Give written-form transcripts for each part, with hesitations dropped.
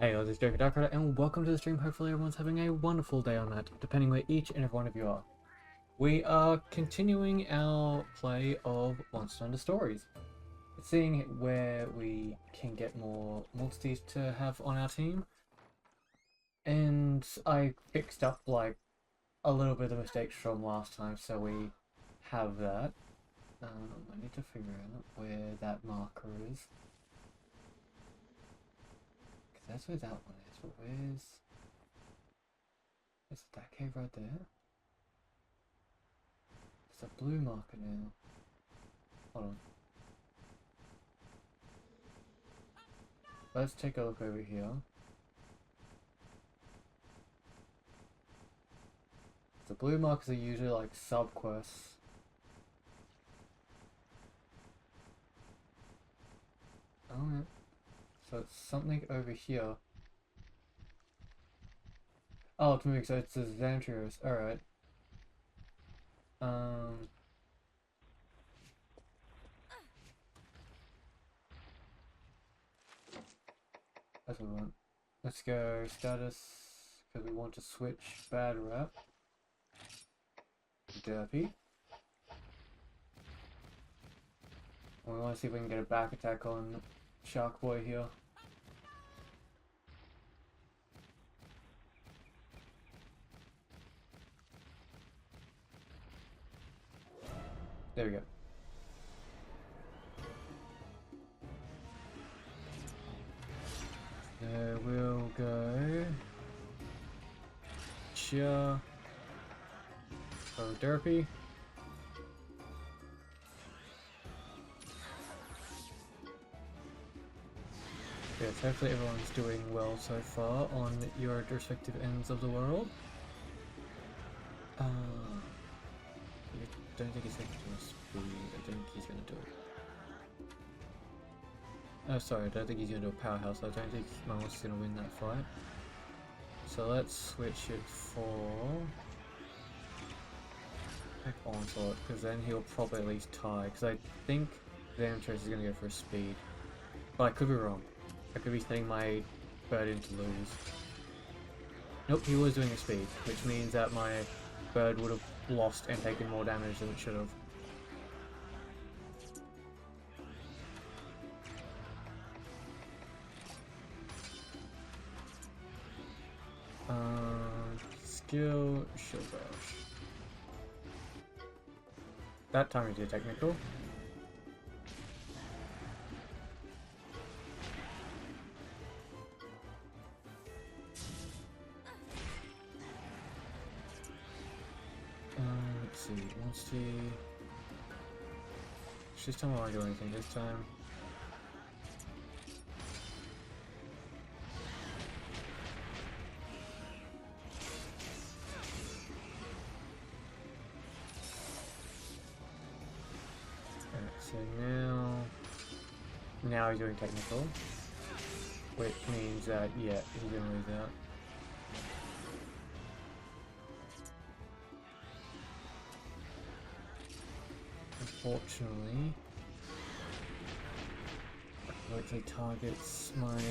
Hey, this is Draco, and welcome to the stream. Hopefully everyone's having a wonderful day on that, depending where each and every one of you are. We are continuing our play of Monster Hunter Stories, seeing where we can get more monsters to have on our team. And I fixed up like a little bit of the mistakes from last time, so we have that. I need to figure out where that marker is. That's where that one is, but where's that cave right there? There's a blue marker now. Hold on. Let's take a look over here. The blue markers are usually like sub-quests. Alright. So it's something over here. Oh, it's moving, so it's the Xantrios. Alright. That's what we want. Let's go status, because we want to switch bad rep. Derpy. And we want to see if we can get a back attack on Shark Boy here. There we go. There we'll go. Chia. Oh, Derpy. Yes, hopefully everyone's doing well so far on your respective ends of the world. I don't think he's going to do a speed. I don't think he's going to do it. Oh, sorry, I don't think he's going to do a powerhouse. I don't think Mouse is going to win that fight. So let's switch it for Onslaught, because then he'll probably at least tie. Because I think Xantrios is going to go for a speed. But I could be wrong. I could be setting my bird in to lose. Nope, he was doing a speed, which means that my bird would have lost and taken more damage than it should have. Skill, shield bash. That time we did technical. Let's see, wants to... This time I won't do anything this time. So now he's doing technical, which means that, yeah, he's gonna lose out. Unfortunately, it targets my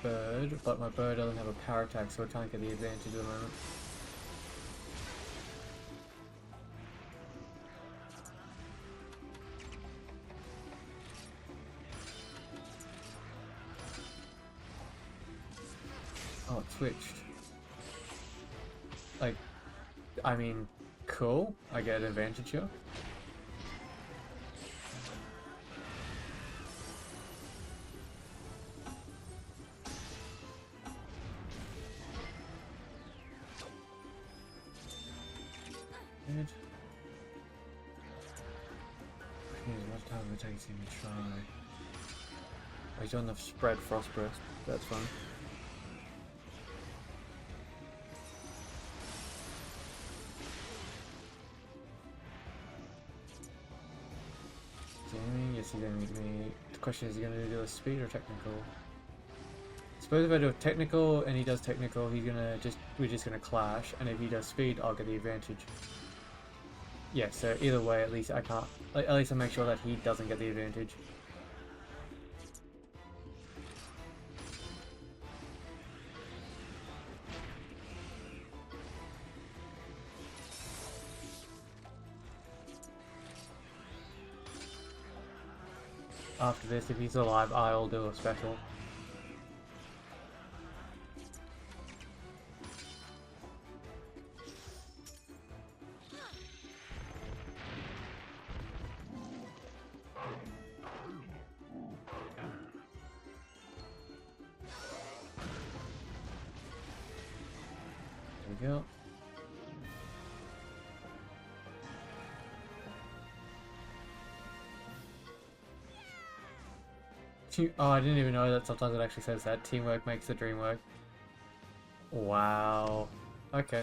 bird, but my bird doesn't have a power attack, so I can't get the advantage at the moment. Oh, it switched. Like, I mean, cool. I get an advantage here. Good. What time would it take him to try? Oh, he's on the spread Frostburst. That's fine. Yes, he's aiming at me. The question is he going to do a speed or technical? I suppose if I do a technical and he does technical, we're just gonna clash, and if he does speed, I'll get the advantage. Yeah, so either way, at least I make sure that he doesn't get the advantage. After this, if he's alive, I'll do a special. There we go. Oh, I didn't even know that sometimes it actually says that. Teamwork makes the dream work. Wow. Okay.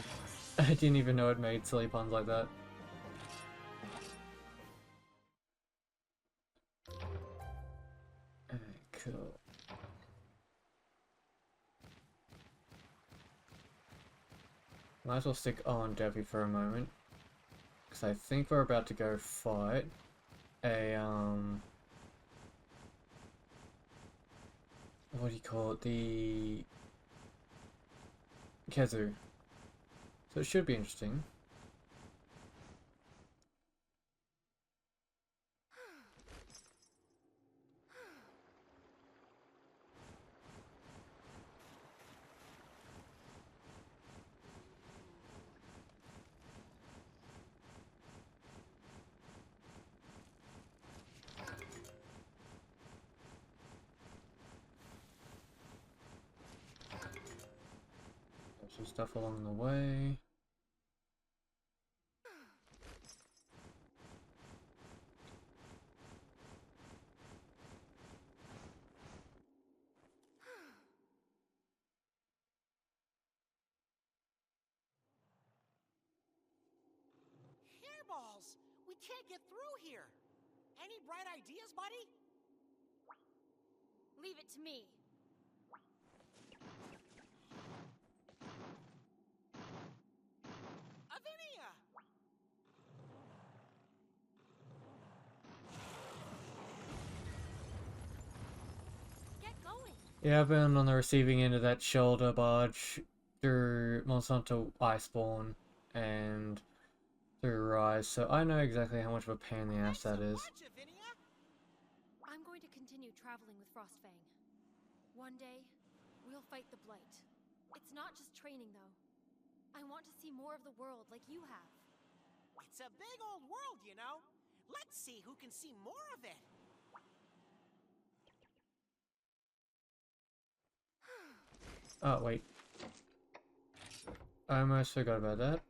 I didn't even know it made silly puns like that. Cool. Might as well stick on Debbie for a moment. Because I think we're about to go fight a, what do you call it? The Kezu. So it should be interesting. There's some stuff along the way. Hairballs! We can't get through here! Any bright ideas, buddy? Leave it to me. Avinia! Get going. Yeah, I've been on the receiving end of that shoulder barge through Monsanto Iceborne and through Rise, so I know exactly how much of a pain in the ass that is. I'm going to continue traveling with Frostfang. One day, we'll fight the Blight. It's not just training, though. I want to see more of the world like you have. It's a big old world, you know. Let's see who can see more of it. Oh, wait. I almost forgot about that.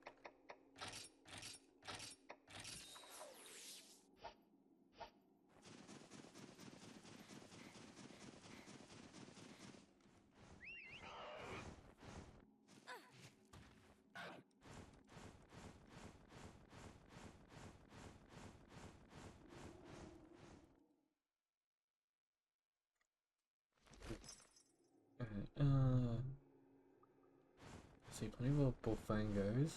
See, plenty of Bullfangos.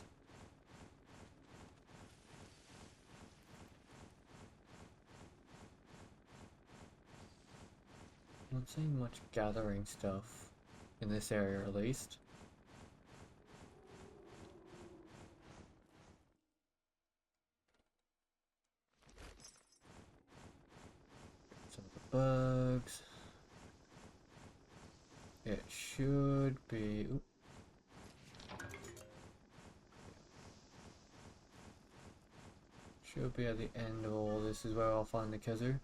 Not seeing much gathering stuff in this area, at least. Some of the bugs. It should be. Oop. Should be at the end of all this is where I'll find the Kezu.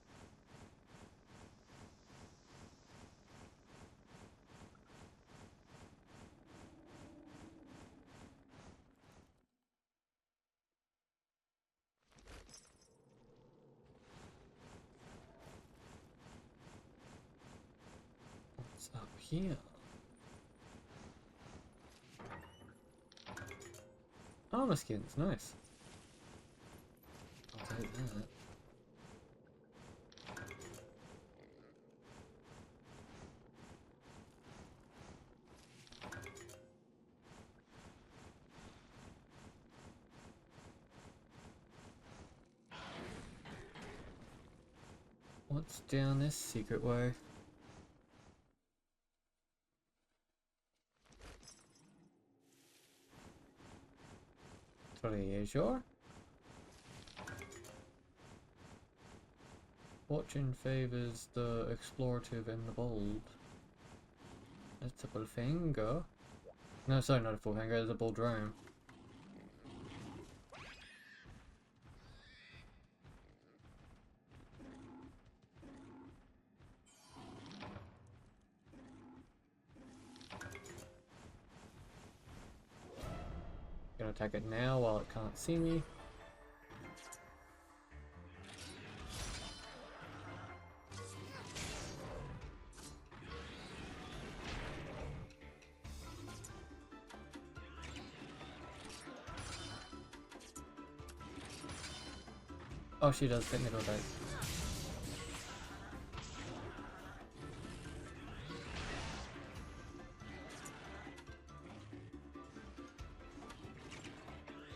What's up here? Armor skins, nice. I'll take that. What's down this secret way? Are you sure? Fortune favors the explorative and the bold. That's a bullfinger. No, sorry, not a bullfinger, it's a bull drone. Gonna attack it now while it can't see me. Oh, she does technical attack.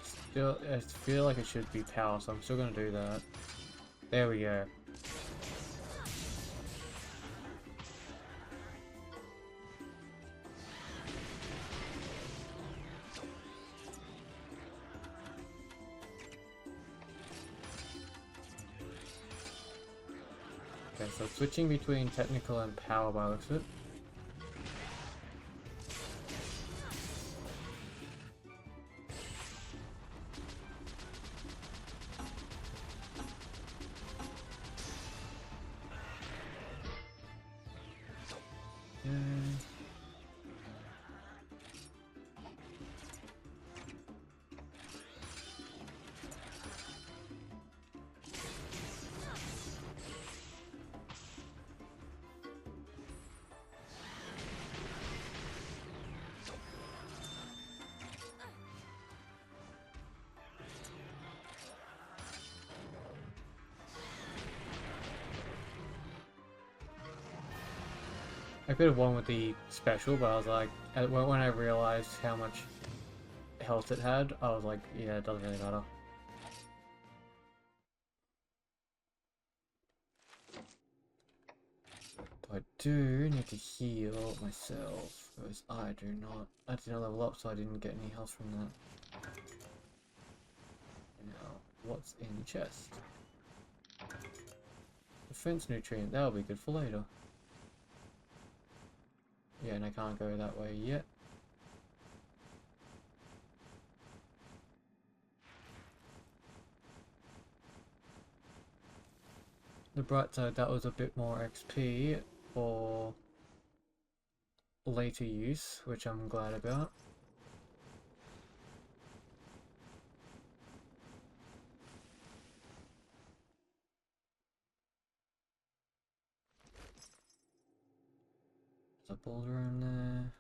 Still, I feel like it should be power, so I'm still gonna do that. There we go. Okay, so switching between technical and power by the looks of it. I could have won with the special, but I was like, when I realized how much health it had, I was like, yeah, it doesn't really matter. But I do need to heal myself, because I did not level up, so I didn't get any health from that. Now, what's in the chest? Defense nutrient, that'll be good for later. Yeah, and I can't go that way yet. The bright side, that was a bit more XP for later use, which I'm glad about. There's a boulder in there.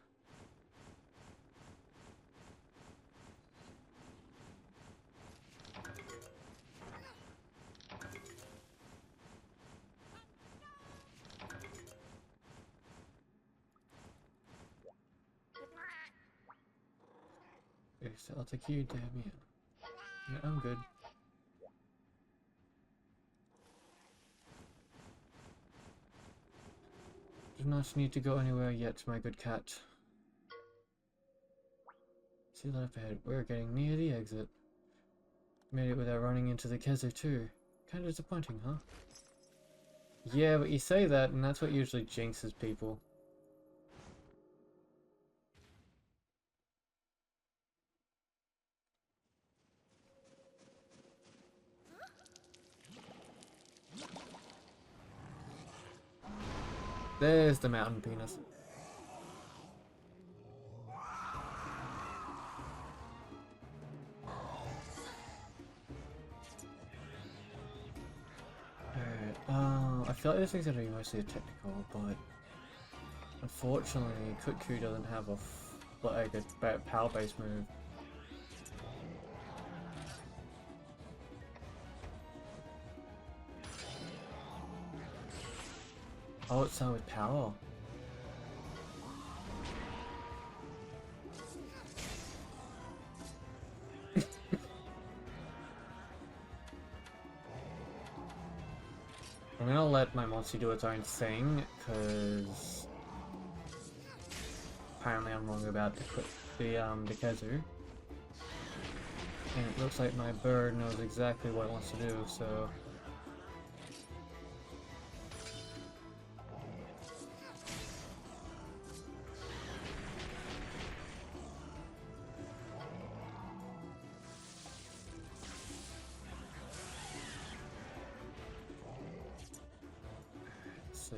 Okay, so I'll take you down here. Yeah, I'm good. Do not need to go anywhere yet, my good cat. See that up ahead. We're getting near the exit. Made it without running into the Kezo too. Kinda disappointing, huh? Yeah, but you say that, and that's what usually jinxes people. There's the mountain penis. Alright, I feel like this thing's gonna be mostly a technical, but unfortunately, Kutku doesn't have a power-based move. Oh, it's not with power. I'm gonna let my monster do its own thing, because apparently I'm wrong about the Kezu. And it looks like my bird knows exactly what it wants to do, so So...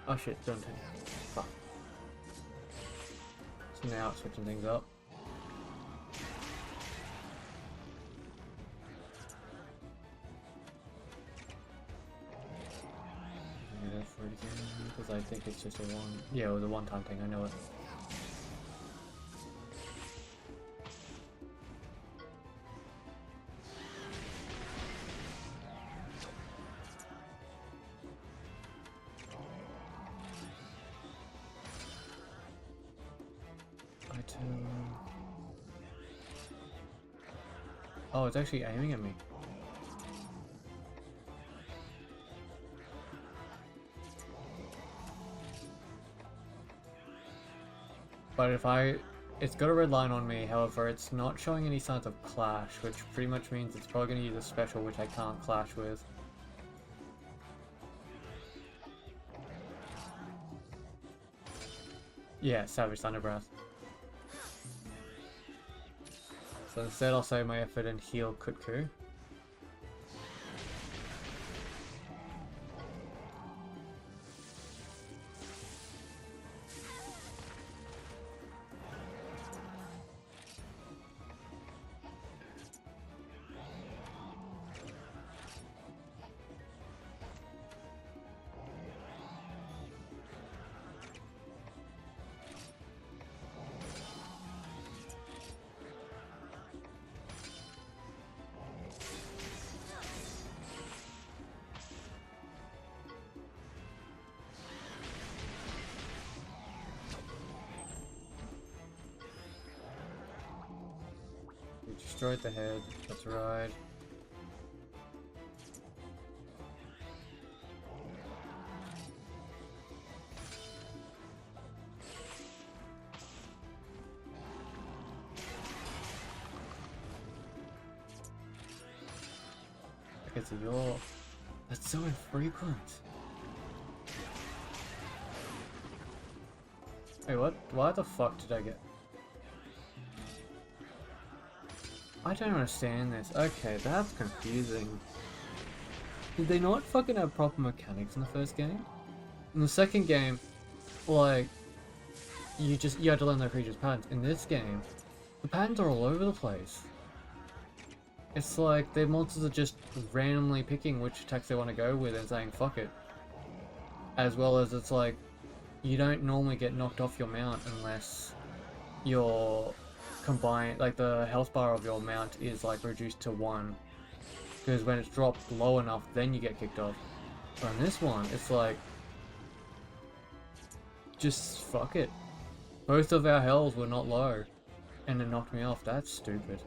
Oh shit, don't take it. Fuck. So now it's switching things up. For it again, because I think it's just a one. Yeah, it was a one-time thing. I know it. Item. Oh, it's actually aiming at me. But if it's got a red line on me, however, it's not showing any signs of clash, which pretty much means it's probably going to use a special which I can't clash with. Yeah, Savage Thunder Breath. So instead I'll save my effort and heal Kutku. We destroyed the head, that's right. Okay, so you're... That's so infrequent. Wait, what? Why the fuck did I get... I don't understand this. Okay, that's confusing. Did they not fucking have proper mechanics in the first game? In the second game, like, you had to learn their creatures' patterns. In this game, the patterns are all over the place. It's like the monsters are just randomly picking which attacks they want to go with and saying fuck it. As well as it's like, you don't normally get knocked off your mount unless you're combined, like the health bar of your mount is like reduced to 1. Because when it's dropped low enough, then you get kicked off. But in this one, it's like, just fuck it. Both of our healths were not low, and it knocked me off. That's stupid.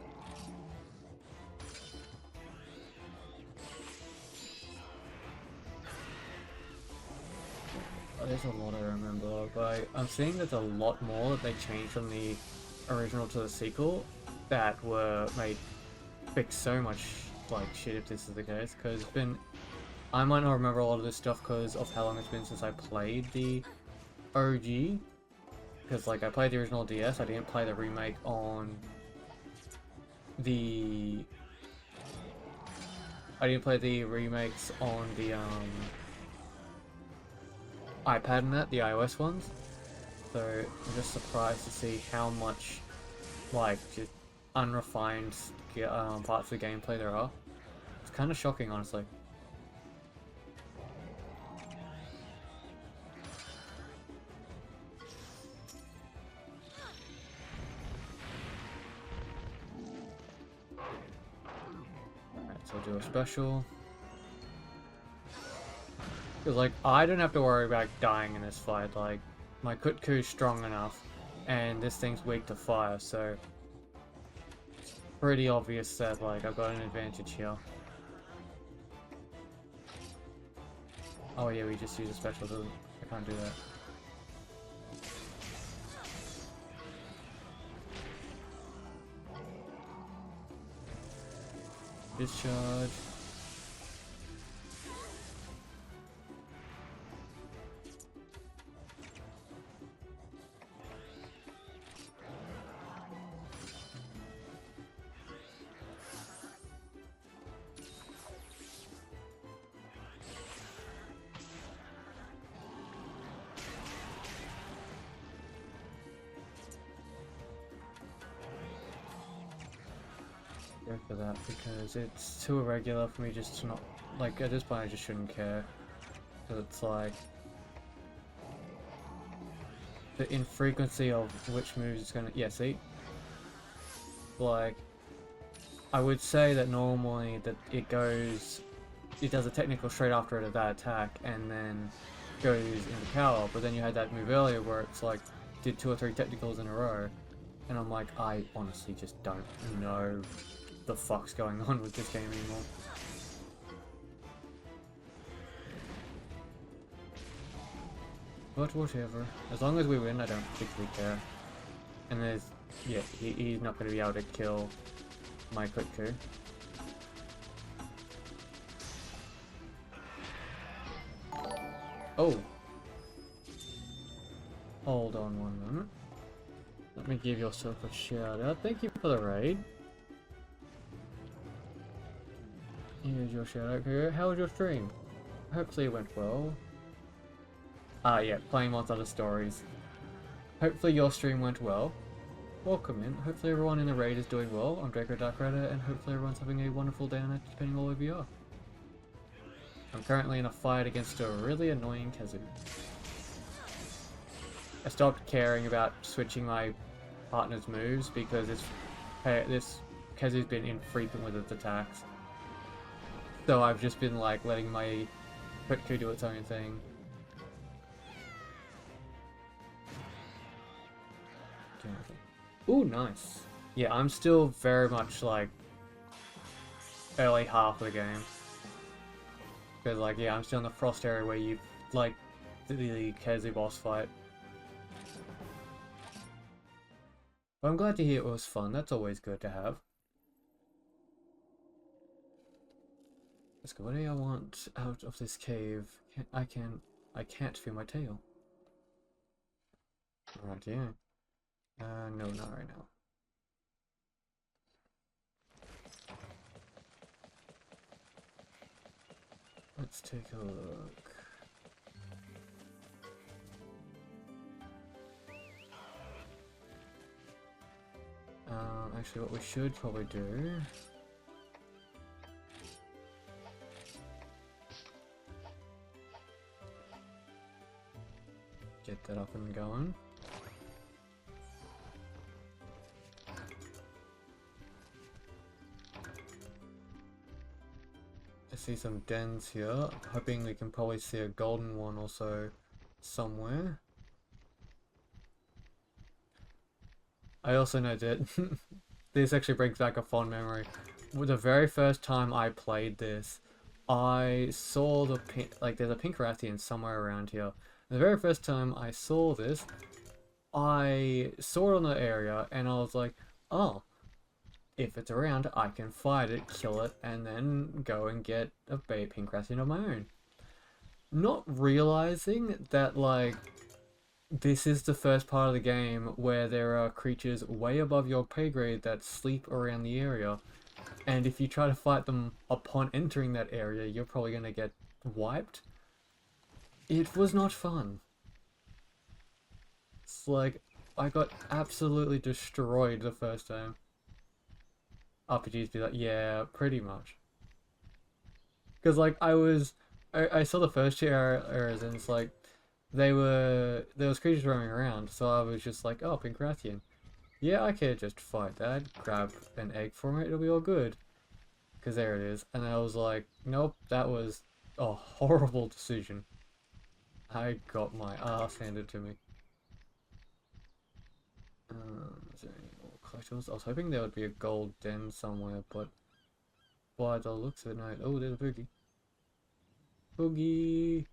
Oh, there's a lot I remember, but I'm seeing there's a lot more that they changed from the original to the sequel that were made fix so much like shit if this is the case, because it's been, I might not remember a lot of this stuff because of how long it's been since I played the OG, because like I played the original DS, I didn't play the remake on the, I didn't play the remakes on the iPad and that, the iOS ones, so I'm just surprised to see how much like just unrefined parts of the gameplay there are. It's kind of shocking, honestly. Alright, so I'll do a special. Because, like, I don't have to worry about dying in this fight. Like, my Kutku's strong enough, and this thing's weak to fire, so it's pretty obvious that, like, I've got an advantage here. Oh yeah, we just use a special, doesn't I can't do that. Discharge. go for that because it's too irregular for me just to not, like, at this point I just shouldn't care. Because it's like, the infrequency of which moves it's gonna, yeah, see? Like, I would say that normally that it does a technical straight after it of that attack and then goes into power, but then you had that move earlier where it's like, did 2 or 3 technicals in a row, and I'm like, I honestly just don't know the fuck's going on with this game anymore. But whatever. As long as we win, I don't particularly care. And there's, yeah, he's not going to be able to kill my quick coup. Oh! Hold on one moment. Let me give yourself a shout out. Thank you for the raid. Here's your shout out here. How was your stream? Hopefully it went well. Ah, yeah, playing Monster Stories. Hopefully your stream went well. Welcome in. Hopefully everyone in the raid is doing well. I'm Draco Dark Rider, and hopefully everyone's having a wonderful day on it, depending on where you are. I'm currently in a fight against a really annoying Kazu. I stopped caring about switching my partner's moves because this Kazu's been infrequent with its attacks. So I've just been like letting my quick coup do its own thing. Ooh, nice. Yeah, I'm still very much like early half of the game. Because like, yeah, I'm still in the frost area where you like the Kazu boss fight. But I'm glad to hear it was fun. That's always good to have. Let's go. What do I want out of this cave? I can't feel my tail. Right, yeah. No, not right now. Let's take a look. Actually, what we should probably do... get that up and going. I see some dens here. Hoping we can probably see a golden one also somewhere. I also know that this actually brings back a fond memory. The very first time I played this, I saw the pink, like there's a pink Rathian somewhere around here. And the very first time I saw this, I saw it on the area and I was like, oh, if it's around, I can fight it, kill it, and then go and get a pink Rathian on my own. Not realizing that, like, this is the first part of the game where there are creatures way above your pay grade that sleep around the area. And if you try to fight them upon entering that area, you're probably going to get wiped. It was not fun. It's like, I got absolutely destroyed the first time. RPGs be like, yeah, pretty much. Because, like, I saw the first two errors and it's like, there was creatures roaming around, so I was just like, oh, pink Rathian. Yeah, I can just fight that, grab an egg from it, it'll be all good. Because there it is. And I was like, nope, that was a horrible decision. I got my ass handed to me. Is there any more collectibles? I was hoping there would be a gold den somewhere, but by the looks of it, no. Oh, there's a Boogie. Boogie!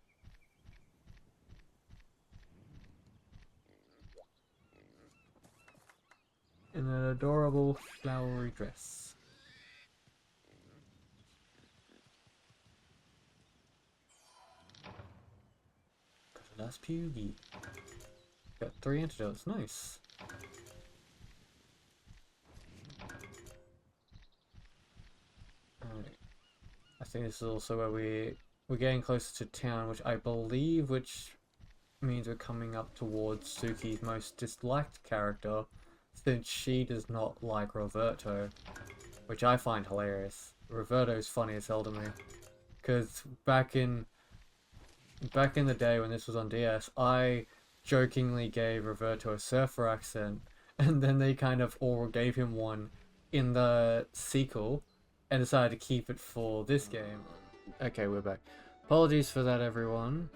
In an adorable flowery dress. Got a last Poogie. Got 3 antidotes, nice. Alright. I think this is also where we're getting closer to town, which I believe, which means we're coming up towards Suki's most disliked character, since she does not like Roberto, which I find hilarious. Roberto's funny as hell to me, because back in the day when this was on DS, I jokingly gave Roberto a surfer accent, and then they kind of all gave him one in the sequel, and decided to keep it for this game. Okay, we're back. Apologies for that, everyone.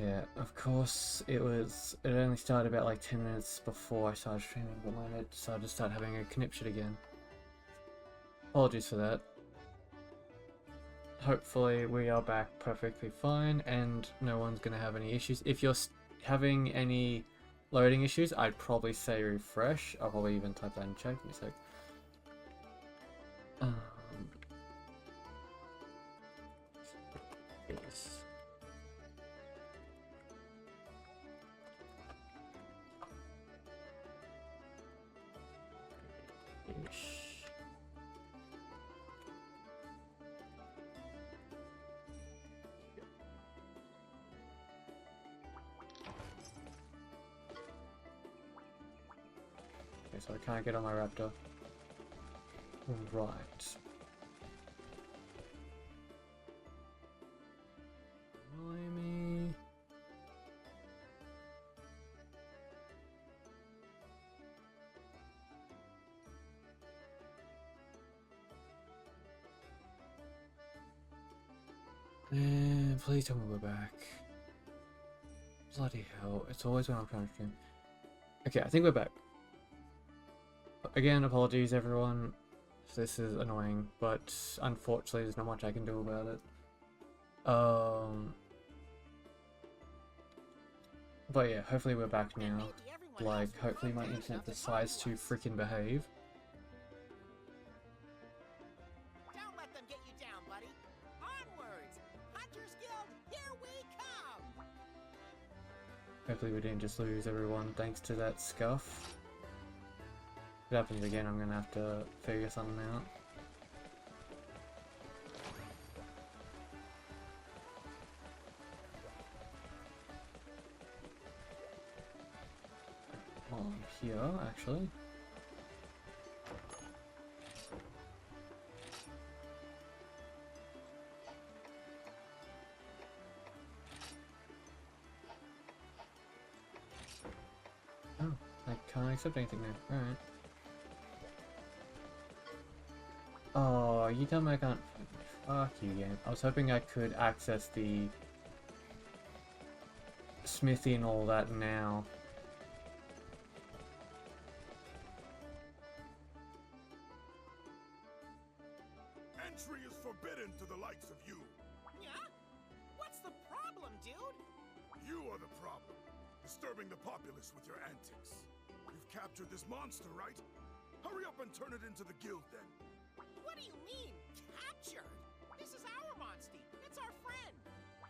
Yeah, of course, it only started about like 10 minutes before I started streaming, but my net decided to start having a conniption again. Apologies for that. Hopefully we are back perfectly fine and no one's gonna have any issues. If you're having any loading issues, I'd probably say refresh. I'll probably even type that in chat. Give me a sec. Yes. Okay, so I can't get on my raptor. Right. Blimey. And please tell me we're back. Bloody hell, it's always when I'm trying to stream. Okay, I think we're back. Again, apologies everyone. This is annoying, but unfortunately there's not much I can do about it. But yeah, hopefully we're back now. Like, hopefully my internet decides to freaking behave. Don't let them get you down, buddy. Onwards! Hunters Guild, here we come! Hopefully we didn't just lose everyone thanks to that scuff. If it happens again, I'm gonna have to figure something out. On here, actually. Oh, I can't accept anything now. Alright. Oh, you tell me I can't. Fuck you, game. I was hoping I could access the smithy and all that now. Entry is forbidden to the likes of you. Yeah? What's the problem, dude? You are the problem, disturbing the populace with your antics. You've captured this monster, right? Hurry up and turn it into the guild, then. What do you mean, captured? This is our monstie. It's our friend.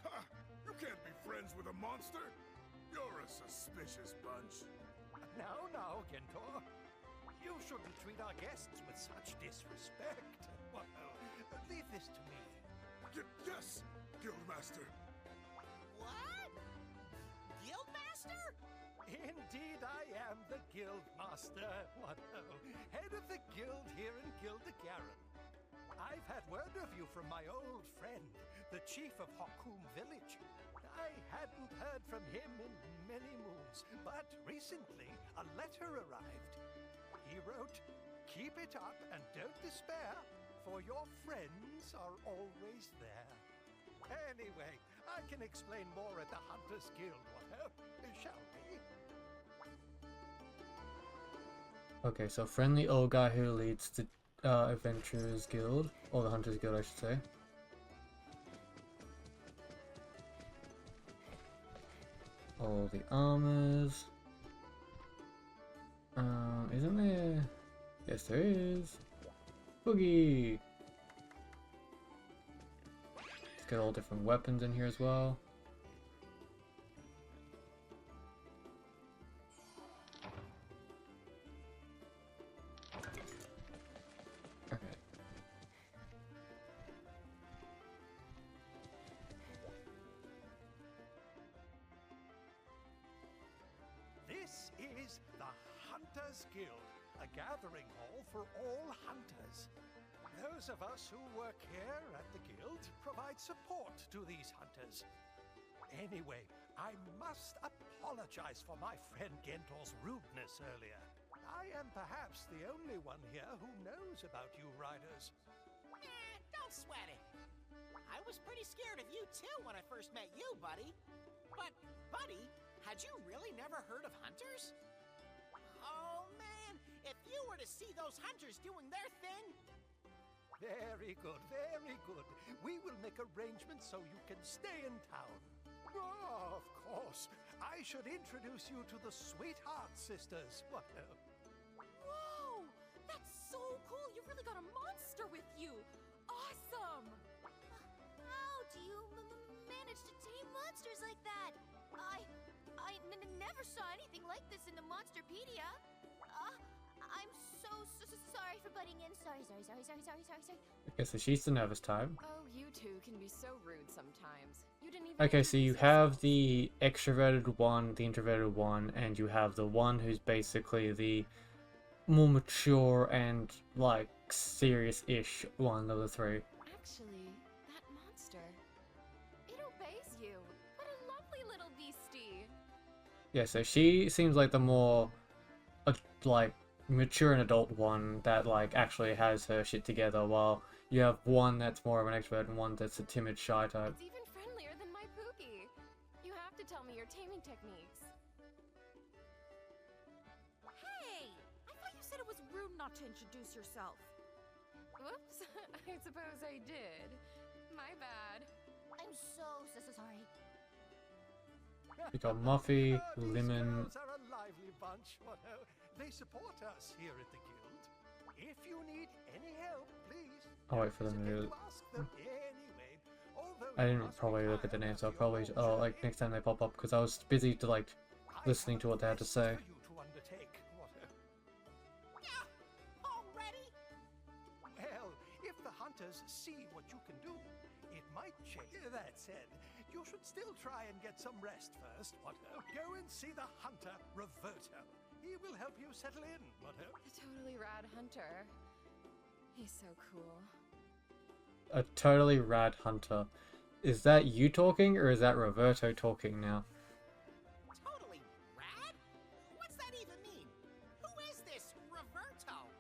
Ha! You can't be friends with a monster. You're a suspicious bunch. No, Gentor. You shouldn't treat our guests with such disrespect. Well, leave this to me. Yes, Guildmaster. What? Guildmaster? Indeed, I am the Guildmaster. What? Head of the guild here in Gildegarin. I've had word of you from my old friend, the chief of Hokum village. I hadn't heard from him in many moons, but recently a letter arrived. He wrote, "Keep it up and don't despair, for your friends are always there." Anyway, I can explain more at the Hunters Guild, shall we? Okay, so friendly old guy who leads the Adventurers Guild, or the Hunters Guild I should say. All the armors. Isn't there? Yes, there is. Boogie! Let's get all different weapons in here as well. Okay. This is the Hunters Guild, a gathering hall for all hunters. Those of us who work here at the guild provide support to these hunters. Anyway, I must apologize for my friend Gentor's rudeness earlier. I am perhaps the only one here who knows about you riders. Don't sweat it. I was pretty scared of you too when I first met you, buddy. But, buddy, had you really never heard of hunters? Oh, man, if you were to see those hunters doing their thing... Very good, very good. We will make arrangements so you can stay in town. Oh, of course. I should introduce you to the Sweetheart Sisters. What? Whoa! That's so cool! You really got a monster with you! Awesome! How do you manage to tame monsters like that? I never saw anything like this in the Monsterpedia. I'm so sorry for butting in. Sorry. Okay, so she's the nervous type. Oh, you two can be so rude sometimes. You didn't even Okay, so you introduce have yourselves. the extroverted one, the introverted one, and you have the one who's basically the more mature and, like, serious-ish one of the three. Actually, that monster, it obeys you. What a lovely little beastie. Yeah, so she seems like the more, like, mature and adult one that, like, actually has her shit together, while you have one that's more of an extrovert and one that's a timid, shy type. It's even friendlier than my Pookie. You have to tell me your taming techniques. Hey! I thought you said it was rude not to introduce yourself. Whoops, I suppose I did. My bad. I'm so sorry. You got Muffy, These Lemon. girls are a lively bunch. What? They support us here at the guild. If you need any help, please. I'll wait for them to do it. Ask them anyway. Although I you didn't must probably look at the names, so I'll probably, like, next time they pop up, because I was busy to, like, listening to what they had to say. For you to undertake. What? Yeah, already? Well, if the hunters see what you can do, it might change. That said, you should still try and get some rest first. What? Go and see the hunter, Roberto. He will help you settle in. What? The totally rad hunter. He's so cool. A totally rad hunter. Is that you talking, or is that Roberto talking now? Totally rad? What's that even mean? Who is this Roberto?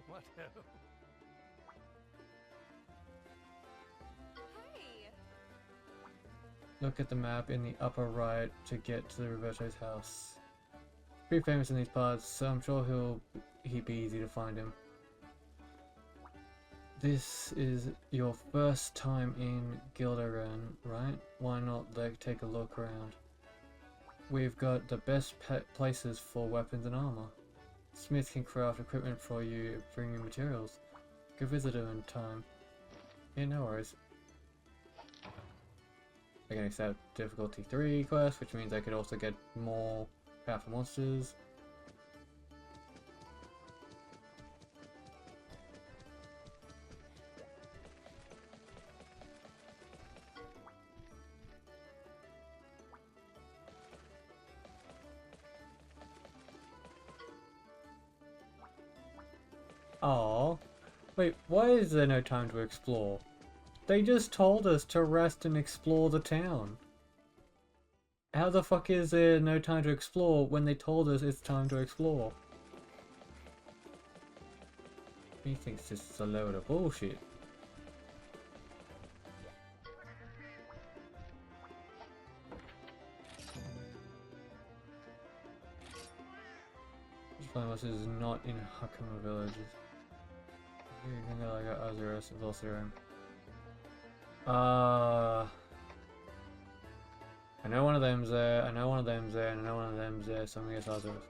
What? Hey! Look at the map in the upper right to get to the Roberto's house. Pretty famous in these parts, so I'm sure he'd be easy to find him. This is your first time in Gilderan, right? Why not take a look around? We've got the best places for weapons and armor. Smith can craft equipment for you, bring you materials. Go visit him in time. Yeah, no worries. I can accept difficulty 3 quest, which means I could also get more powerful monsters. Oh, wait, why is there no time to explore? They just told us to rest and explore the town. How the fuck is there no time to explore when they told us it's time to explore? He thinks this is a load of bullshit. This Flamos is not in Hakama villages. You can go like Azuros is also around. I know one of them's there, I know one of them's there, and I know one of them's there, so I'm gonna guess Azuros.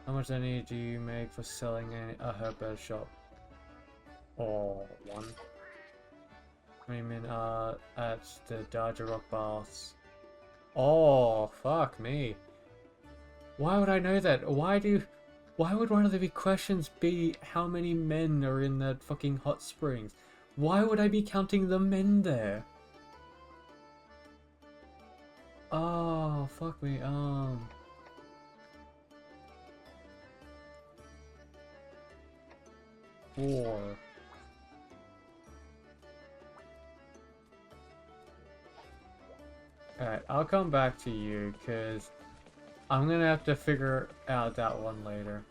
How much money do you make for selling a herb shop? Or one. I mean, at the Dodger Rock Baths. Oh, fuck me. Why would I know that? Why would one of the big questions be how many men are in that fucking hot springs? Why would I be counting the men there? Oh, fuck me, 4. Alright, I'll come back to you, because I'm gonna have to figure out that one later.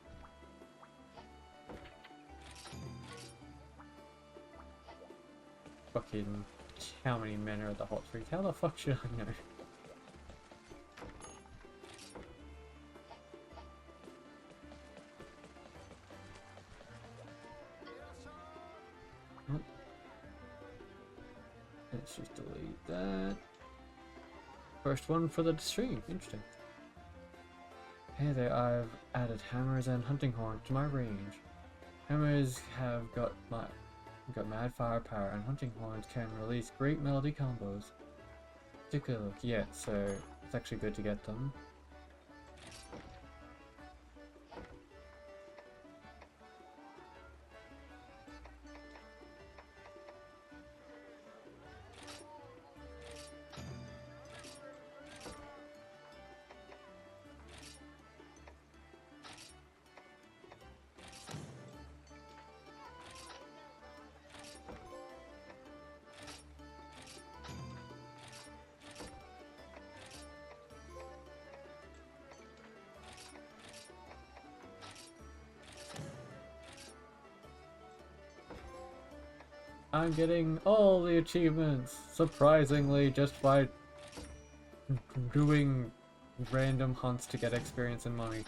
Fucking, how many men are at the hot springs? How the fuck should I know? Oh. Let's just delete that. First one for the stream. Interesting. Hey there, I've added hammers and hunting horns to my range. Hammers have got mad firepower, and hunting horns can release great melody combos. Take a look. Yeah, so it's actually good to get them. I'm getting all the achievements, surprisingly, just by doing random hunts to get experience and money.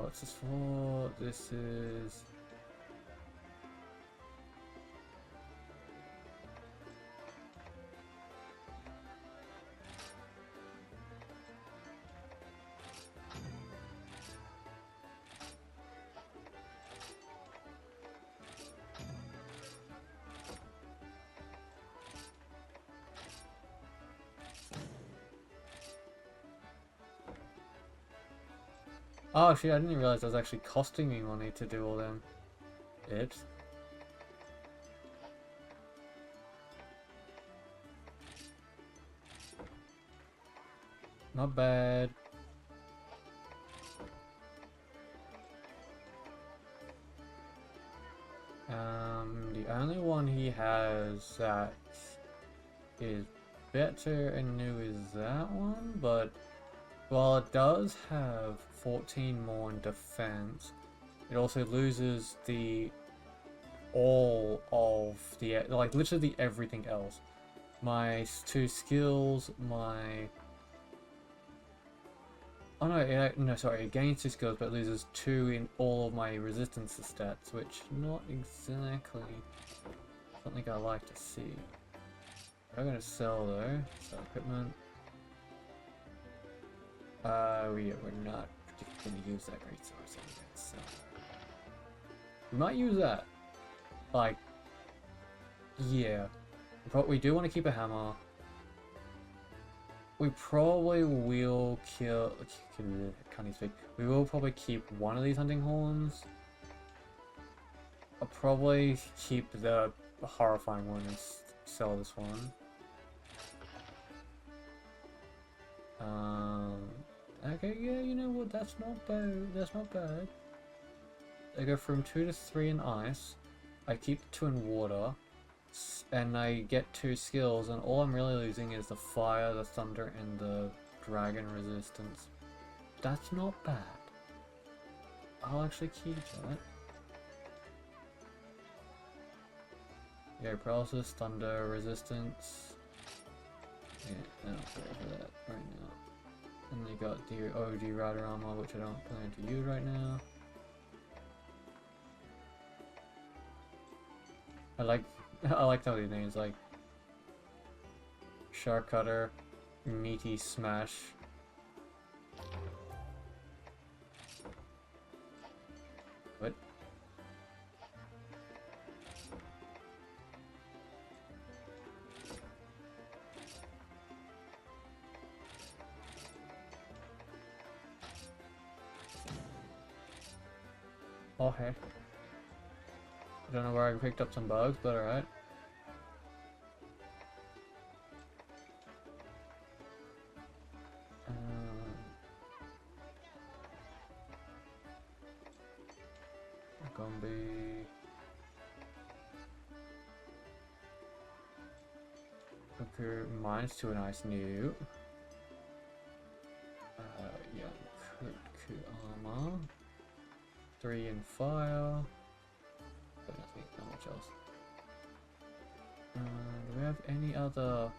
What's this for? This is... Oh shit, I didn't realize it was actually costing me money to do all them. Oops. Not bad. The only one he has that is better and new is that one, but while it does have 14 more in defense, it also loses all of the, like, literally everything else. My 2 skills, my... Oh no, no, sorry, it gains 2 skills but loses 2 in all of my resistance stats, which not exactly something I like to see. I'm gonna sell though, sell equipment. We're not particularly gonna use that great source, so we might use that. Like, yeah, but we do want to keep a hammer. We probably will kill. Can't even speak. We will probably keep one of these hunting horns. I'll probably keep the horrifying one and sell this one. Okay, yeah, you know what? That's not bad. That's not bad. I go from 2 to 3 in ice. I keep 2 in water. And I get 2 skills, and all I'm really losing is the fire, the thunder, and the dragon resistance. That's not bad. I'll actually keep that. Yeah, paralysis, thunder, resistance. Yeah, I don't care for that right now. And they got the OG rider armor, which I don't plan to use right now. I like how these names, like Shark Cutter, Meaty Smash. What? Oh hey. I don't know where I picked up some bugs, but alright. Gonna be okay, mines to a nice new. Young cook armor. 3 in fire. But nothing, not much else. Do we have any other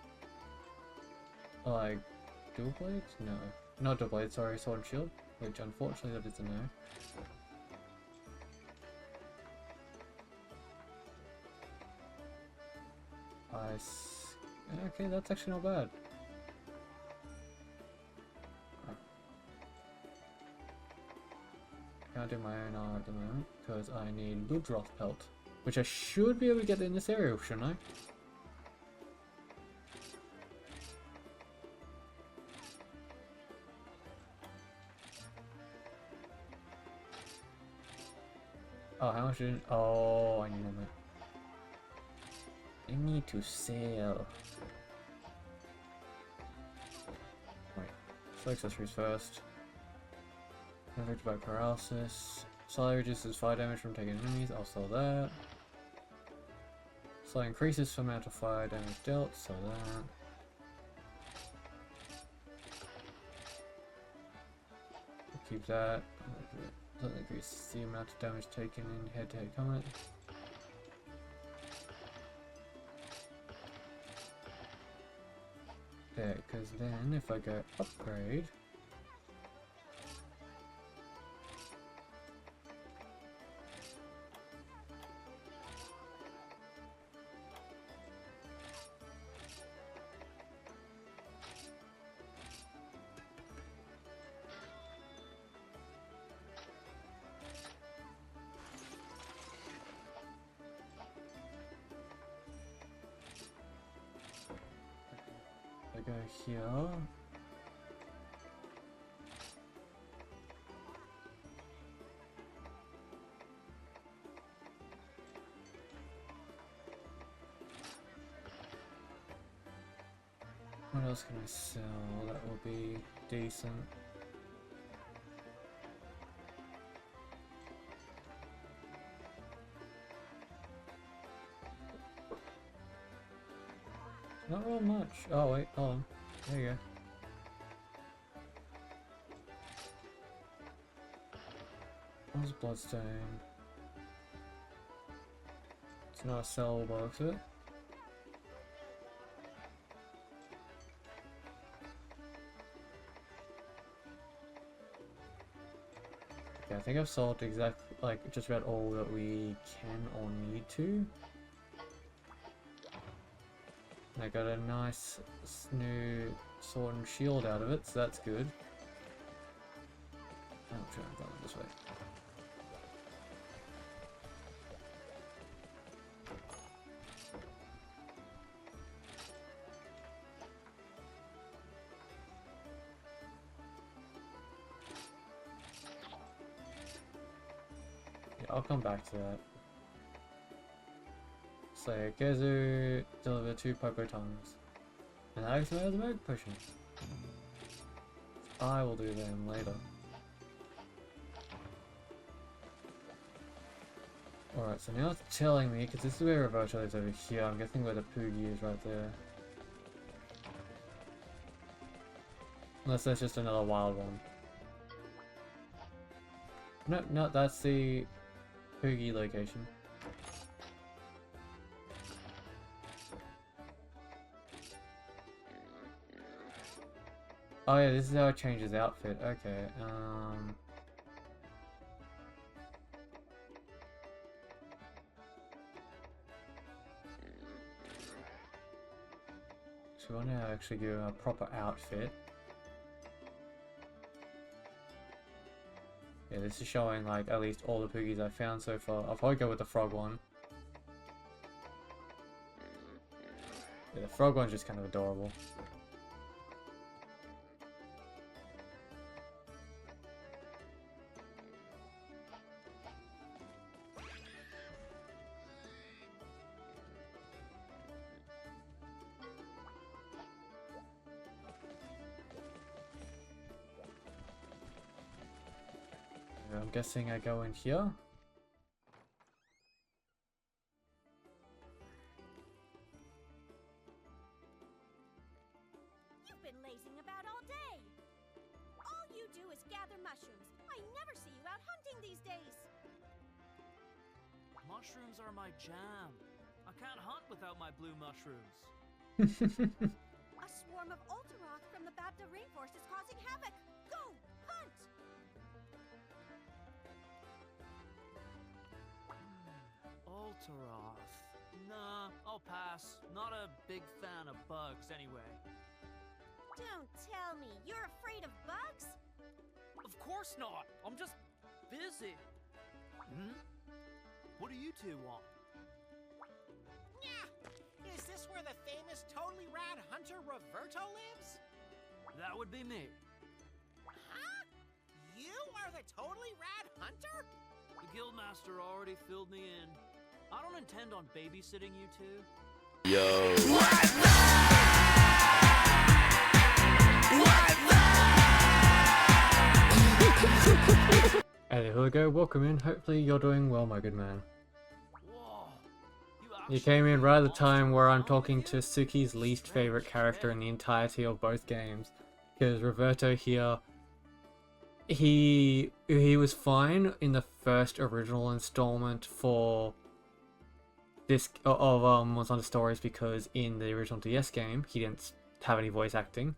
like dual blades? No. Not dual blades, sorry, sword and shield. Which unfortunately that is a no. Okay, that's actually not bad. Can't do my own armor at the moment because I need Ludroth pelt, which I should be able to get in this area, shouldn't I? Oh, how much did? Oh, I need more. I need to sell. Wait, so accessories first. Affected by paralysis. Slightly reduces fire damage from taking enemies. I'll sell that. Slightly increases the amount of fire damage dealt. Sell that. I'll keep that. Slightly increase the amount of damage taken in head-to-head combat. There, because then if I go upgrade. I go here. What else can I sell that will be decent? Not real much. Oh wait, hold on. There you go. What's Bloodstain? It's not a sellable box, is it? Okay, I think I've sold exactly, like, just about all that we can or need to. I got a nice new sword and shield out of it, so that's good. I'm trying to go this way. Yeah, I'll come back to that. So, Gezu deliver 2 Popo tongues. And Alex made the mega potion. I will do them later. Alright, so now it's telling me, because this is where Revocha is over here, I'm guessing where the Poogie is right there. Unless there's just another wild one. No, that's the Poogie location. Oh yeah, this is how it changes outfit. Okay, so we want to actually give him a proper outfit. Yeah, this is showing like at least all the Poogies I've found so far. I'll probably go with the frog one. Yeah, the frog one's just kind of adorable. I'm guessing I go in here. You've been lazing about all day. All you do is gather mushrooms. I never see you out hunting these days. Mushrooms are my jam. I can't hunt without my blue mushrooms. A swarm of Ultaroth from the Babda rainforest is causing havoc. Go, hunt! Ultaroth. Nah, I'll pass. Not a big fan of bugs anyway. Don't tell me you're afraid of bugs? Of course not. I'm just busy. Hmm? What do you two want? Yeah. Is this where the famous totally rad hunter Roberto lives? That would be me. Huh? You are the totally rad hunter? The guildmaster already filled me in. I don't intend on babysitting you two. Hey, here we go. Welcome in. Hopefully you're doing well, my good man. Whoa. You came in right at the time where I'm talking to Suki's least favorite character in the entirety of both games. Because Roberto here, he was fine in the first original installment for this of Monster Stories, because in the original DS game he didn't have any voice acting.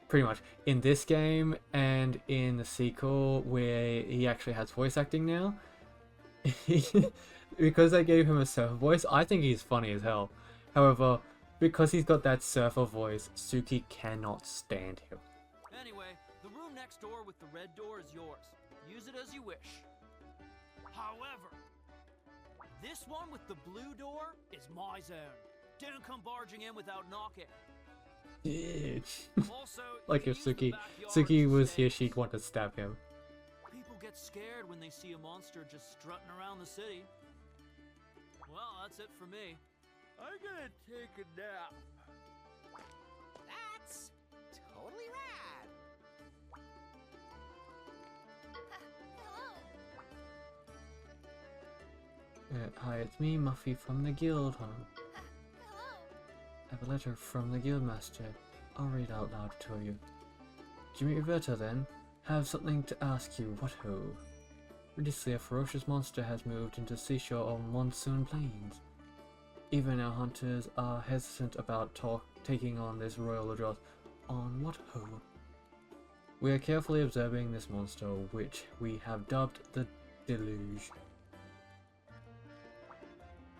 Pretty much in this game and in the sequel where he actually has voice acting now. Because I gave him a surfer voice, I think he's funny as hell. However, because he's got that surfer voice, Suki cannot stand him. Anyway, the room next door with the red door is yours. Use it as you wish. However, this one with the blue door is my zone. Don't come barging in without knocking. Also, Like you if can use the Suki backyard was as here, a she'd safe. want to stab him. People get scared when they see a monster just strutting around the city. Well, that's it for me. I'm gonna take a nap. That's totally rad. Hello. Hi, it's me, Muffy from the guild home. Hello. I have a letter from the guildmaster. I'll read out loud to you. Did you meet Roberta then? Have something to ask you, what ho? Recently a ferocious monster has moved into the seashore of Monsoon Plains. Even our hunters are hesitant about taking on this royal address on what ho? We are carefully observing this monster, which we have dubbed the Deluge.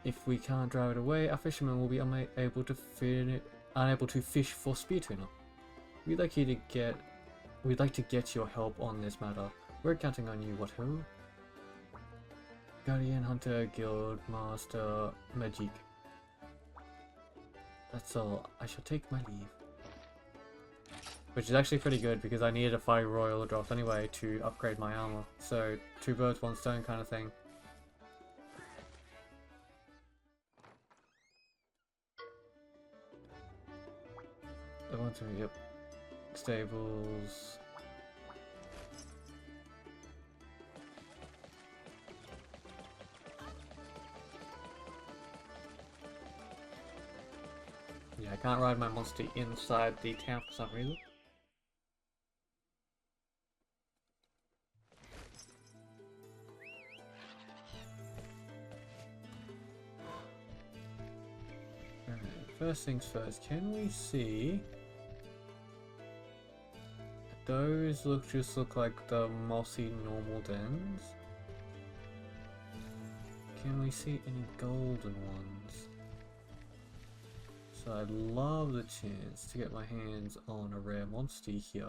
If we can't drive it away, our fishermen will be unable to fish for spear tuna. We'd like to get your help on this matter. We're counting on you, what ho? Guardian Hunter Guild Master Magic. That's all. I shall take my leave. Which is actually pretty good because I needed a 5 royal drop anyway to upgrade my armor. So 2 birds, 1 stone kind of thing. The ones who, yep. Stables. Yeah, I can't ride my monster inside the town for some reason. Alright, first things first, can we see... Those just look like the mossy normal dens. Can we see any golden ones? So I'd love the chance to get my hands on a rare monster here.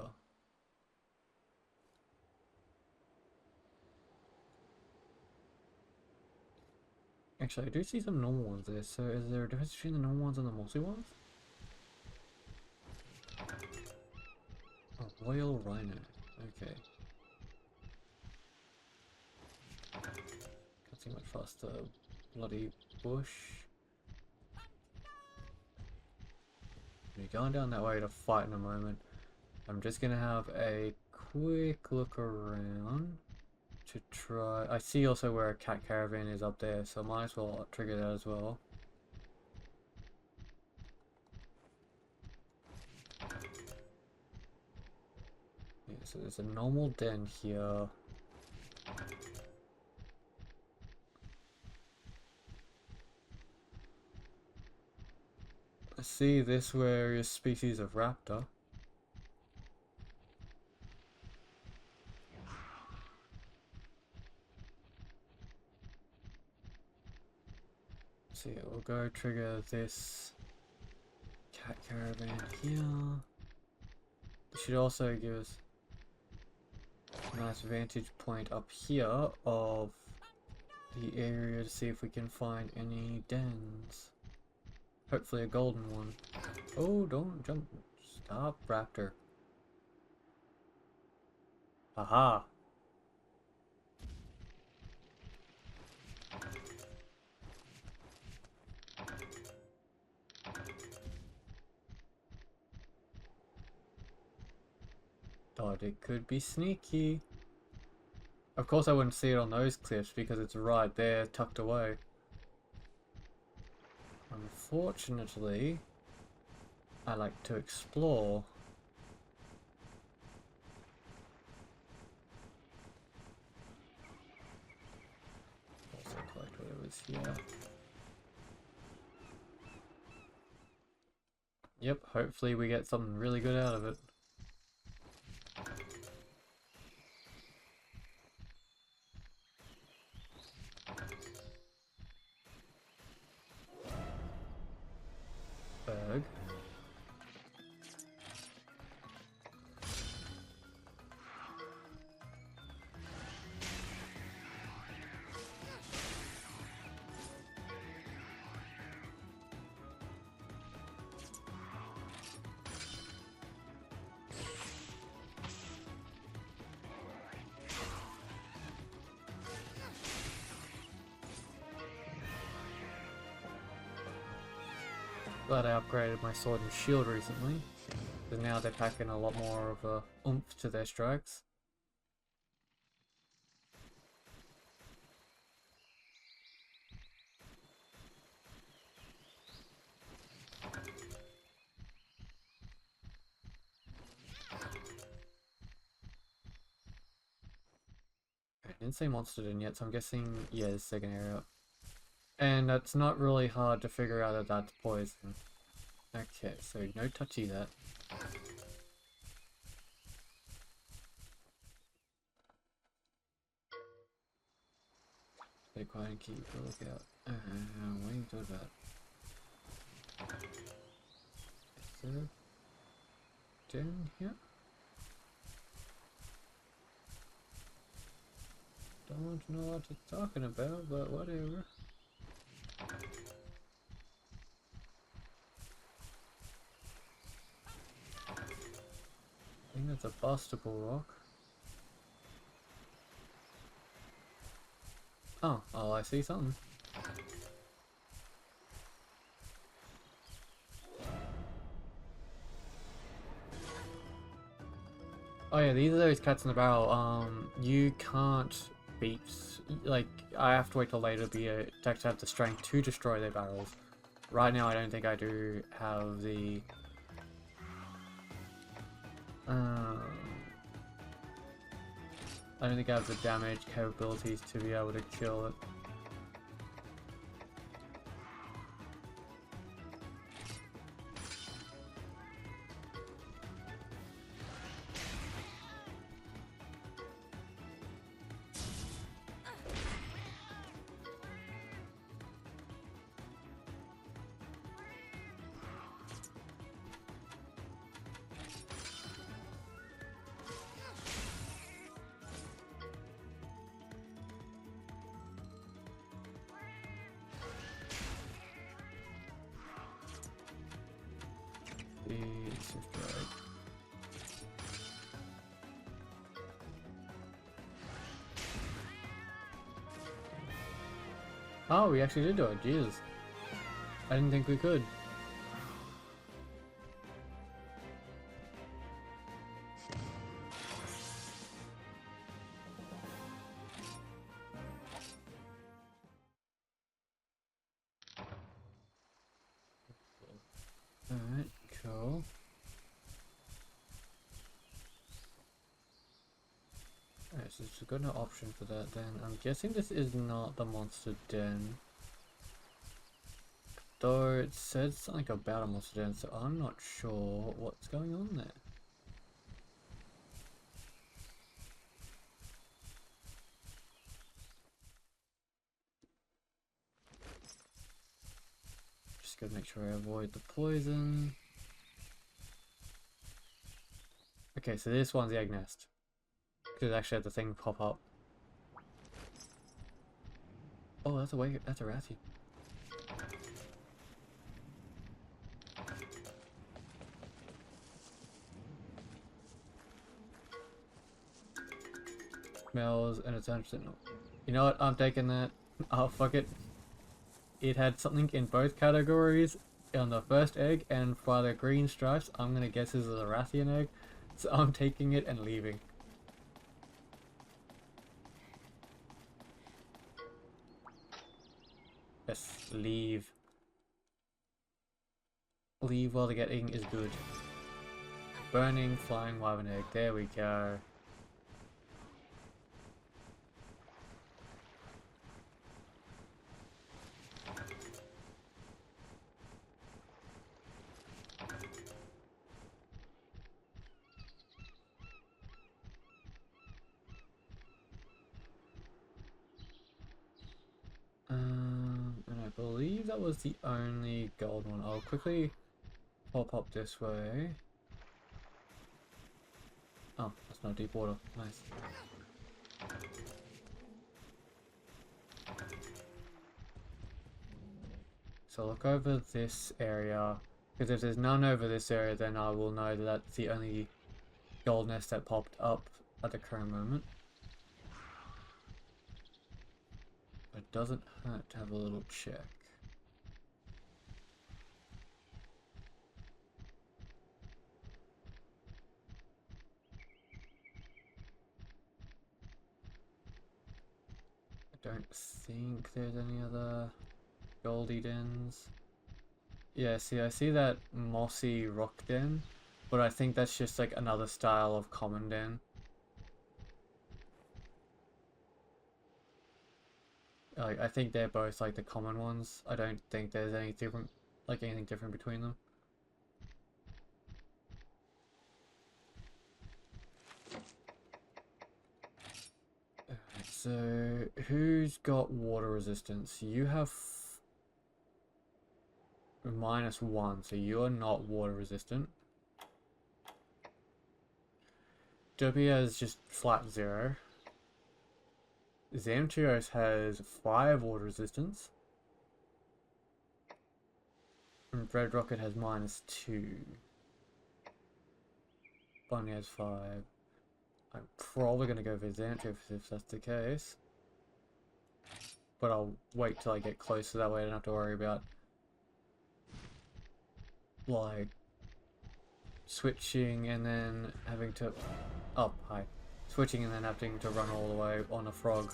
Actually, I do see some normal ones there, so is there a difference between the normal ones and the mossy ones? A royal rhino, okay. Can't see much past the bloody bush. We're going down that way to fight in a moment. I'm just gonna have a quick look around to try. I see also where a cat caravan is up there, so I might as well trigger that as well. Yeah, so there's a normal den here. I see this various species of raptor. So yeah, we'll go trigger this cat caravan here. This should also give us a nice vantage point up here of the area to see if we can find any dens. Hopefully a golden one. Oh, don't jump. Stop, raptor. Aha! Thought it could be sneaky. Of course I wouldn't see it on those cliffs because it's right there, tucked away. Unfortunately, I like to explore. Also collect whatever's here. Yep, hopefully we get something really good out of it. Berg. Glad I upgraded my sword and shield recently, but now they're packing a lot more of a oomph to their strikes. I didn't say monster den yet, so I'm guessing, yeah, the second area. And that's not really hard to figure out that that's poison. Okay, so no touchy that. Stay quiet and keep a lookout. What are you talking about? Is there a den here? Don't know what it's talking about, but whatever. I think that's a bustable rock. Oh, I see something. Oh yeah, these are those cats in the barrel. You can't beat, like, I have to wait till later to actually have the strength to destroy their barrels. Right now I don't think I do have the I don't think I have the damage capabilities to be able to kill it. Oh, we actually did do it. Jesus. I didn't think we could. Alright, cool. Alright, so we've got no option for that then. I'm guessing this is not the monster den. Though it said something about a monster den, so I'm not sure what's going on there. Just gotta make sure I avoid the poison. Okay, so this one's the egg nest. Because it actually had the thing pop up. Oh, that's a ratty. Smells and it's 100%. You know what? I'm taking that. Oh, fuck it. It had something in both categories on the first egg, and by the green stripes, I'm gonna guess this is a Rathian egg. So I'm taking it and leaving. Yes, leave. Leave while the getting is good. Burning, flying wyvern egg. There we go. And I believe that was the only gold one. I'll quickly pop up this way. Oh, that's not deep water. Nice. So look over this area, because if there's none over this area, then I will know that that's the only gold nest that popped up at the current moment. It doesn't hurt to have a little check. I don't think there's any other goldy dens. Yeah, see, I see that mossy rock den, but I think that's just like another style of common den. Like, I think they're both like the common ones. I don't think there's any different, like anything different between them. Alright, so who's got water resistance? You have -1, so you're not water resistant. Dopey has just flat 0. Zamtrios has 5 water resistance. And Red Rocket has -2. Bunny has 5. I'm probably going to go for Zamtrios if that's the case. But I'll wait till I get closer, that way I don't have to worry about like switching and then having to... Oh, hi. Switching and then having to run all the way on a frog.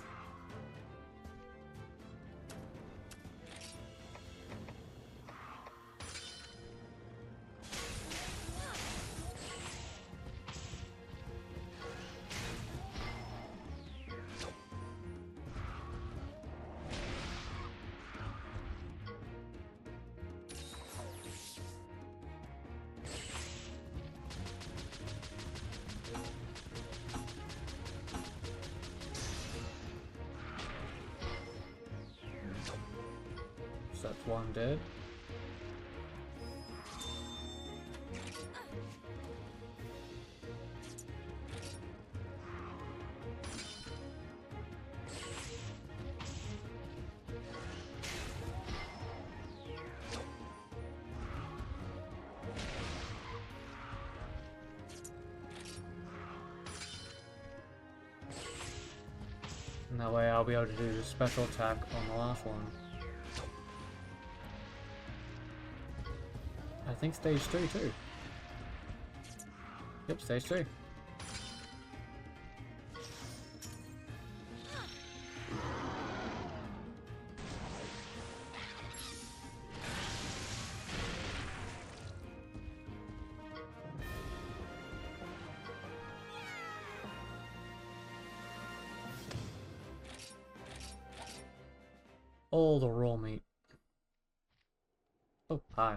So that's one dead. And that way I'll be able to do the special attack on the last one. I think stage 3 too. Yep, stage 3. All the raw meat. Oh, hi.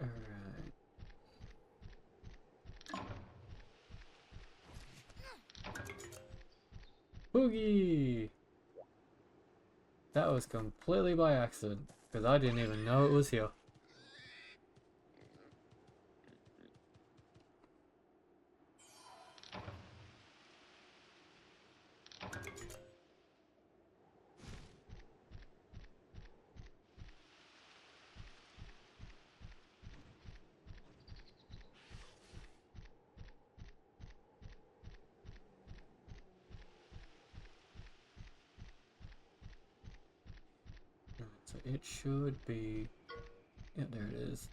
Alright. Boogie! That was completely by accident, because I didn't even know it was here. So it should be... Yeah, there it is.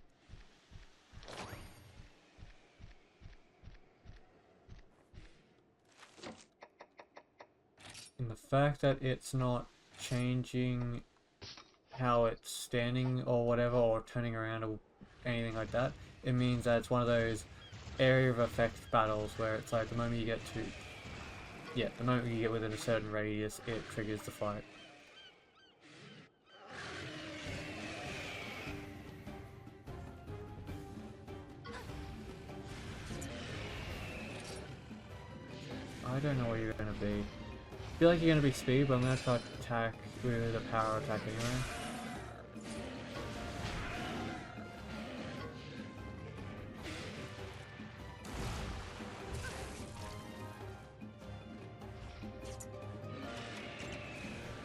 And the fact that it's not changing how it's standing or whatever, or turning around or anything like that, it means that it's one of those area of effect battles where it's like the moment you get to... Yeah, the moment you get within a certain radius, it triggers the fight. I don't know where you're gonna be. I feel like you're gonna be speed, but I'm gonna try to attack with a power attack anyway.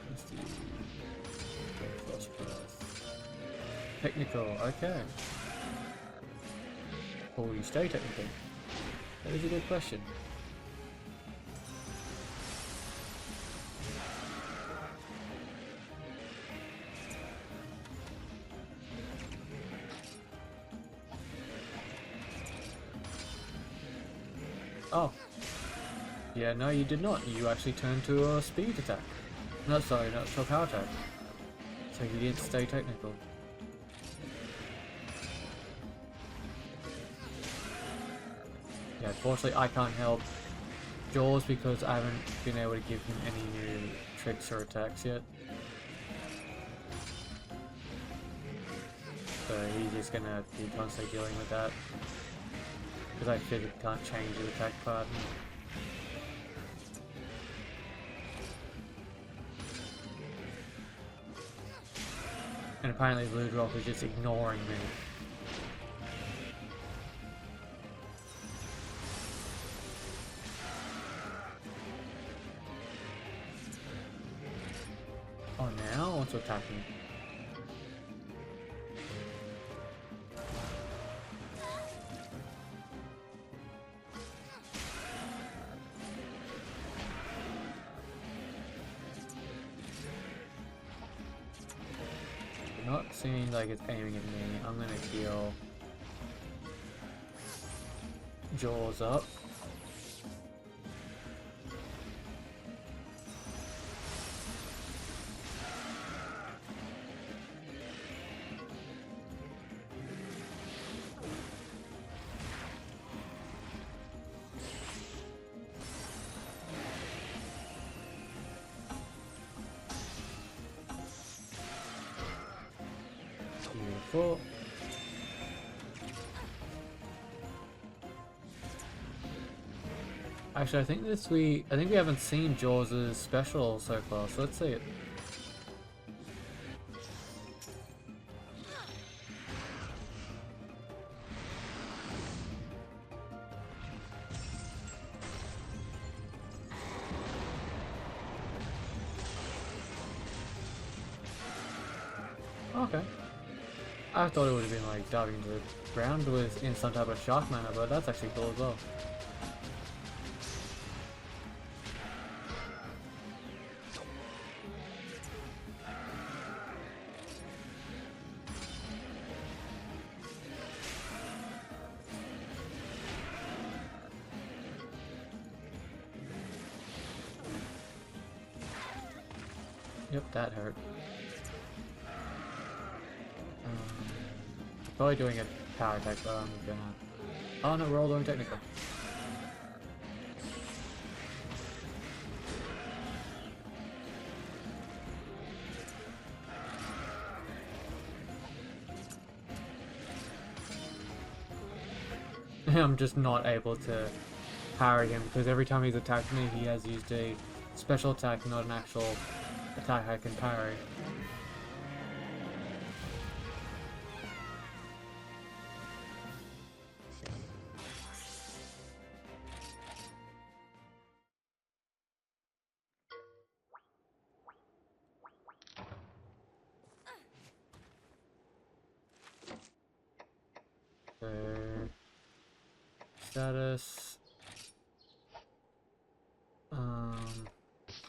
Let's do Frost Breath. Technical, okay. Or will you stay technical? That is a good question. Oh. Yeah, no, you did not. You actually turned to a speed attack. No, sorry, not to a power attack. So you didn't stay technical. Yeah, unfortunately I can't help Jaws because I haven't been able to give him any new tricks or attacks yet. So he's just gonna be constantly dealing with that. Because I physically can't change the attack pattern. And apparently Blue Drop is just ignoring me. Oh, now I want to attack me. Not seeming like it's aiming at me. I'm gonna heal Jaws up. Beautiful. Actually, I think we haven't seen Jaws' special so far, so let's see it. Okay. I thought it would have been like diving into the ground with in some type of shark manner, but that's actually cool as well. Yep, that hurt. Probably doing a power attack, but I'm gonna... Oh no, we're all doing technical. I'm just not able to parry him because every time he's attacked me, he has used a special attack, not an actual attack I can parry. So, status.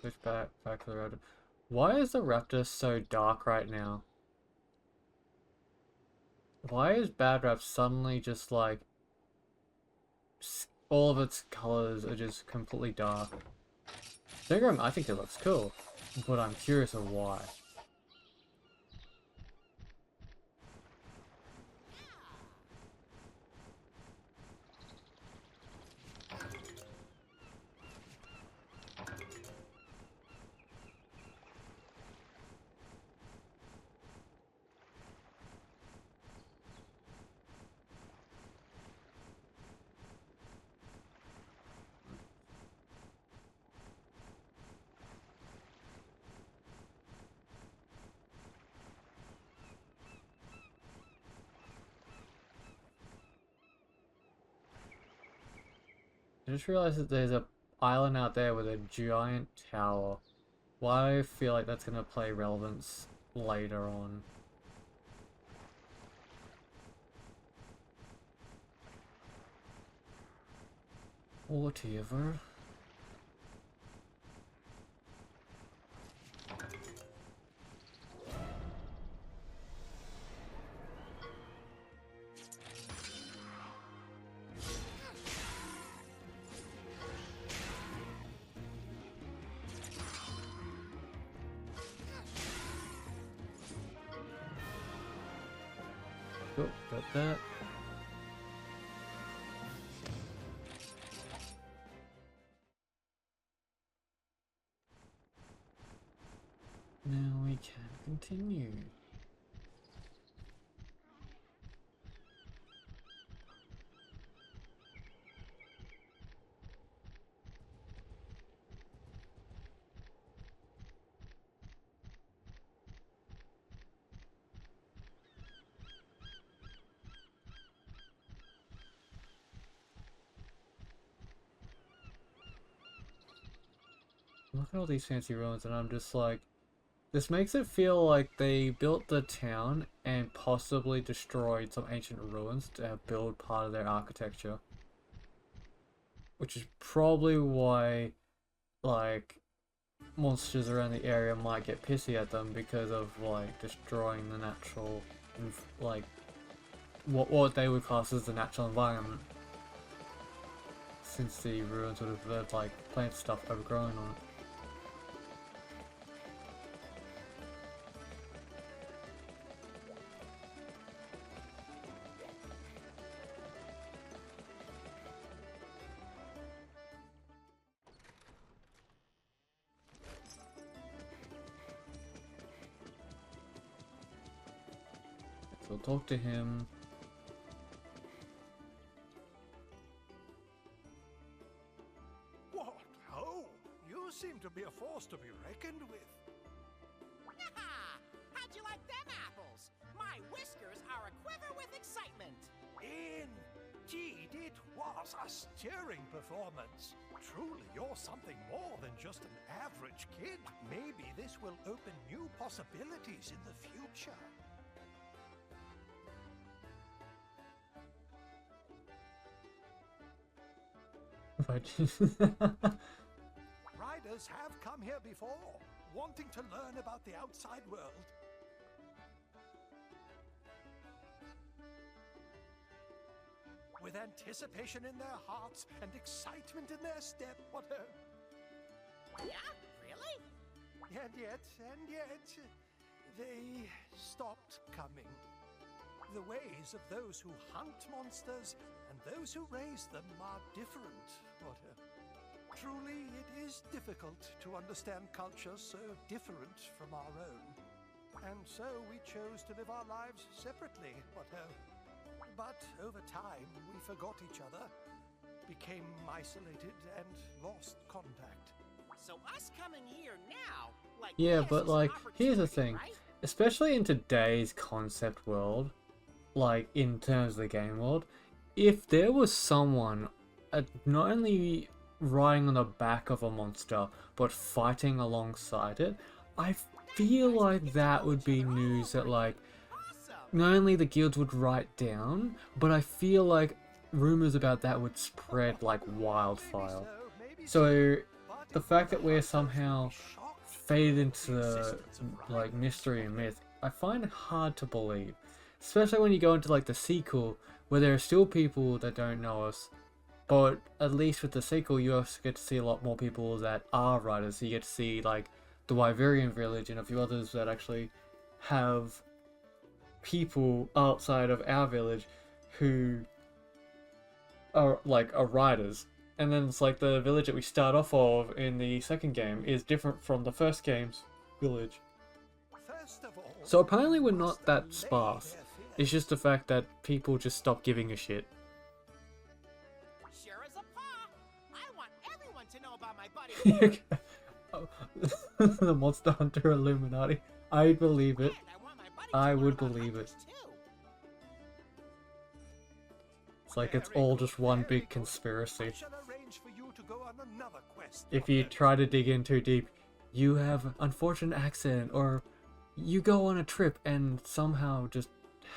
Switch back to the road. Why is the raptor so dark right now? Why is Bad Rap suddenly just like all of its colors are just completely dark? Don't get me wrong, I think it looks cool, but I'm curious of why. I just realized that there's a island out there with a giant tower. Why I feel like that's gonna play relevance later on. Whatever. Oh, got that. Now we can continue. Look at all these fancy ruins and I'm just like, this makes it feel like they built the town and possibly destroyed some ancient ruins to build part of their architecture. Which is probably why, like, monsters around the area might get pissy at them because of, like, destroying the natural, like, what they would class as the natural environment. Since the ruins would have had, like, plant stuff overgrown on it. So talk to him. What ho! You seem to be a force to be reckoned with. How'd you like them apples? My whiskers are a quiver with excitement. Indeed, it was a stirring performance. Truly, you're something more than just an average kid. Maybe this will open new possibilities in the future. Riders have come here before, wanting to learn about the outside world. With anticipation in their hearts and excitement in their step, what a... Yeah? Really? And yet, they stopped coming. The ways of those who hunt monsters and those who raise them are different, Otto. Truly, it is difficult to understand cultures so different from our own. And so we chose to live our lives separately, Otto. But over time, we forgot each other, became isolated, and lost contact. So us coming here now, like Yeah, this but is an like, here's the opportunity, thing. right? Especially in today's concept world, like in terms of the game world, if there was someone not only riding on the back of a monster, but fighting alongside it, I feel like that would be news that like, Awesome. not only the guilds would write down, but I feel like rumors about that would spread like wildfire. So the fact that we're somehow faded into the like mystery and myth, I find it hard to believe. Especially when you go into like the sequel, where there are still people that don't know us, but at least with the sequel you also get to see a lot more people that are writers. So you get to see like the Wyverian village and a few others that actually have people outside of our village who are writers. And then it's like the village that we start off of in the second game is different from the first game's village. So apparently we're not that sparse. It's just the fact that people just stop giving a shit. Sure as a paw. I want everyone to know about my buddy. The Monster Hunter Illuminati. I'd believe it. And I want my buddy I to learn would about believe it. hunters, too. It's like it's all just one big conspiracy. I shall arrange for you to go on another quest. If you try to dig in too deep, you have an unfortunate accident, or you go on a trip and somehow just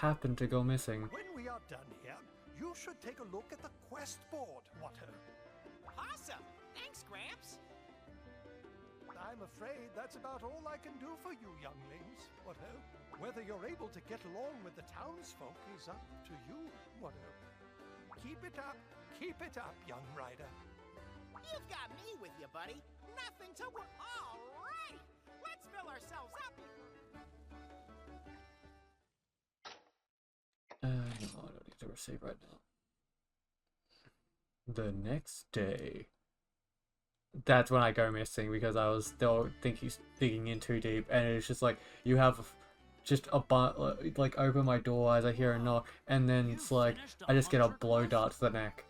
happen to go missing. When we are done here, you should take a look at the quest board, Watto. Awesome. Thanks, Gramps. I'm afraid that's about all I can do for you, younglings, Watto. Whether you're able to get along with the townsfolk is up to you, Watto. Keep it up, young rider. You've got me with you, buddy. Nothing to worry. All right. Let's fill ourselves up. No, I don't need to receive right now. The next day. That's when I go missing because I was still digging in too deep, and it's just like you have just a like open my door as I hear a knock, and then it's like I just get a blow dart to the neck,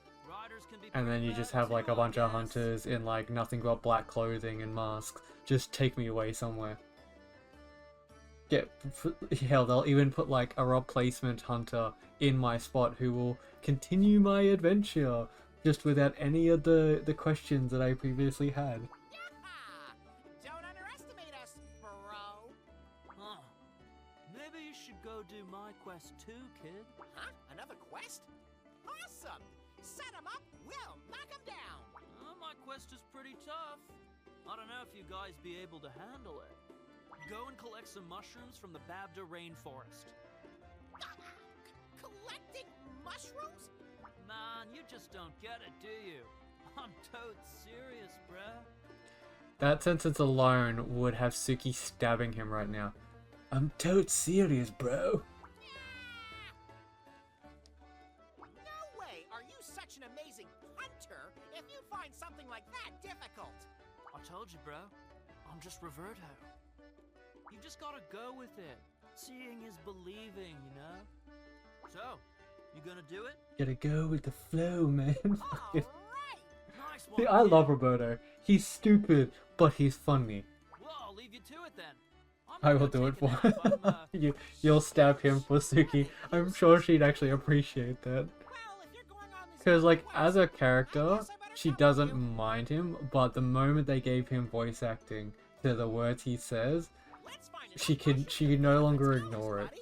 and then you just have like a bunch of hunters in like nothing but black clothing and masks just take me away somewhere. Hell, they'll even put like a replacement hunter in my spot who will continue my adventure just without any of the questions that I previously had. Yaha! Don't underestimate us, bro. Huh. Maybe you should go do my quest too, kid. Huh? Another quest? Awesome! Set 'em up, we'll knock 'em down. My quest is pretty tough. I don't know if you guys be able to handle it. Go and collect some mushrooms from the Babda rainforest. Collecting mushrooms? Man, you just don't get it, do you? I'm totes serious, bruh. That sentence alone would have Suki stabbing him right now. I'm totes serious, bro. No way are you such an amazing hunter if you find something like that difficult. I told you, bro. I'm just Roberto. You just gotta go with it. Seeing is believing, you know? So, you gonna do it? Gotta go with the flow, man. All right. Nice one, See, I kid. love Roberto. He's stupid, but he's funny. Well, I'll leave you to it then. I'm I not will gonna do it take for a nap, I'm, you'll stab him for Suki. I'm sure she'd actually appreciate that. Well, if you're going on this Because, like, quest, as a I character, guess I better she come with doesn't you. mind him, but the moment they gave him voice acting to the words he says, Let's find enough she can mushrooms no to longer fill us, ignore it. buddy.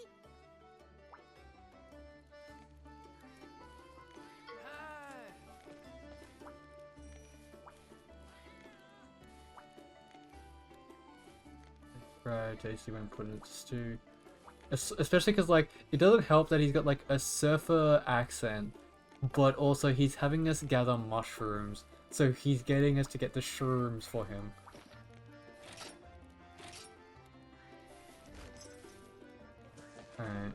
Right, tasty when put in stew. Especially because, like, it doesn't help that he's got, like, a surfer accent, but also he's having us gather mushrooms, so he's getting us to get the shrooms for him. Alright.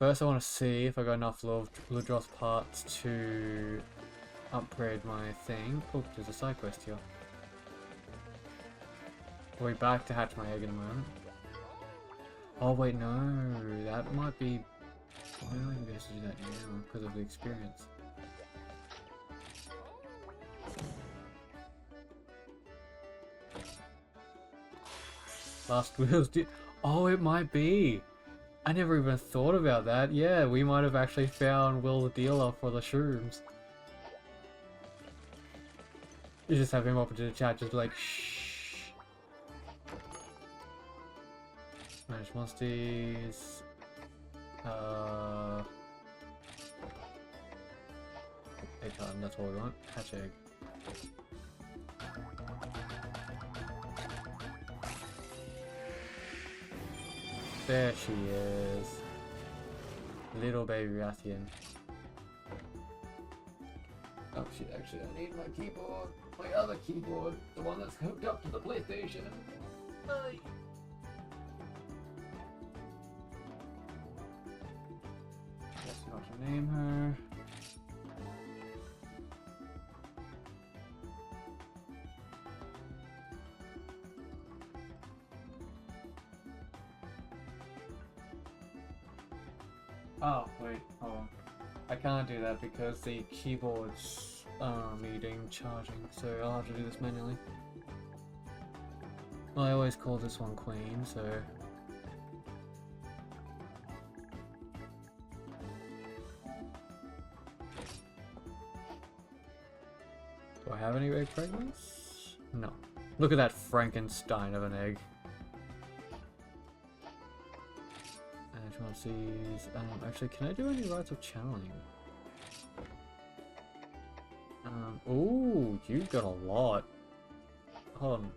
First I want to see if I got enough Ludros parts to upgrade my thing. Oh, there's a side quest here. I'll be back to hatch my egg in a moment. Oh wait, no, that might be... Why do I even to do that now? Because of the experience. Last wheels did... Oh, it might be! I never even thought about that. Yeah, we might have actually found Will the Dealer for the shrooms. You just have him up into the chat, just like, shh. Manage monsters. Egg carton, that's all we want. Hatch egg. There she is. Little baby Rathian. Oh shit, actually I need my keyboard. My other keyboard. The one that's hooked up to the PlayStation. Aye. Guess not to name her. Oh, wait, hold on. I can't do that because the keyboard's needing charging, so I'll have to do this manually. Well, I always call this one Queen, so... Do I have any egg fragments? No. Look at that Frankenstein of an egg. Actually, can I do any rites of channeling? Ooh, you've got a lot. Hold on.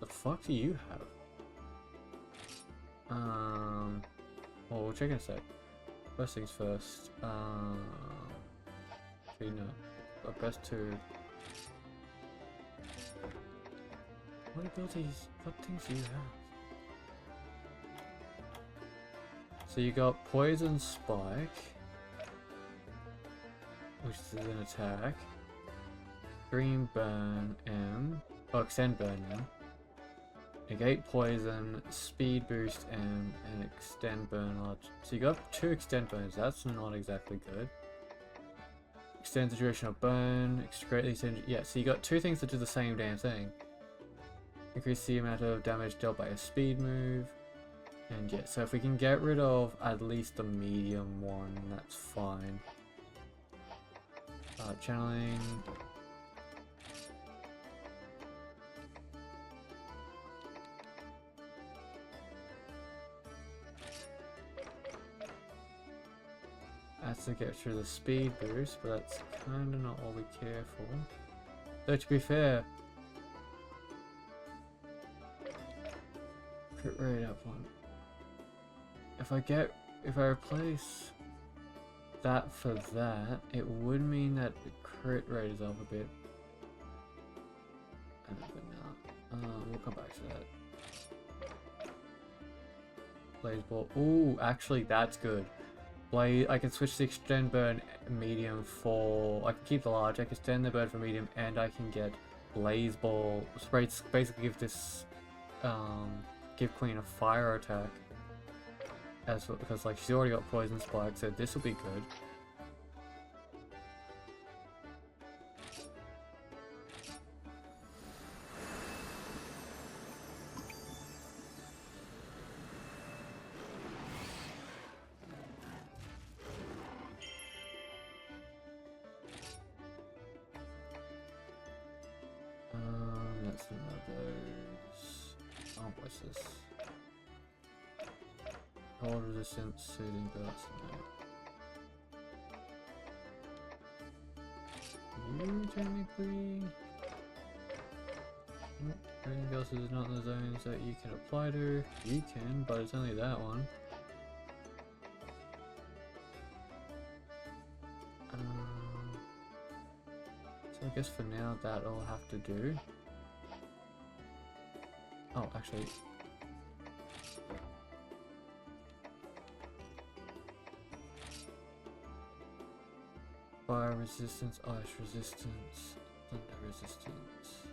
The fuck do you have? Well, we'll check in a sec. First things first. Okay, no. Got best two. What abilities? What things do you have? So you got Poison Spike, which is an attack. Green Burn M. Oh, Extend Burn M. Negate Poison, Speed Boost M, and Extend Burn R. So you got 2 Extend Burns, that's not exactly good. Extends the duration of burn, greatly extend... Yeah, so you got 2 things that do the same damn thing. Increase the amount of damage dealt by a speed move. And yeah, so if we can get rid of at least the medium one, that's fine. Channeling. That's to get through the speed boost, but that's kinda not all we care for. Though to be fair, crit rate up one. If I replace that for that, it would mean that the crit rate is up a bit. But no. We'll come back to that. Blaze Ball. Ooh, actually that's good. I can switch the extend burn medium for... I can keep the large, I can extend the burn for medium, and I can get Blaze Ball. Basically give this... give Queen a fire attack. Because like she's already got Poison Spike, so this will be good. That's none of those. Oh, what's this? Cold resistance, soothing burst. No. You technically. Nope. Everything else is not in the zones that you can apply to. You can, but it's only that one. So I guess for now that I'll have to do. Oh, actually. fire resistance, ice resistance, thunder resistance.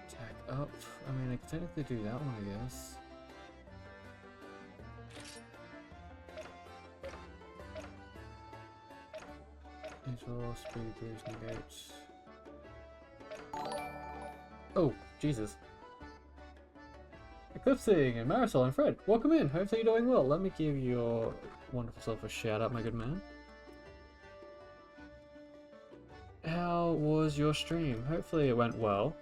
Attack up. I mean, I could technically do that one, I guess. Interval, speed boost, negates. Oh, Jesus. Eclipsing and Marisol and Fred, welcome in. Hopefully you're doing well. Let me give your wonderful self a shout out, my good man. How was your stream? Hopefully it went well.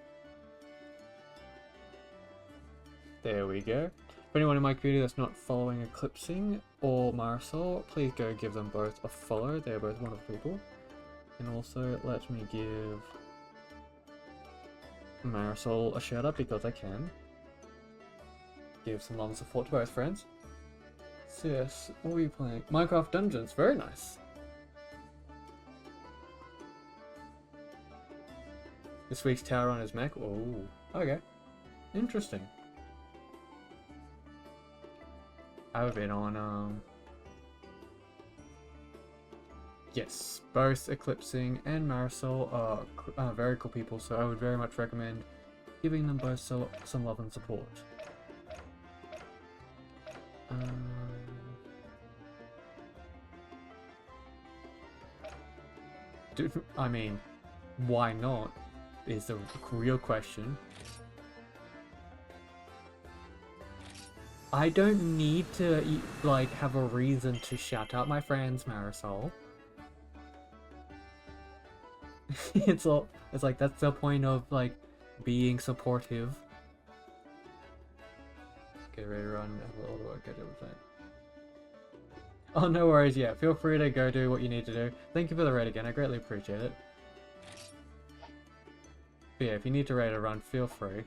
There we go. For anyone in my community that's not following Eclipsing or Marisol, please go give them both a follow. They're both wonderful people. And also, let me give Marisol a shout out because I can. Give some love and support to both friends. So yes, what were you playing? Minecraft Dungeons, very nice. This week's tower on his mech. Oh, okay. Interesting. I've been on, yes, both Eclipsing and Marisol are very cool people, so I would very much recommend giving them both some love and support. I mean, why not is the real question. I don't need to, like, have a reason to shout out my friends, Marisol. It's like, that's the point of, like, being supportive. Get ready to run, have a little work I did with that. Oh, no worries, yeah, feel free to go do what you need to do. Thank you for the raid again, I greatly appreciate it. But yeah, if you need to raid a run, feel free.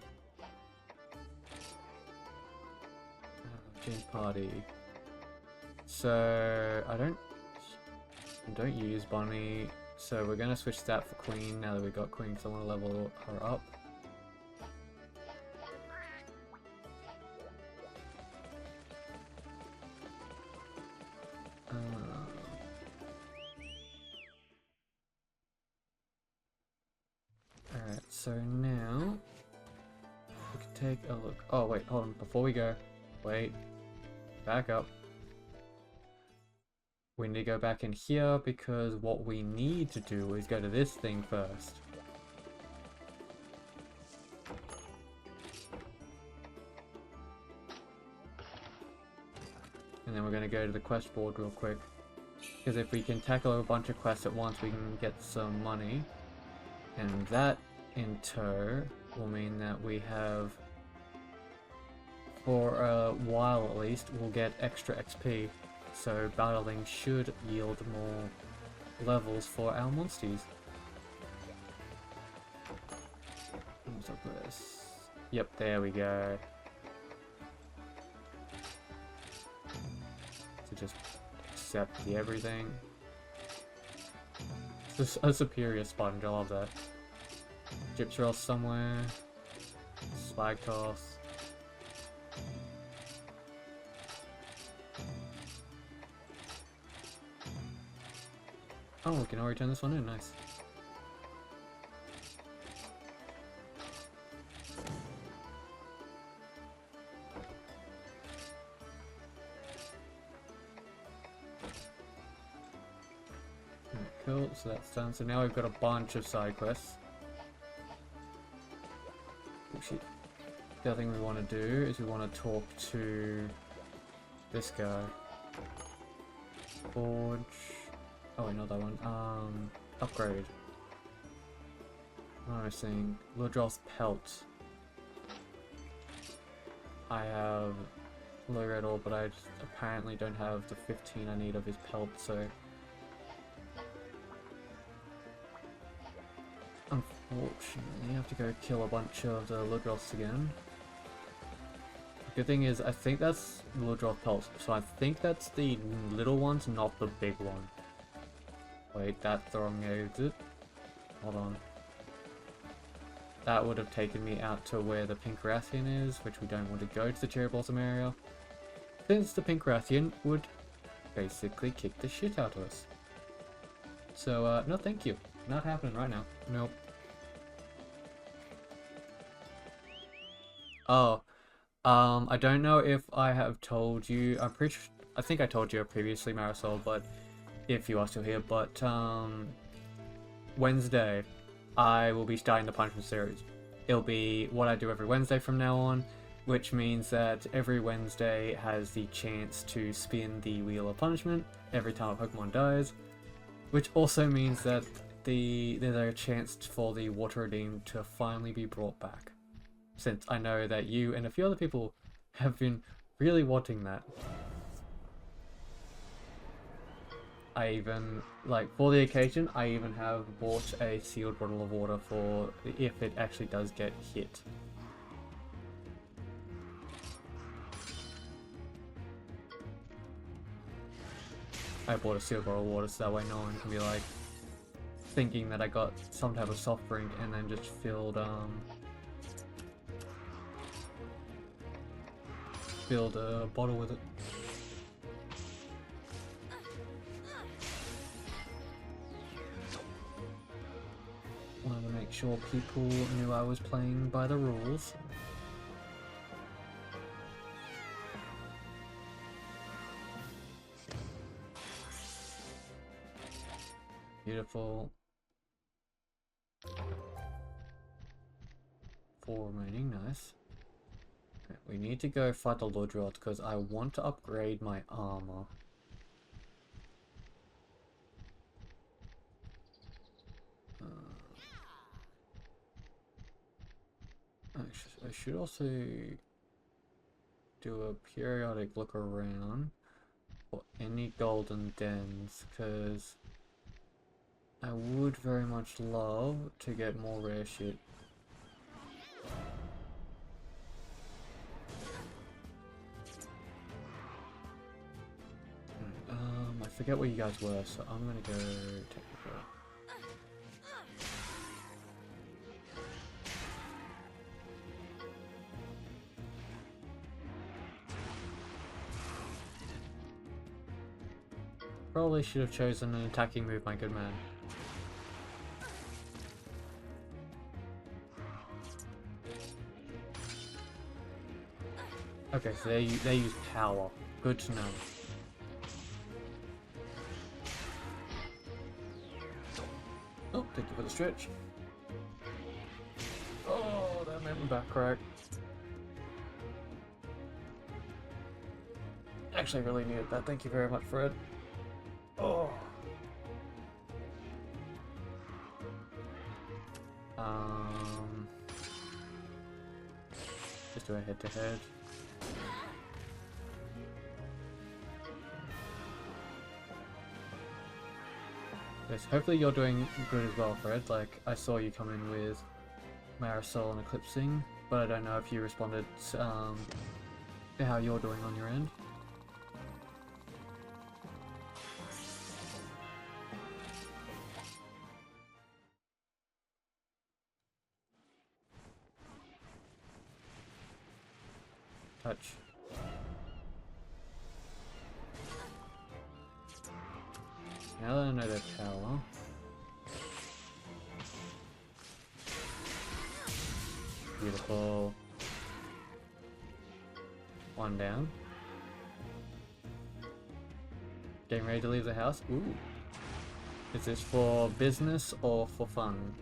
Change party. So I don't use Bonnie, so we're gonna switch that for Queen now that we got Queen, because I want to level her up. Alright, so now we can take a look. Oh wait, hold on, before we go, wait. Back up. We need to go back in here because what we need to do is go to this thing first. And then we're going to go to the quest board real quick. Because if we can tackle a bunch of quests at once, we can get some money. And that, in turn, will mean that we have, for a while at least, we'll get extra XP, so battling should yield more levels for our monsters. What's up with this? Yep, there we go. So just accept the everything. It's a superior sponge, I love that. Gyps Rail somewhere. Slag toss. Oh, we can already turn this one in, nice. Cool, so that's done. So now we've got a bunch of side quests. Actually, the other thing we want to do is we want to talk to this guy. Forge. Oh wait, not that one. Upgrade. What am I saying? Ludroth's pelt. I have low red ore, but I just apparently don't have the 15 I need of his pelt, so unfortunately I have to go kill a bunch of the Ludroths again. The good thing is, I think that's Ludroth pelt, so I think that's the little ones, not the big one. Wait, that's the wrong exit. Hold on. that would have taken me out to where the Pink Rathian is, which we don't want to go to the Cherry Blossom area, since the Pink Rathian would basically kick the shit out of us. So, no thank you. Not happening right now. Nope. Oh, I don't know if I have told you, I think I told you previously, Marisol, but if you are still here, but, Wednesday, I will be starting the punishment series. It'll be what I do every Wednesday from now on, which means that every Wednesday has the chance to spin the Wheel of Punishment every time a Pokemon dies, which also means that there's a chance for the Water Redeem to finally be brought back, since I know that you and a few other people have been really wanting that. I even, like, for the occasion, I even have bought a sealed bottle of water for if it actually does get hit. I bought a sealed bottle of water so that way no one can be like thinking that I got some type of soft drink and then just filled a bottle with it. Wanted to make sure people knew I was playing by the rules. Beautiful. 4 remaining, nice. Okay, we need to go fight the Ludrot because I want to upgrade my armor. I should also do a periodic look around for any golden dens, because I would very much love to get more rare shit. I forget where you guys were, so I'm gonna go technical. Probably should have chosen an attacking move, my good man. Okay, so they use power. Good to know. Oh, thank you for the stretch. Oh, that made my back crack. Actually, I really needed that. Thank you very much, Fred. Oh. Just do a head-to-head. Yes, hopefully you're doing good as well, Fred. Like, I saw you come in with Marisol and Eclipsing, but I don't know if you responded to how you're doing on your end. Touch. Now that I know their power. Beautiful. One down. Getting ready to leave the house. Ooh. Is this for business or for fun?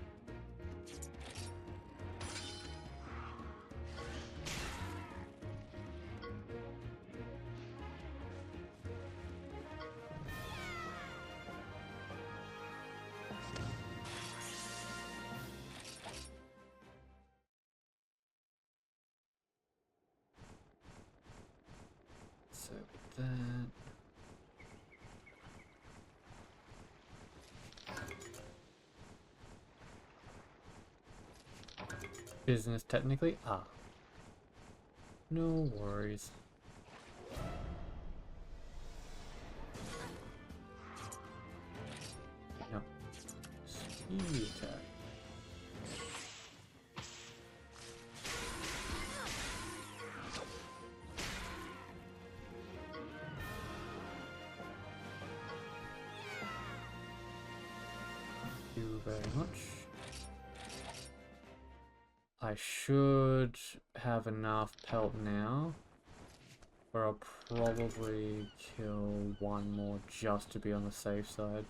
So that. Business technically? Ah. No worries. No. Speed attack. you very much. I should have enough pelt now, but I'll probably kill one more just to be on the safe side.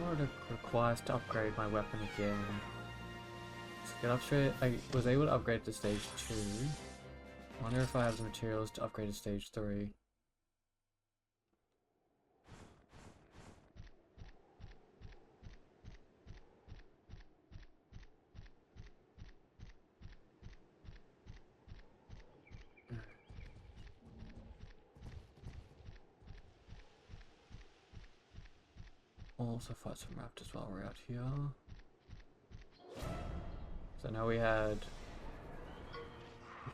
What it requires to upgrade my weapon again. To get upgrade, I was able to upgrade to stage 2. I wonder if I have the materials to upgrade to stage 3. Also fight some raptors while we're out here. So now we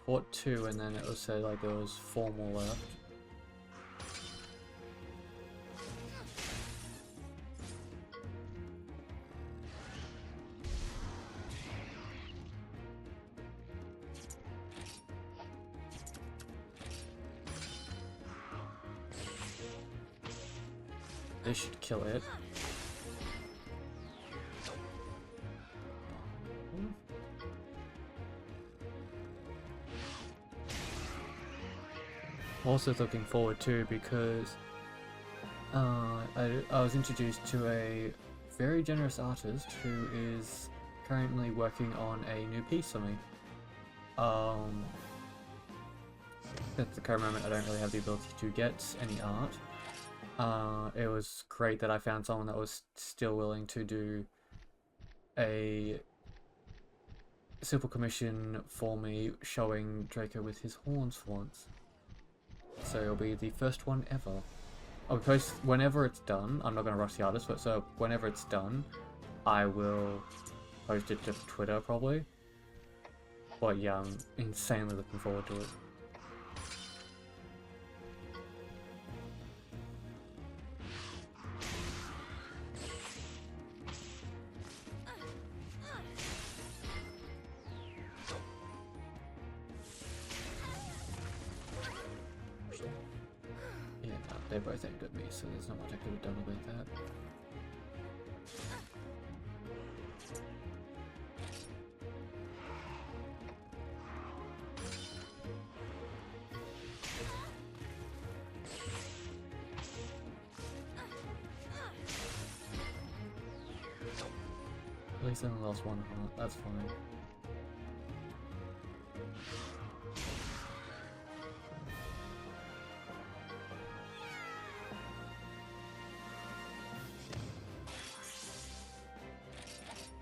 fought 2 and then it was said like there was 4 more left. This should kill it. Also looking forward to because I was introduced to a very generous artist who is currently working on a new piece for me. At the current moment I don't really have the ability to get any art. It was great that I found someone that was still willing to do a simple commission for me showing Draco with his horns for once. So it'll be the first one ever. I'll post whenever it's done. I'm not going to rush the artist, but so whenever it's done, I will post it to Twitter probably. But yeah, I'm insanely looking forward to it. They both aimed at me, so there's not much I could have done about that. At least I only lost 1 heart, that's fine.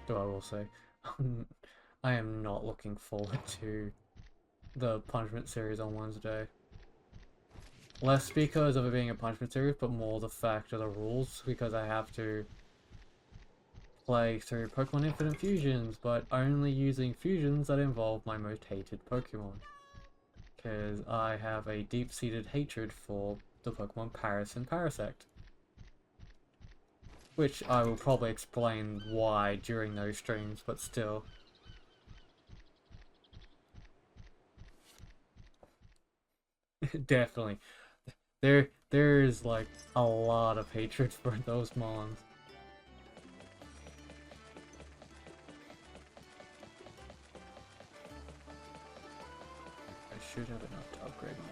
Though I will say, I am not looking forward to the punishment series on Wednesday. Less because of it being a punishment series, but more the fact of the rules, because I have to play through Pokemon Infinite Fusions, but only using fusions that involve my most hated Pokemon. Because I have a deep-seated hatred for the Pokemon Paris and Parasect. Which I will probably explain why during those streams, but still. Definitely. There is like a lot of hatred for those mons. I should have enough to upgrade my own.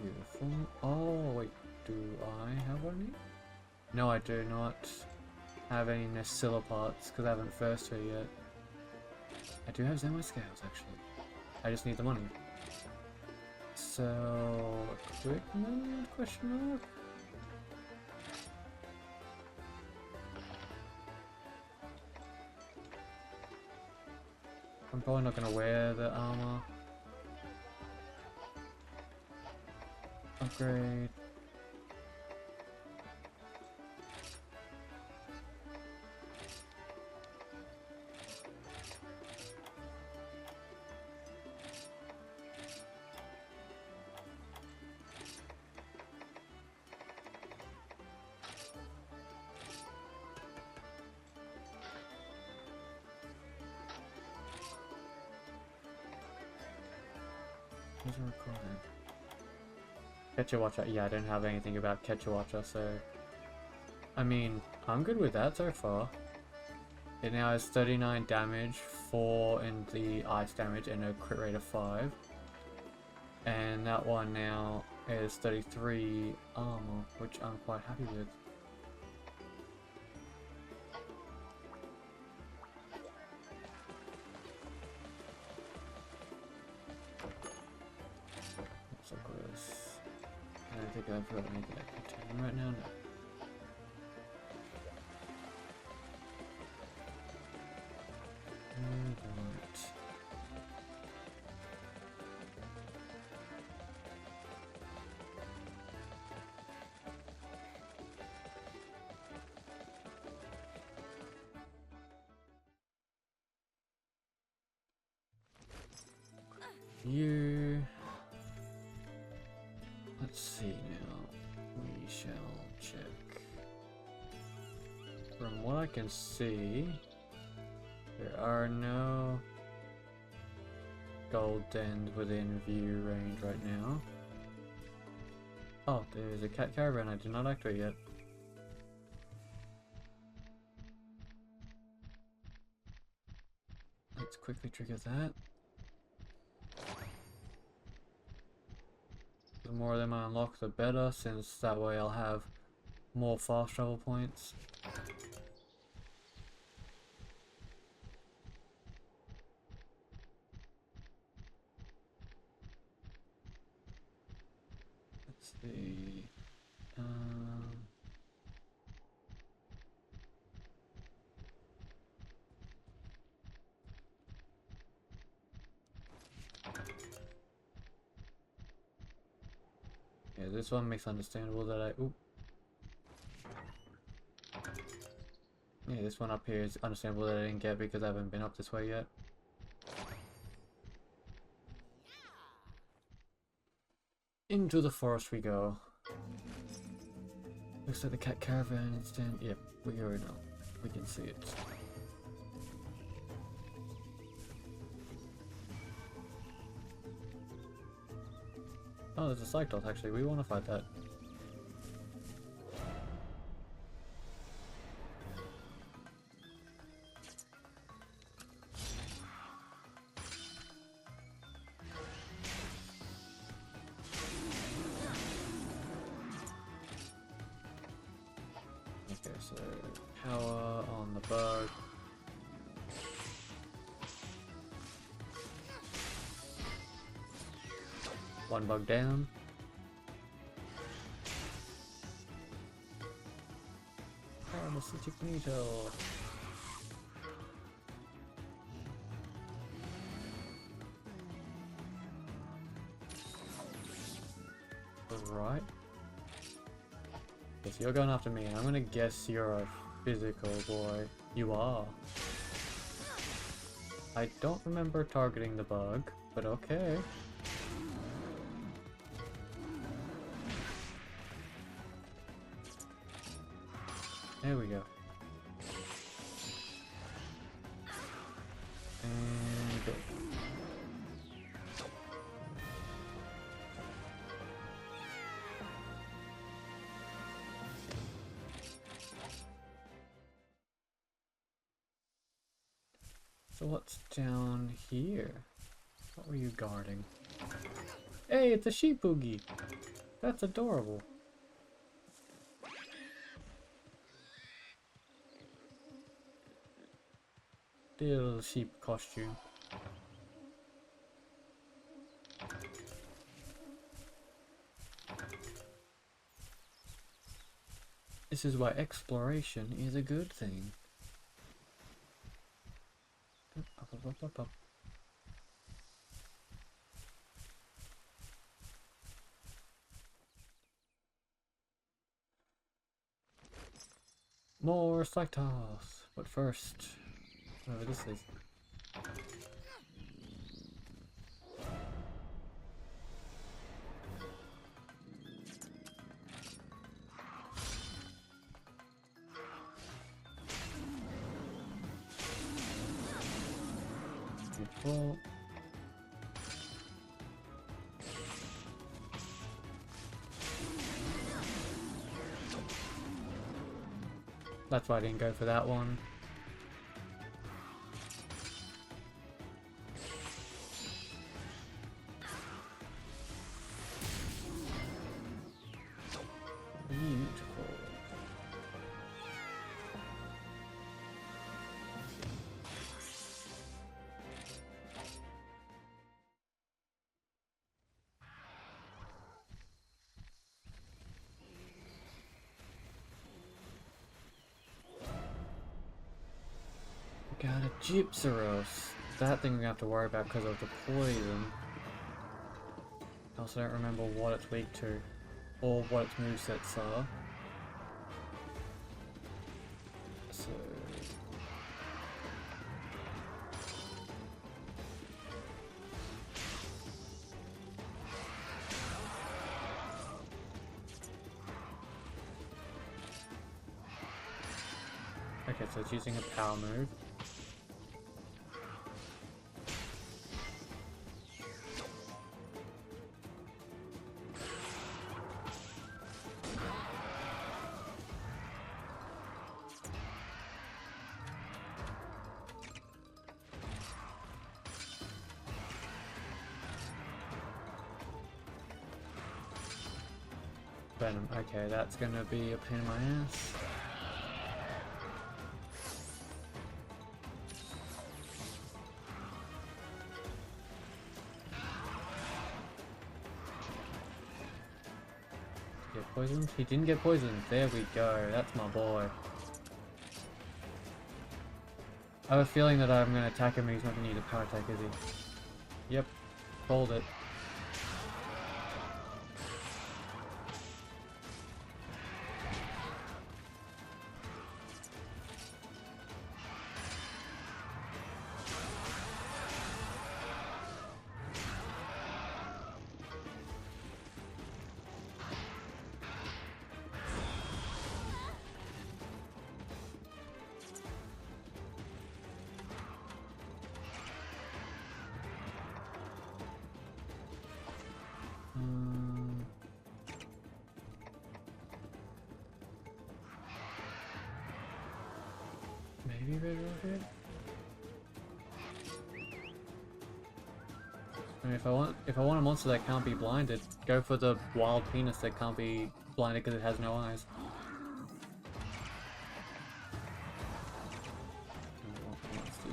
Beautiful. Oh, wait. Do I have what I need? No, I do not have any Nesilla parts because I haven't first her yet. I do have Zenway scales, actually. I just need the money. So, equipment? Question mark? I'm probably not going to wear the armor. Upgrade. Who's recording? Catch a Watcher. Yeah, I don't have anything about Catch a Watcher, so... I mean, I'm good with that so far. It now has 39 damage, 4 in the ice damage, and a crit rate of 5. And that one now is 33 armor, which I'm quite happy with. So gross. I don't think I've got anything I can turn right now, no. Right. You... Let's see now. We shall check. From what I can see, there are no gold dens within view range right now. Oh, there's a cat caravan I did not activate yet. Let's quickly trigger that. The more of them I unlock, the better, since that way I'll have more fast travel points. Let's see. Yeah, this one makes understandable that I... Oop. Yeah, this one up here is understandable that I didn't get because I haven't been up this way yet. Into the forest we go. Looks like the cat caravan is stand. Yep, we already know. We can see it. Oh, there's a Cyclops actually. We want to fight that. Okay, so power on the bug. One bug down. Pharmaceutical needle. Right. Yes, you're going after me. I'm gonna guess you're a physical boy. You are. I don't remember targeting the bug, but okay. There we go. And go. So what's down here? What were you guarding? Hey, it's a sheep boogie! That's adorable. Dear little sheep costume. This is why exploration is a good thing. Up, up, up, up, up. More Cytos! But first, whatever this is. Well, that's why I didn't go for that one. Beautiful. Got a Gypsaros. That thing we have to worry about because of the poison. I also don't remember what it's weak to, or what its movesets are. So... okay, so it's using a power move. Venom. Okay, that's gonna be a pain in my ass. Get poisoned? He didn't get poisoned. There we go. That's my boy. I have a feeling that I'm gonna attack him and he's not gonna use a power attack, is he? Yep. Hold it. Maybe Red Rocket? I mean, if I want a monster that can't be blinded, go for the wild penis that can't be blinded because it has no eyes. Let's see.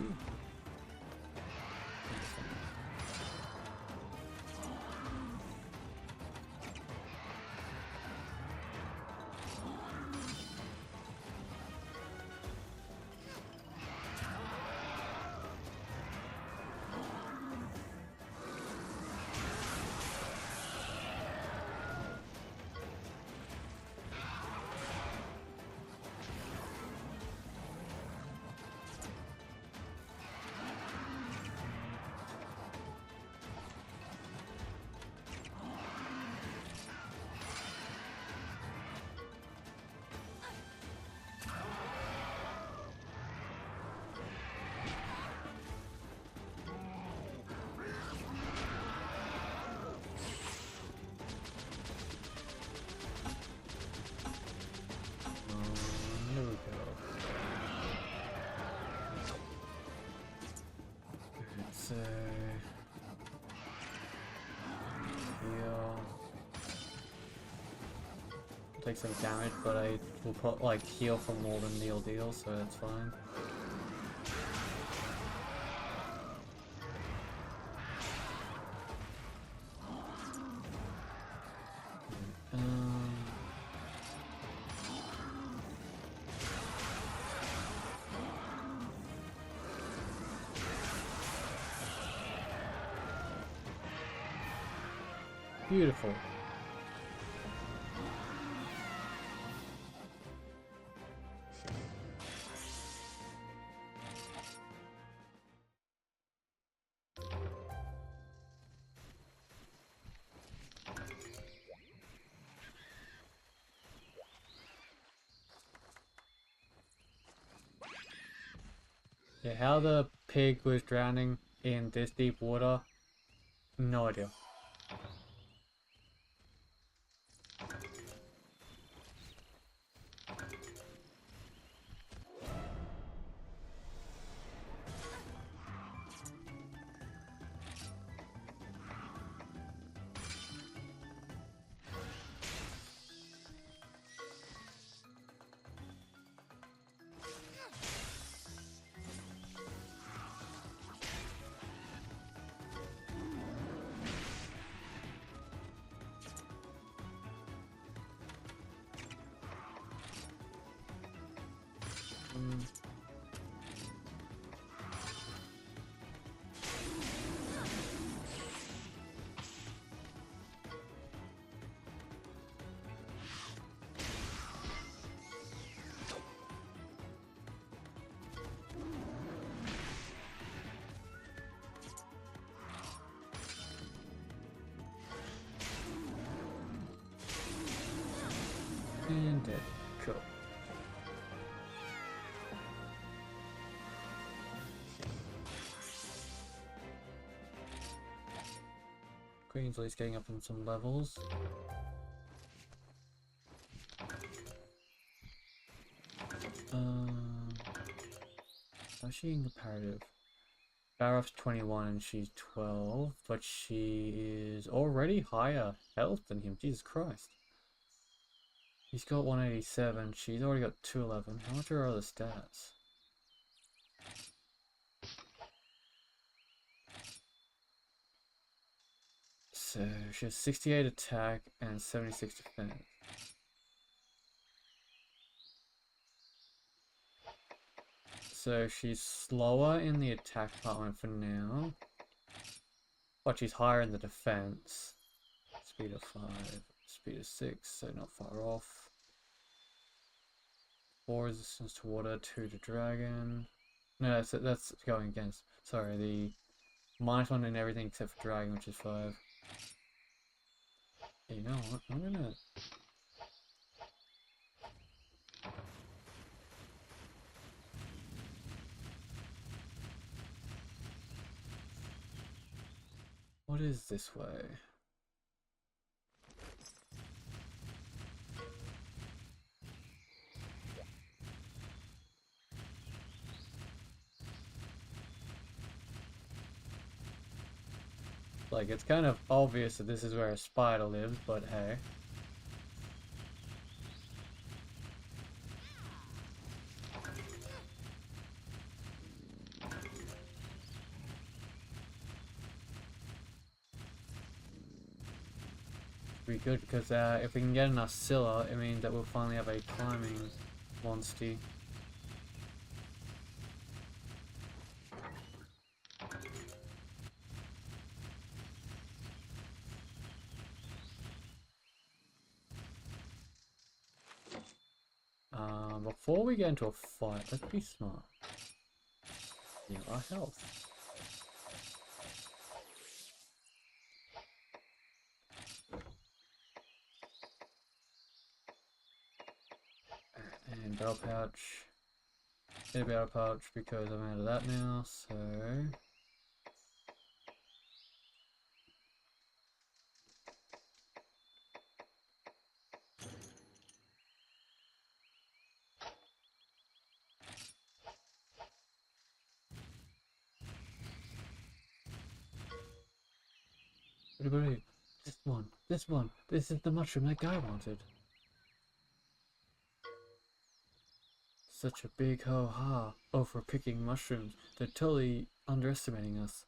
take some damage, but I will put like heal for more than the deal, so that's fine. Beautiful. Yeah, how the pig was drowning in this deep water, no idea. And dead. Cool. Queensley's getting up on some levels. How's she in comparative? Barroth's 21 and she's 12, but she is already higher health than him. Jesus Christ. He's got 187, she's already got 211. How much are her other stats? So she has 68 attack and 76 defense. So she's slower in the attack department for now, but she's higher in the defense. Speed of 5, speed of 6, so not far off. 4 resistance to water, 2 to dragon. No, that's going against. Sorry, the -1 in everything except for dragon, which is 5. Hey, you know what? I'm gonna. What is this way? Like, it's kind of obvious that this is where a spider lives, but hey. Be good, because if we can get enough Scylla, it means that we'll finally have a climbing monster. Before we get into a fight, let's be smart. Heal our health. And barrel pouch. Get a barrel pouch because I'm out of that now, so... Everybody, this one, this is the mushroom that guy wanted. such a big ho-ha over picking mushrooms. They're totally underestimating us.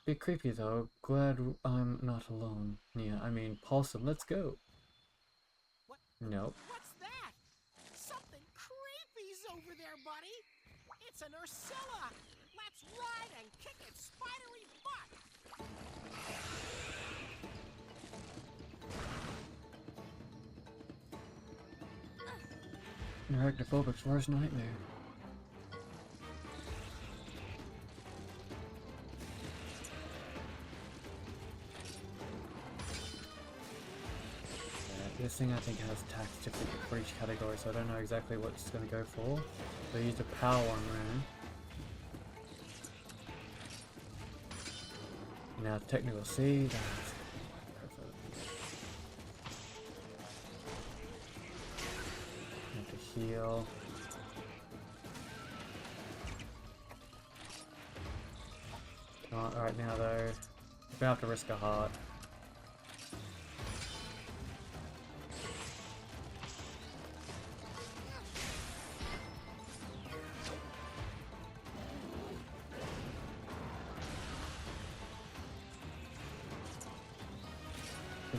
Bit creepy though. Glad I'm not alone. Yeah, I mean, Possum, let's go. What? Nope. What's that? Something creepy's over there, buddy. It's an Ursula. Let's ride and kick its spidery butt. Arachnophobic's worst nightmare. This thing I think has tax different for each category, so I don't know exactly what it's going to go for. They used a power one round. Now technical C, that's have to heal. Not right now though. We're gonna have to risk a heart.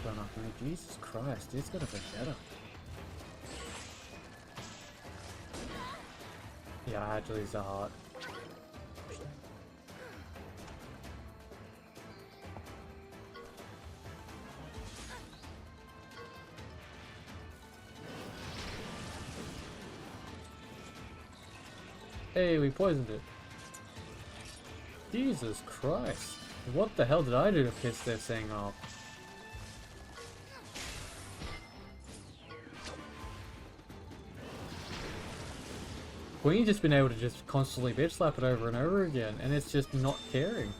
Gone off me. Jesus Christ, it's gotta be better. Yeah, I had to lose the heart. Hey, we poisoned it. Jesus Christ. What the hell did I do to piss this thing off? Queen's just been able to just constantly bitch slap it over and over again, and it's just not caring.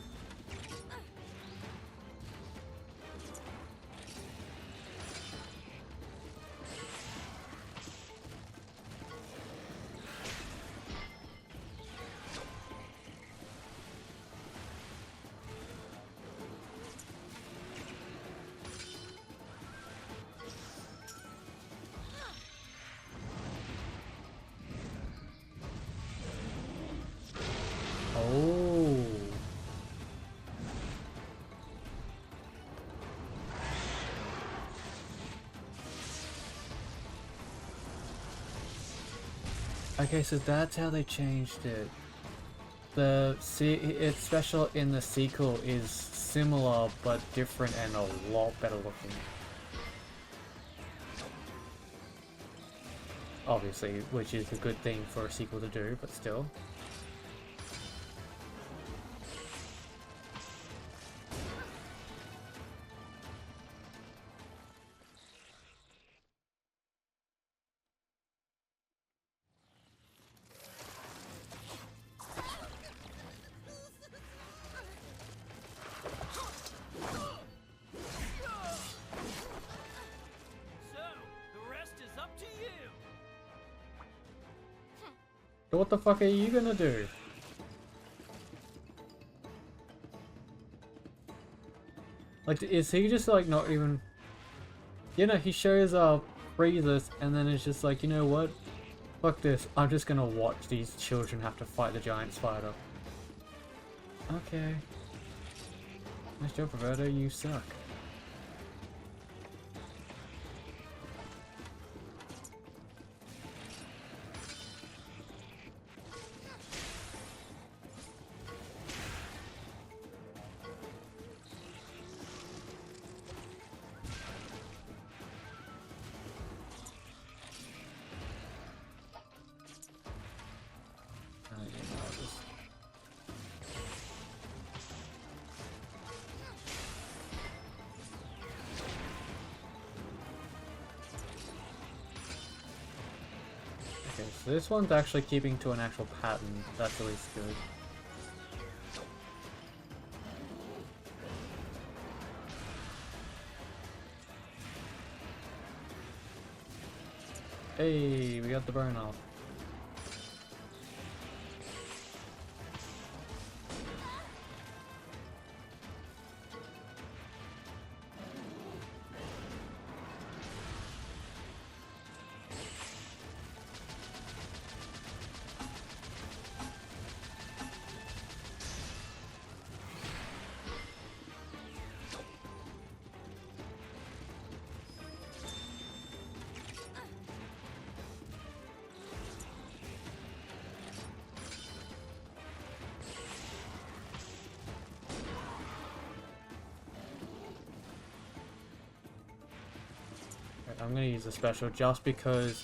Oh. Okay, so that's how they changed it. It's special in the sequel is similar but different and a lot better looking. Obviously, which is a good thing for a sequel to do, but still. So what the fuck are you gonna do? Like, is he just like not even... You know, he shows up, frees us, and then it's just like, you know what? Fuck this, I'm just gonna watch these children have to fight the giant spider. Okay. Nice job, Roberto, you suck. Okay, so this one's actually keeping to an actual pattern. That's at least good. Hey, we got the burn off. I'm gonna use a special just because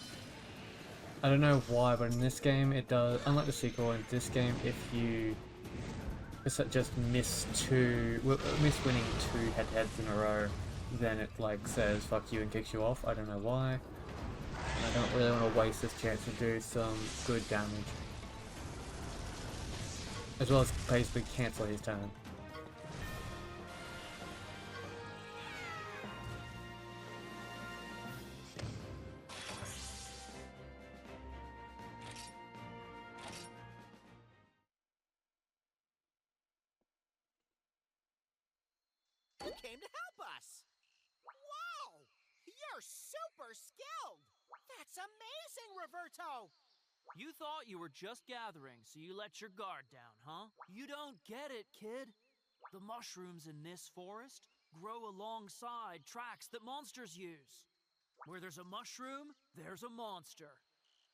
I don't know why, but in this game it does. Unlike the sequel, in this game, if you just miss winning 2 head-to-heads in a row, then it like says fuck you and kicks you off. I don't know why. And I don't really want to waste this chance to do some good damage, as well as basically cancel his turn. You came to help us! Whoa! You're super skilled! That's amazing, Roberto! You thought you were just gathering, so you let your guard down, huh? You don't get it, kid. The mushrooms in this forest grow alongside tracks that monsters use. Where there's a mushroom, there's a monster.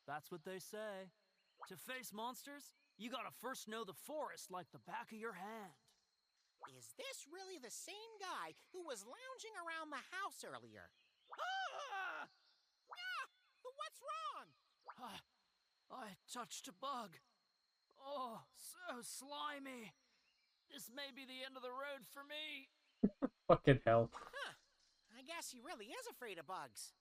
That's what they say. To face monsters, you gotta first know the forest like the back of your hand. Is this really the same guy who was lounging around the house earlier? Ah! Ah! What's wrong? I touched a bug. Oh, so slimy. This may be the end of the road for me. Fucking hell. Huh. I guess he really is afraid of bugs.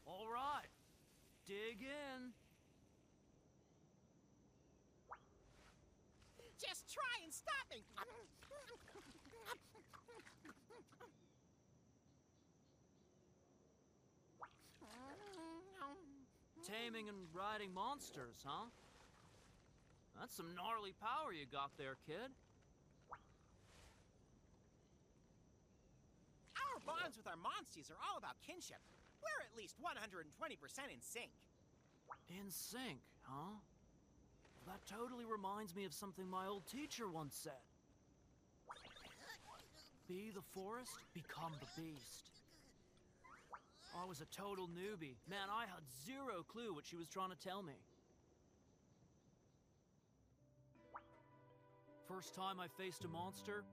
All right. Dig in. Just try and stop me! Taming and riding monsters, huh? That's some gnarly power you got there, kid. Our bonds with our monsties are all about kinship. We're at least 120% in sync. In sync, huh? That totally reminds me of something my old teacher once said. Be the forest, become the beast. I was a total newbie. Man, I had zero clue what she was trying to tell me. First time I faced a monster,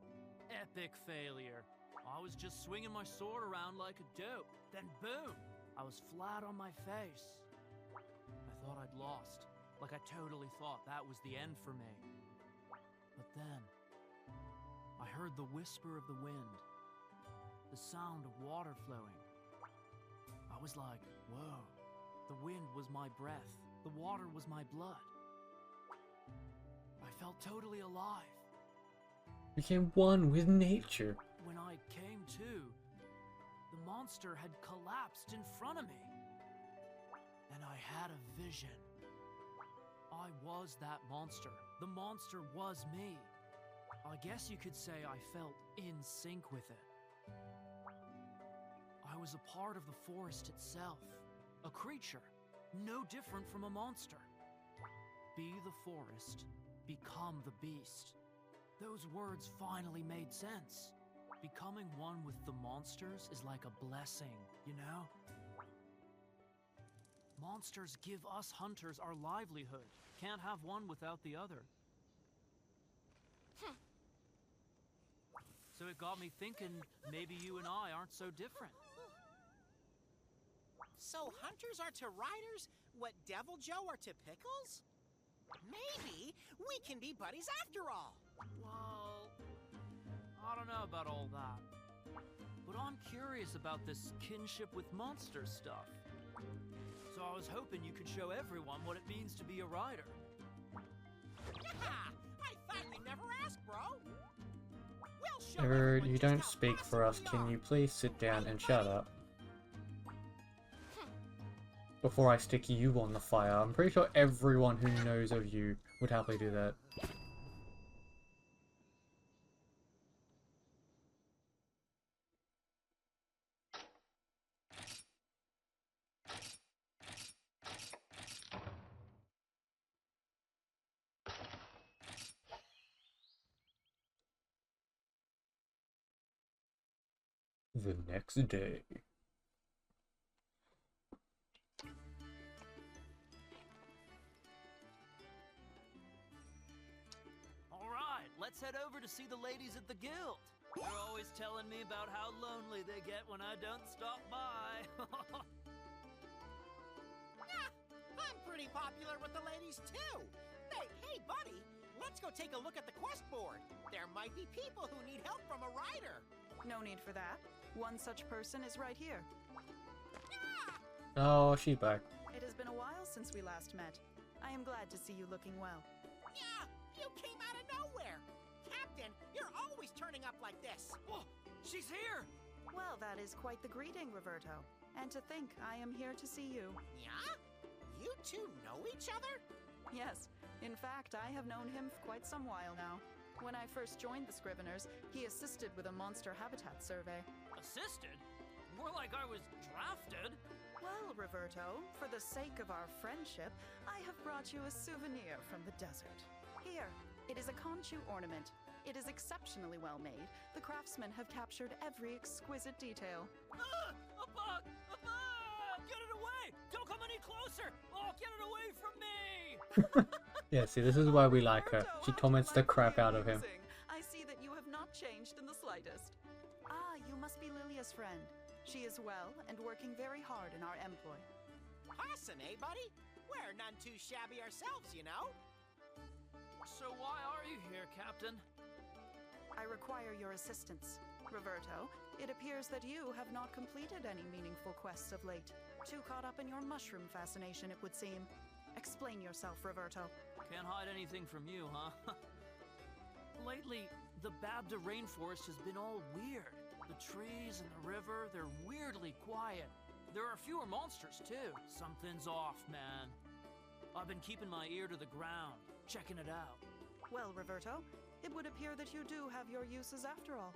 epic failure. I was just swinging my sword around like a dope. Then boom, I was flat on my face. I thought I'd lost. Like I totally thought that was the end for me. But then, I heard the whisper of the wind. The sound of water flowing. I was like, whoa. The wind was my breath. The water was my blood. I felt totally alive. Became one with nature. When I came to, the monster had collapsed in front of me. And I had a vision. I was that monster. The monster was me. I guess you could say I felt in sync with it. I was a part of the forest itself. A creature, no different from a monster. Be the forest, become the beast. Those words finally made sense. Becoming one with the monsters is like a blessing, you know? Monsters give us hunters our livelihood. Can't have one without the other. So it got me thinking, maybe you and I aren't so different. So hunters are to riders what Devil Joe are to pickles? Maybe we can be buddies after all. Well, I don't know about all that. But I'm curious about this kinship with monsters stuff. So I was hoping you could show everyone what it means to be a rider. Yeah, I thought we'd never ask, bro. We'll show everyone You just don't how speak for us. awesome we Can are. you please sit down and shut up? Before I stick you on the fire. I'm pretty sure everyone who knows of you would happily do that. The next day. let's head over to see the ladies at the guild. They're always telling me about how lonely they get when I don't stop by. Yeah, I'm pretty popular with the ladies too. Hey, buddy, let's go take a look at the quest board. There might be people who need help from a rider. No need for that. One such person is right here. Oh, she's back. It has been a while since we last met. I am glad to see you looking well. Yeah, you came out of nowhere. Captain, you're always turning up like this. Whoa, she's here! Well, that is quite the greeting, Roberto. And to think I am here to see you. Yeah? You two know each other? Yes. In fact, I have known him for quite some while now. When I first joined the Scriveners, he assisted with a monster habitat survey. Assisted? More like I was drafted. Well, Roberto, for the sake of our friendship, I have brought you a souvenir from the desert. Here, it is a conchu ornament. It is exceptionally well made. The craftsmen have captured every exquisite detail. Ah! A bug! A bug! Get it away! Don't come any closer! Oh, get it away from me! Yeah, see, this is why we like her. Roberto, She how torments the crap delightfully out of him. amusing. I see that you have not changed in the slightest. Ah, you must be Lilia's friend. She is well and working very hard in our employ. Awesome, eh, buddy? We're none too shabby ourselves, you know? So why are you here, Captain? I require your assistance. Roberto, it appears that you have not completed any meaningful quests of late. Too caught up in your mushroom fascination, it would seem. Explain yourself, Roberto. Can't hide anything from you, huh? Lately, the Babda rainforest has been all weird. The trees and the river, they're weirdly quiet. There are fewer monsters, too. Something's off, man. I've been keeping my ear to the ground, checking it out. Well, Roberto, it would appear that you do have your uses after all.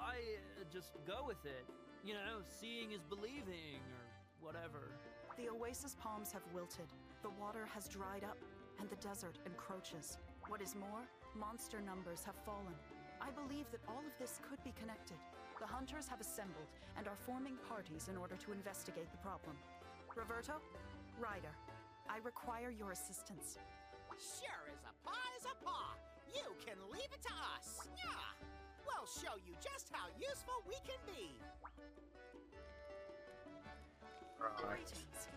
I just go with it. You know, seeing is believing, or whatever. The oasis palms have wilted, the water has dried up, and the desert encroaches. What is more, monster numbers have fallen. I believe that all of this could be connected. The hunters have assembled and are forming parties in order to investigate the problem. Roberto, Ryder, I require your assistance. Sure as a paw is a paw. You can leave it to us. Yeah. We'll show you just how useful we can be. Right. Greetings.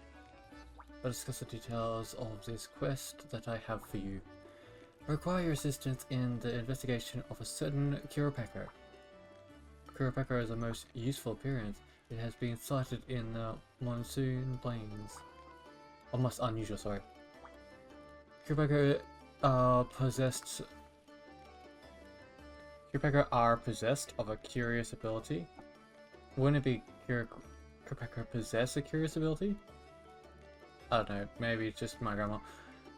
Let's discuss the details of this quest that I have for you. I require your assistance in the investigation of a certain Kuropecker. Kuropecker is a most useful appearance. It has been sighted in the monsoon plains. Or most unusual, sorry. Kuropecker are possessed of a curious ability. Wouldn't it be Kuropecker possess a curious ability? I don't know, maybe it's just my grandma.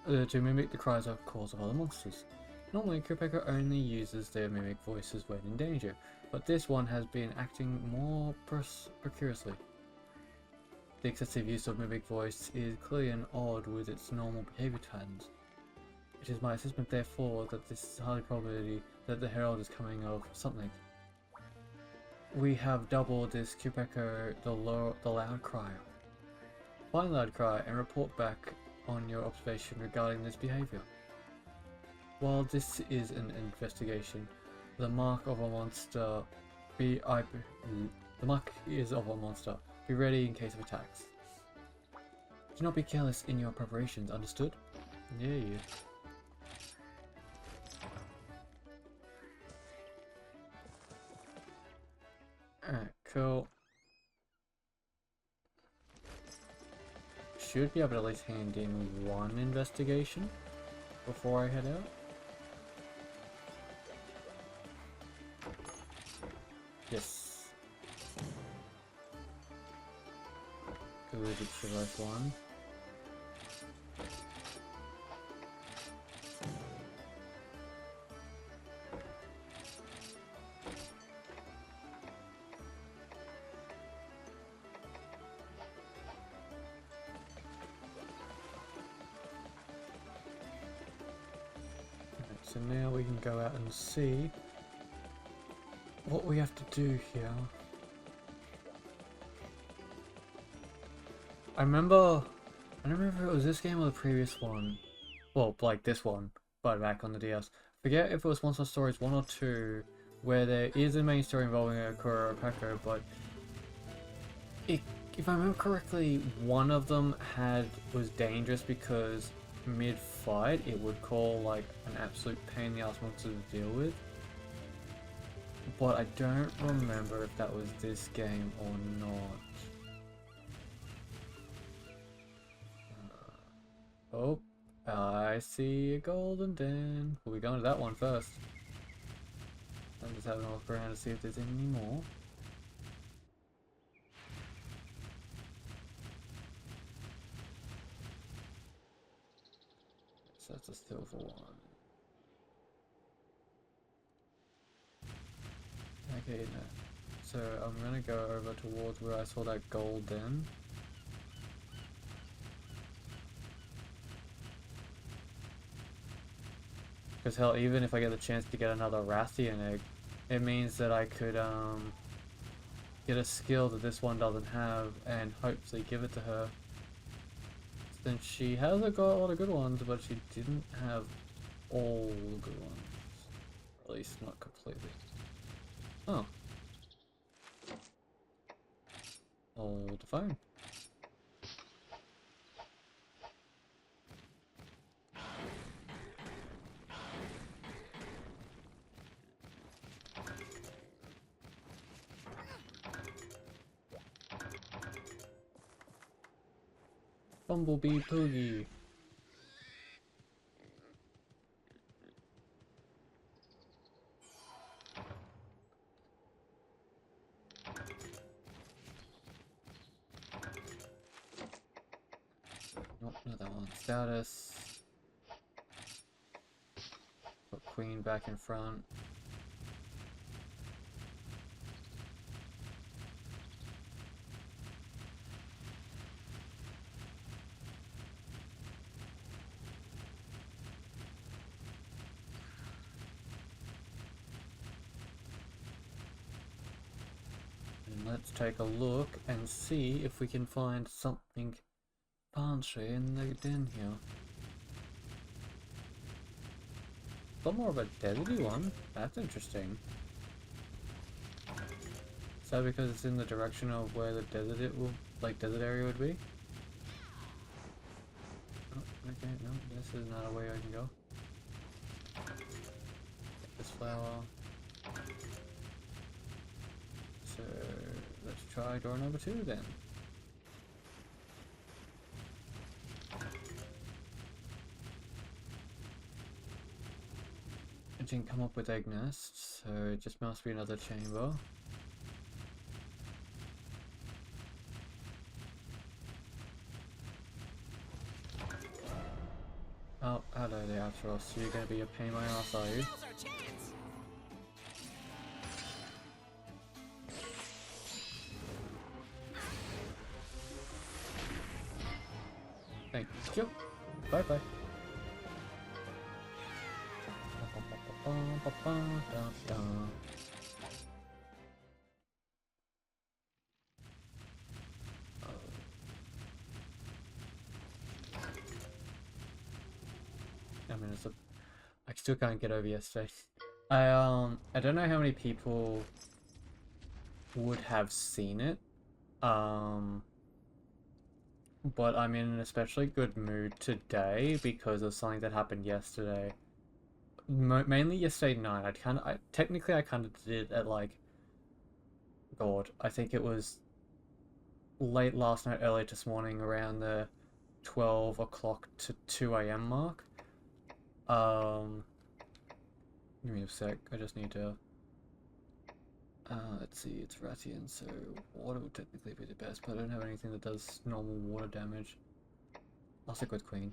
To mimic the cries or calls of other monsters. Normally, Kuropecker only uses their mimic voices when in danger, but this one has been acting more precariously. The excessive use of mimic voice is clearly an odd with its normal behavior patterns. It is my assessment, therefore, that this is highly probability that the herald is coming of something. We have doubled this Kuropecker the loud crier. Find loud cry and report back on your observation regarding this behavior. While this is an investigation, the mark of a monster the mark is of a monster. Be ready in case of attacks. Do not be careless in your preparations, understood? Yeah, yeah. Alright, cool. Should be able to at least hand in one investigation before I head out. Yes. Good, it's the last one. So now we can go out and see what we have to do here. I don't remember if it was this game or the previous one. Well, like this one, but back on the DS. forget if it was Monster Stories 1 or 2, where there is a main story involving a Kurapeko, but if I remember correctly, one of them was dangerous because mid-fight it would call like an absolute pain in the ass monster to deal with. But I don't remember if that was this game or not. Oh, I see a golden den. We'll be going to that one first. I'm just having a look around to see if there's any more. So that's a silver one. Okay, no. So I'm gonna go over towards where I saw that gold den. Because hell, even if I get the chance to get another Rathian egg, it means that I could get a skill that this one doesn't have and hopefully give it to her. Since she has got a lot of good ones, but she didn't have all the good ones. Or at least not completely. Oh. Hold the phone. Bumblebee Poogie. Nope, not that one. Status. Put Queen back in front. Let's take a look and see if we can find something fancy in the den here. Got more of a deserty one. That's interesting. Is that because it's in the direction of where the desert desert area would be? Oh, okay, no, this is not a way I can go. Get this flower. So let's try door number 2 then. It didn't come up with egg nests, so it just must be another chamber. Oh, hello there, Atros. You're gonna be a pain in my ass, are you? Thank you. Bye bye. I mean, I still can't get over yesterday. I don't know how many people would have seen it. But I'm in an especially good mood today because of something that happened yesterday. Mainly yesterday night. Technically I kind of did it at like, God, I think it was late last night, early this morning, around the 12 o'clock to 2 a.m. mark. Give me a sec. I just need to. Let's see, it's Rathian, so water would technically be the best, but I don't have anything that does normal water damage. I'll stick with Queen.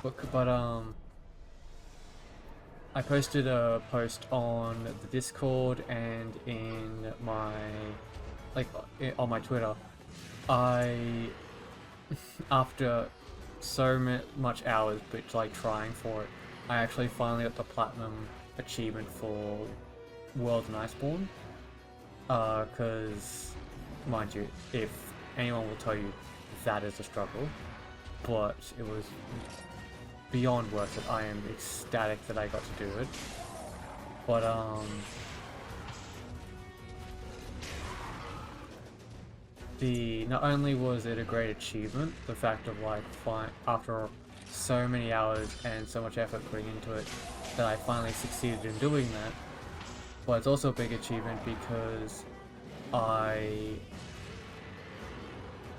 But I posted a post on the Discord and in my, on my Twitter. After so much hours, but like trying for it, I actually finally got the platinum achievement for World and Iceborne, because, mind you, if anyone will tell you that is a struggle, but it was beyond worth it. I am ecstatic that I got to do it. But not only was it a great achievement, the fact of like after so many hours and so much effort putting into it, that I finally succeeded in doing that, but it's also a big achievement because I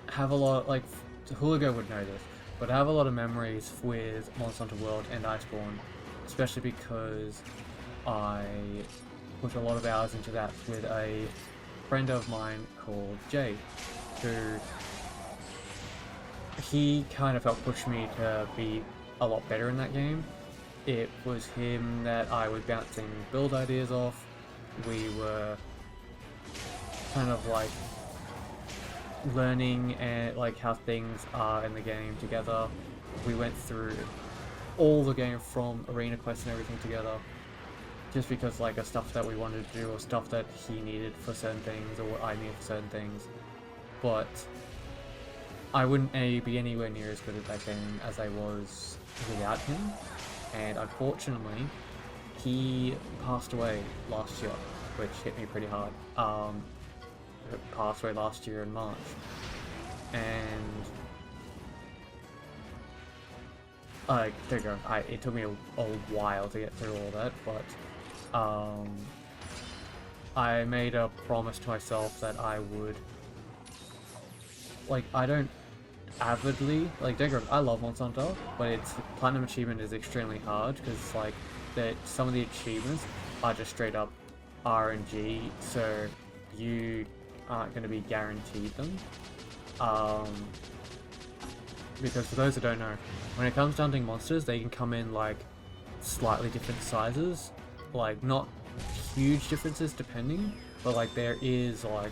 have a lot, like, Hooligo would know this, but I have a lot of memories with Monster Hunter World and Iceborne, especially because I put a lot of hours into that with a friend of mine called Jay, who he kind of helped push me to be a lot better in that game. It was him that I was bouncing build ideas off. We were kind of like learning and like how things are in the game together. We went through all the game from arena quests and everything together, just because like stuff that we wanted to do or stuff that he needed for certain things or what I needed for certain things. But I wouldn't be anywhere near as good at that game as I was without him, and unfortunately he passed away last year, which hit me pretty hard. He passed away last year in March, and there you go. It took me a while to get through all that, but I made a promise to myself that I would, like, I don't avidly, like, I love Monster Hunter, but its platinum achievement is extremely hard, because, like, some of the achievements are just straight up RNG, so you aren't going to be guaranteed them. Because for those that don't know, when it comes to hunting monsters, they can come in, like, slightly different sizes, like, not huge differences depending, but, like, there is, like,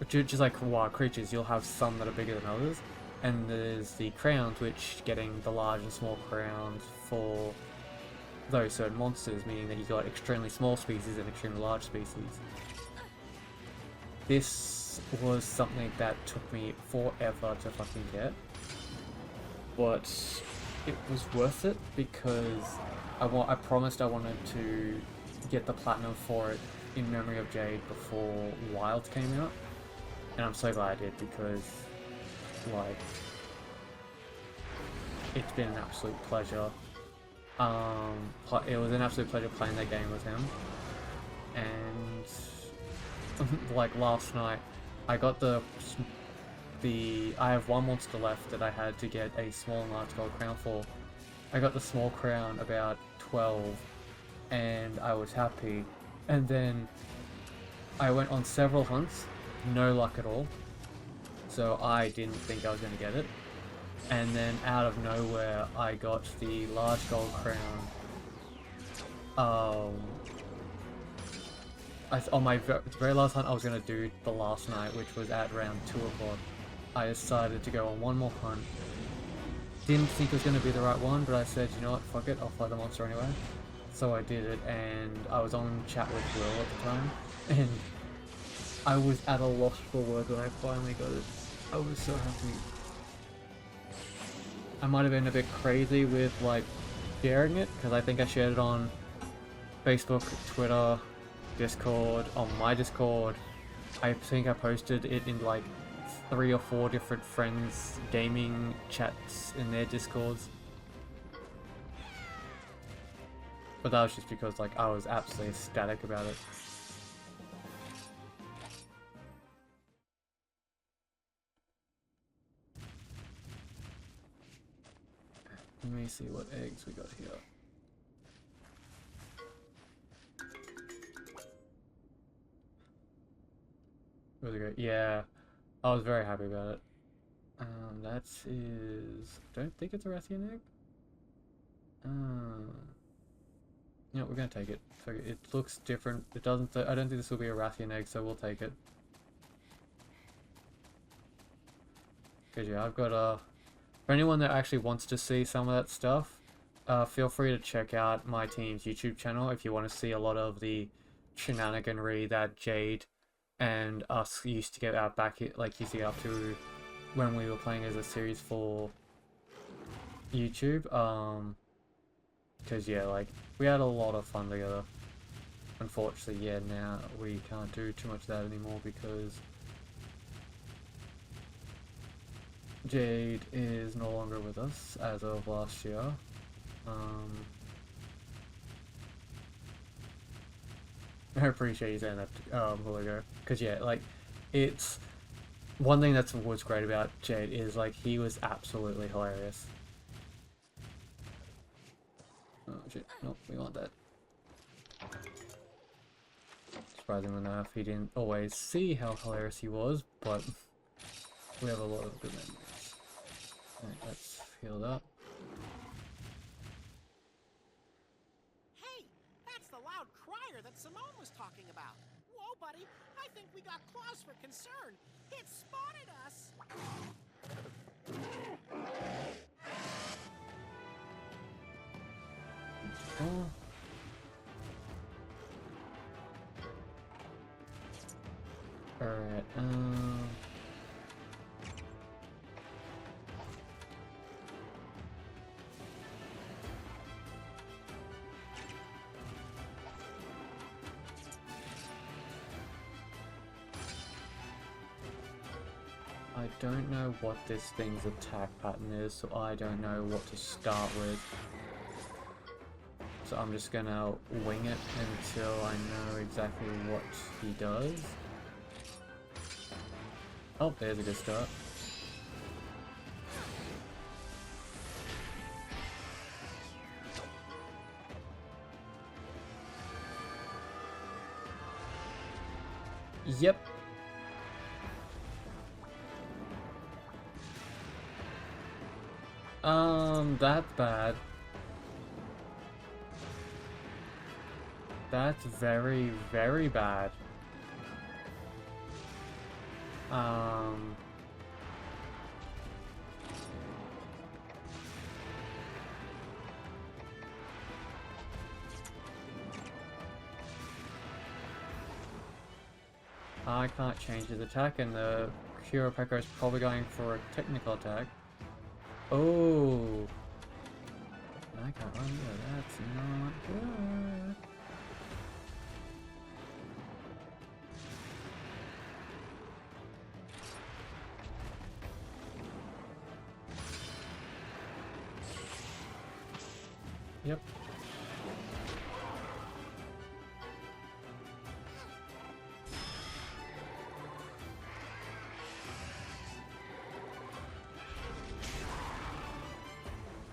just like wild creatures, you'll have some that are bigger than others, and there's the crowns, which getting the large and small crowns for those certain monsters, meaning that you got extremely small species and extremely large species. This was something that took me forever to fucking get, but it was worth it because I promised I wanted to get the platinum for it in memory of Jade before Wild came out. And I'm so glad I did, because, like, it's been an absolute pleasure. It was an absolute pleasure playing that game with him. And, like, last night, I got I have one monster left that I had to get a small and large gold crown for. I got the small crown about 12, and I was happy. And then I went on several hunts, no luck at all, so I didn't think I was going to get it, and then out of nowhere I got the large gold crown. On my very last hunt I was going to do the last night, which was at around 2 o'clock, I decided to go on one more hunt. Didn't think it was going to be the right one, but I said, you know what, fuck it, I'll fight the monster anyway. So I did it, and I was on chat with Will at the time, and I was at a loss for words when I finally got it. I was so happy. I might have been a bit crazy with, like, sharing it, because I think I shared it on Facebook, Twitter, Discord. On my Discord, I think I posted it in, like, 3 or 4 different friends' gaming chats in their Discords. But that was just because, like, I was absolutely ecstatic about it. Let me see what eggs we got here. Really great. Yeah, I was very happy about it. That is... I don't think it's a Rathian egg. No, we're gonna take it. It looks different. It doesn't... I don't think this will be a Rathian egg, so we'll take it. Cause yeah, I've got a... For anyone that actually wants to see some of that stuff, feel free to check out my team's YouTube channel if you want to see a lot of the shenaniganry that Jade and us used to get out back, like, used to get up to when we were playing as a Series 4 YouTube. Because yeah, like we had a lot of fun together. Unfortunately, yeah, now we can't do too much of that anymore because Jade is no longer with us as of last year. I appreciate you saying that, Hulago. Because yeah, like, it's one thing that's what's great about Jade is like he was absolutely hilarious. Oh shit! Nope, we want that. Surprisingly enough, he didn't always see how hilarious he was, but we have a lot of good memories. Alright, let's heal up. Hey, that's the loud crier that Simone was talking about. Whoa, buddy, I think we got cause for concern. It spotted us. Oh. Alright, I don't know what this thing's attack pattern is, so I don't know what to start with. So I'm just gonna wing it until I know exactly what he does. Oh, there's a good start. Yep. That's bad. That's very, very bad. I can't change his attack, and the Kuropeko is probably going for a technical attack. Oh! I can't run there, that's not good. Yep.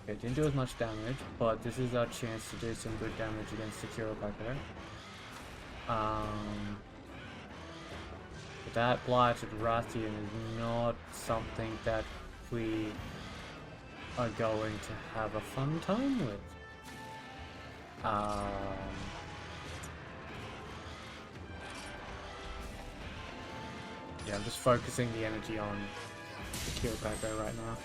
It didn't do as much damage, but this is our chance to do some good damage against the Kuropeko. That Blighted Rathian is not something that we are going to have a fun time with. Yeah, I'm just focusing the energy on the Kuropeko right now.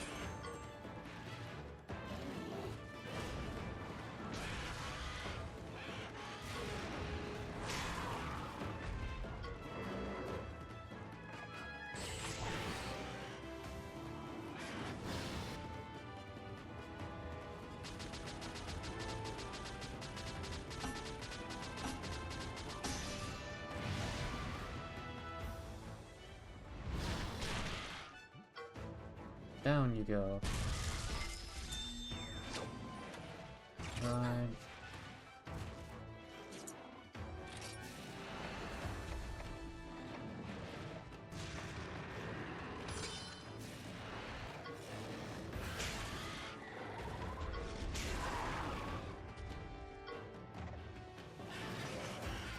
Down you go. Right.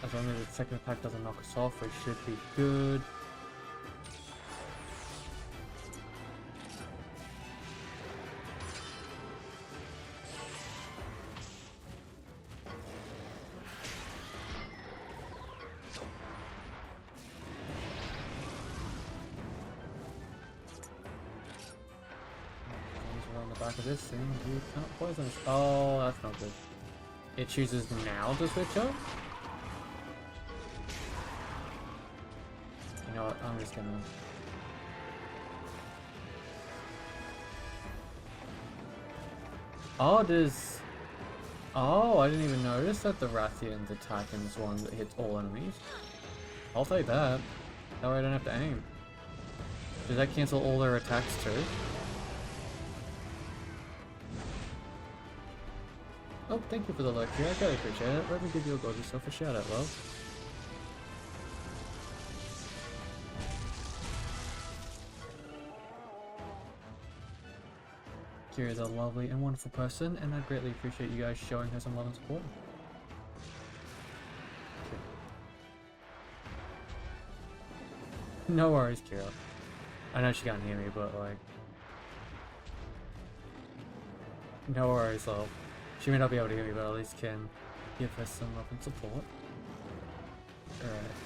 As long as the second attack doesn't knock us off, we should be good. Back of this thing, you can't poison us. Oh, that's not good. It chooses now to switch up? You know what, I'm just gonna... Oh, there's... Oh, I didn't even notice that the Rathian's attacking this one that hits all enemies. I'll take that. That way I don't have to aim. Does that cancel all their attacks too? Oh, thank you for the lecture. I really appreciate it. Let me give you a gorgeous yourself a shout out, love. Kira's a lovely and wonderful person, and I greatly appreciate you guys showing her some love and support. No worries, Kira. I know she can't hear me, but like... No worries, love. She may not be able to hear me, but at least can give her some love and support.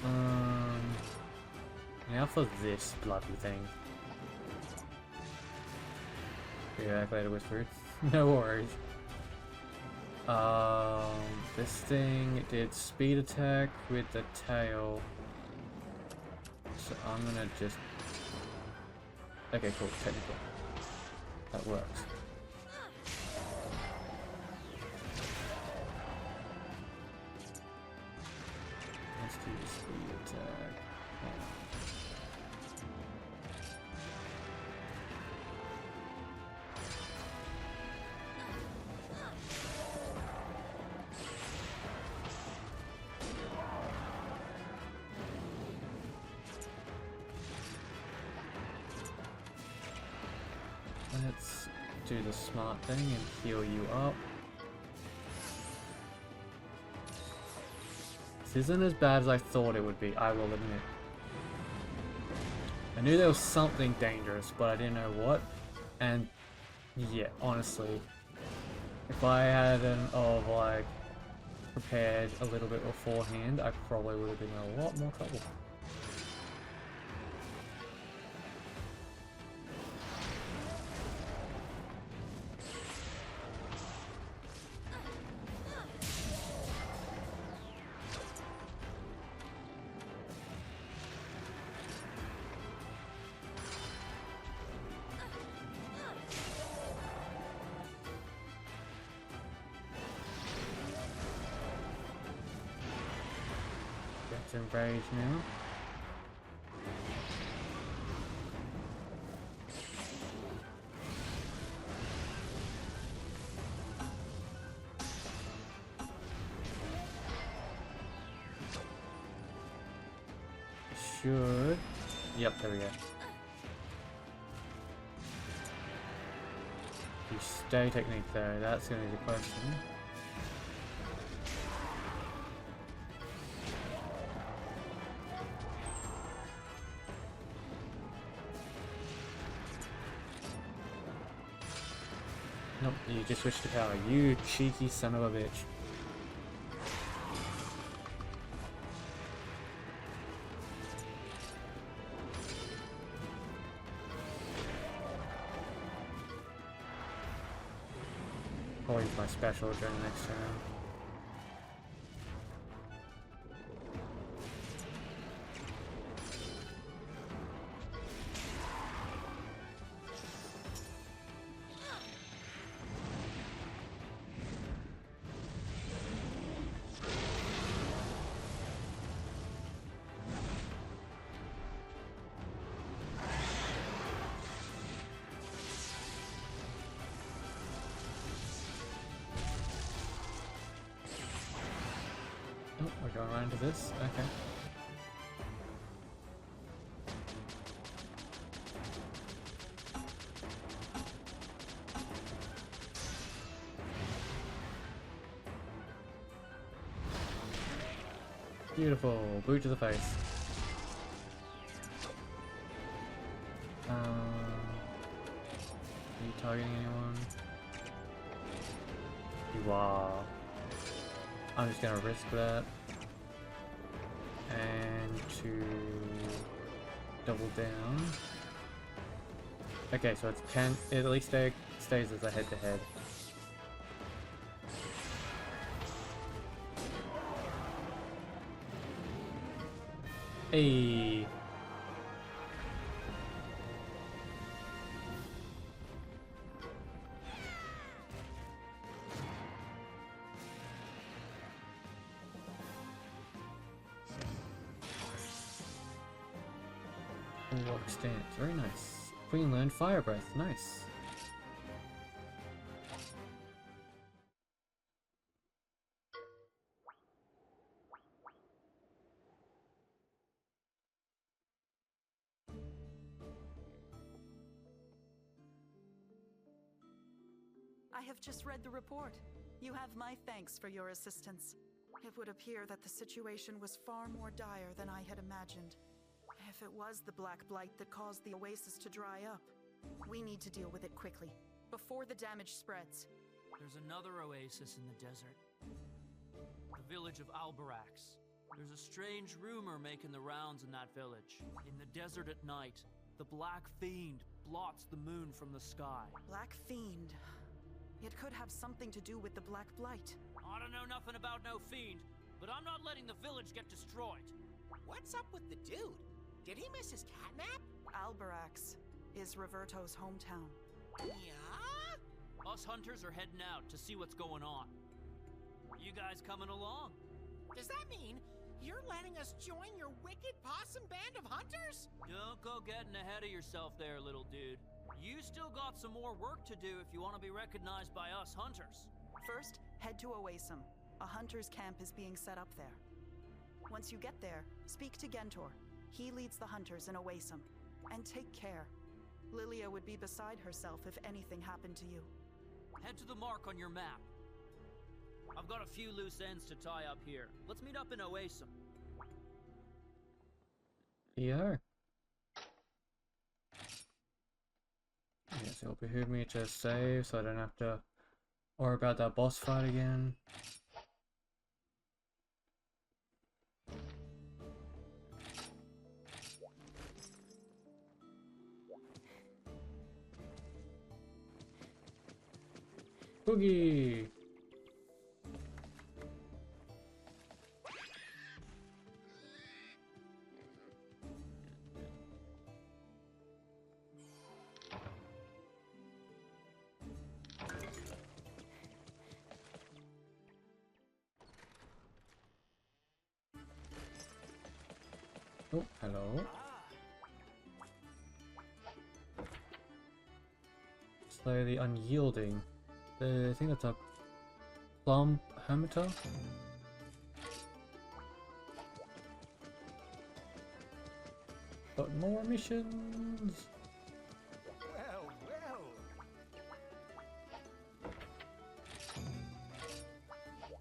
Alright, now for this bloody thing. Yeah, Activated Whisper. No worries. This thing did speed attack with the tail. So I'm gonna just... Okay, cool, technical. That works. Let's do the speed attack. Let's do the smart thing and heal you up. This isn't as bad as I thought it would be, I will admit. I knew there was something dangerous, but I didn't know what. And yeah, honestly, if I hadn't like prepared a little bit beforehand, I probably would have been in a lot more trouble. Enraged now. Should... Yep, there we go. You stay technique though, that's gonna be the question. Nope, you just switched to power. You cheeky son of a bitch. I'll use my special during the next turn. Oh, we're going right into this? Okay. Beautiful. Boot to the face. Are you targeting anyone? You are. I'm just gonna risk that. And to double down. Okay, so it's 10. It at least stays as a head-to-head. Hey. Warp stance, very nice. Queenland Fire Breath, nice. I have just read the report. You have my thanks for your assistance. It would appear that the situation was far more dire than I had imagined. If it was the Black Blight that caused the oasis to dry up, we need to deal with it quickly, before the damage spreads. There's another oasis in the desert. The village of Albarax. There's a strange rumor making the rounds in that village. In the desert at night, the Black Fiend blots the moon from the sky. Black Fiend. It could have something to do with the Black Blight. I don't know nothing about no fiend, but I'm not letting the village get destroyed. What's up with the dude? Did he miss his catnap? Albarax is Roberto's hometown. Yeah? Us hunters are heading out to see what's going on. You guys coming along? Does that mean you're letting us join your wicked possum band of hunters? Don't go getting ahead of yourself there, little dude. You still got some more work to do if you want to be recognized by us hunters. First, head to Oasim. A hunter's camp is being set up there. Once you get there, speak to Gentor. He leads the hunters in Oasim. And take care. Lilia would be beside herself if anything happened to you. Head to the mark on your map. I've got a few loose ends to tie up here. Let's meet up in Oasim. Yeah. Yes, it'll behoove me to save so I don't have to worry about that boss fight again. Boogie! Oh, hello. Slay the unyielding. I think that's a plum hermita. But more missions. Well, well.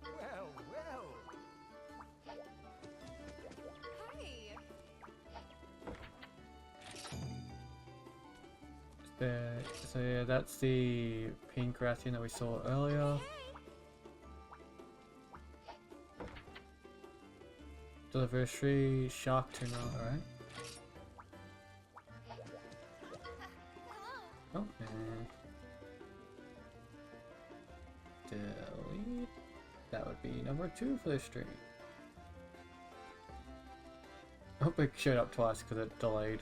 Well, well. Hey! So yeah, that's the pink Rathian that we saw earlier. Deliver 3 shark tuna, alright. Hello! Oh, and delete. That would be number 2 for this stream. I hope it showed up twice because it delayed.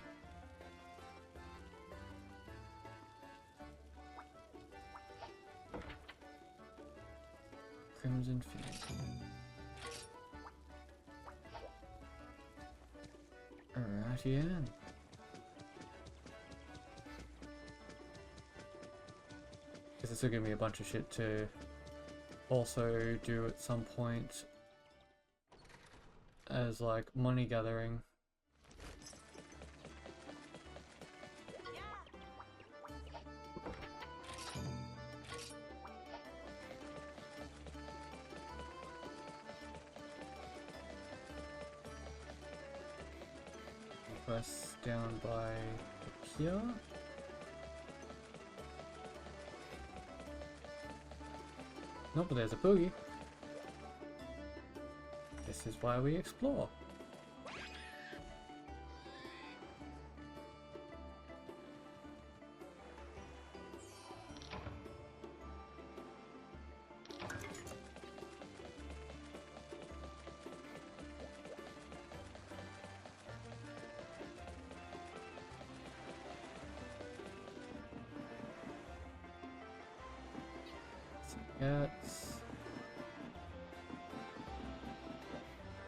Crimson Field. Alrighty then. Guess this will give me a bunch of shit to also do at some point as like money gathering. Press down by here. No, but there's a boogie. This is why we explore.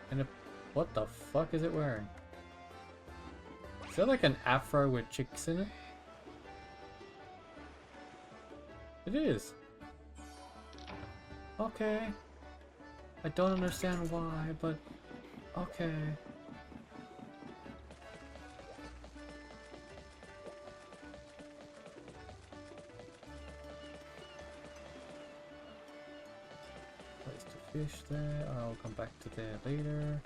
And what the fuck is it wearing? that like an afro with chicks in it? It is. Okay. I don't understand why, but okay. Place to fish there. I'll come back to there later.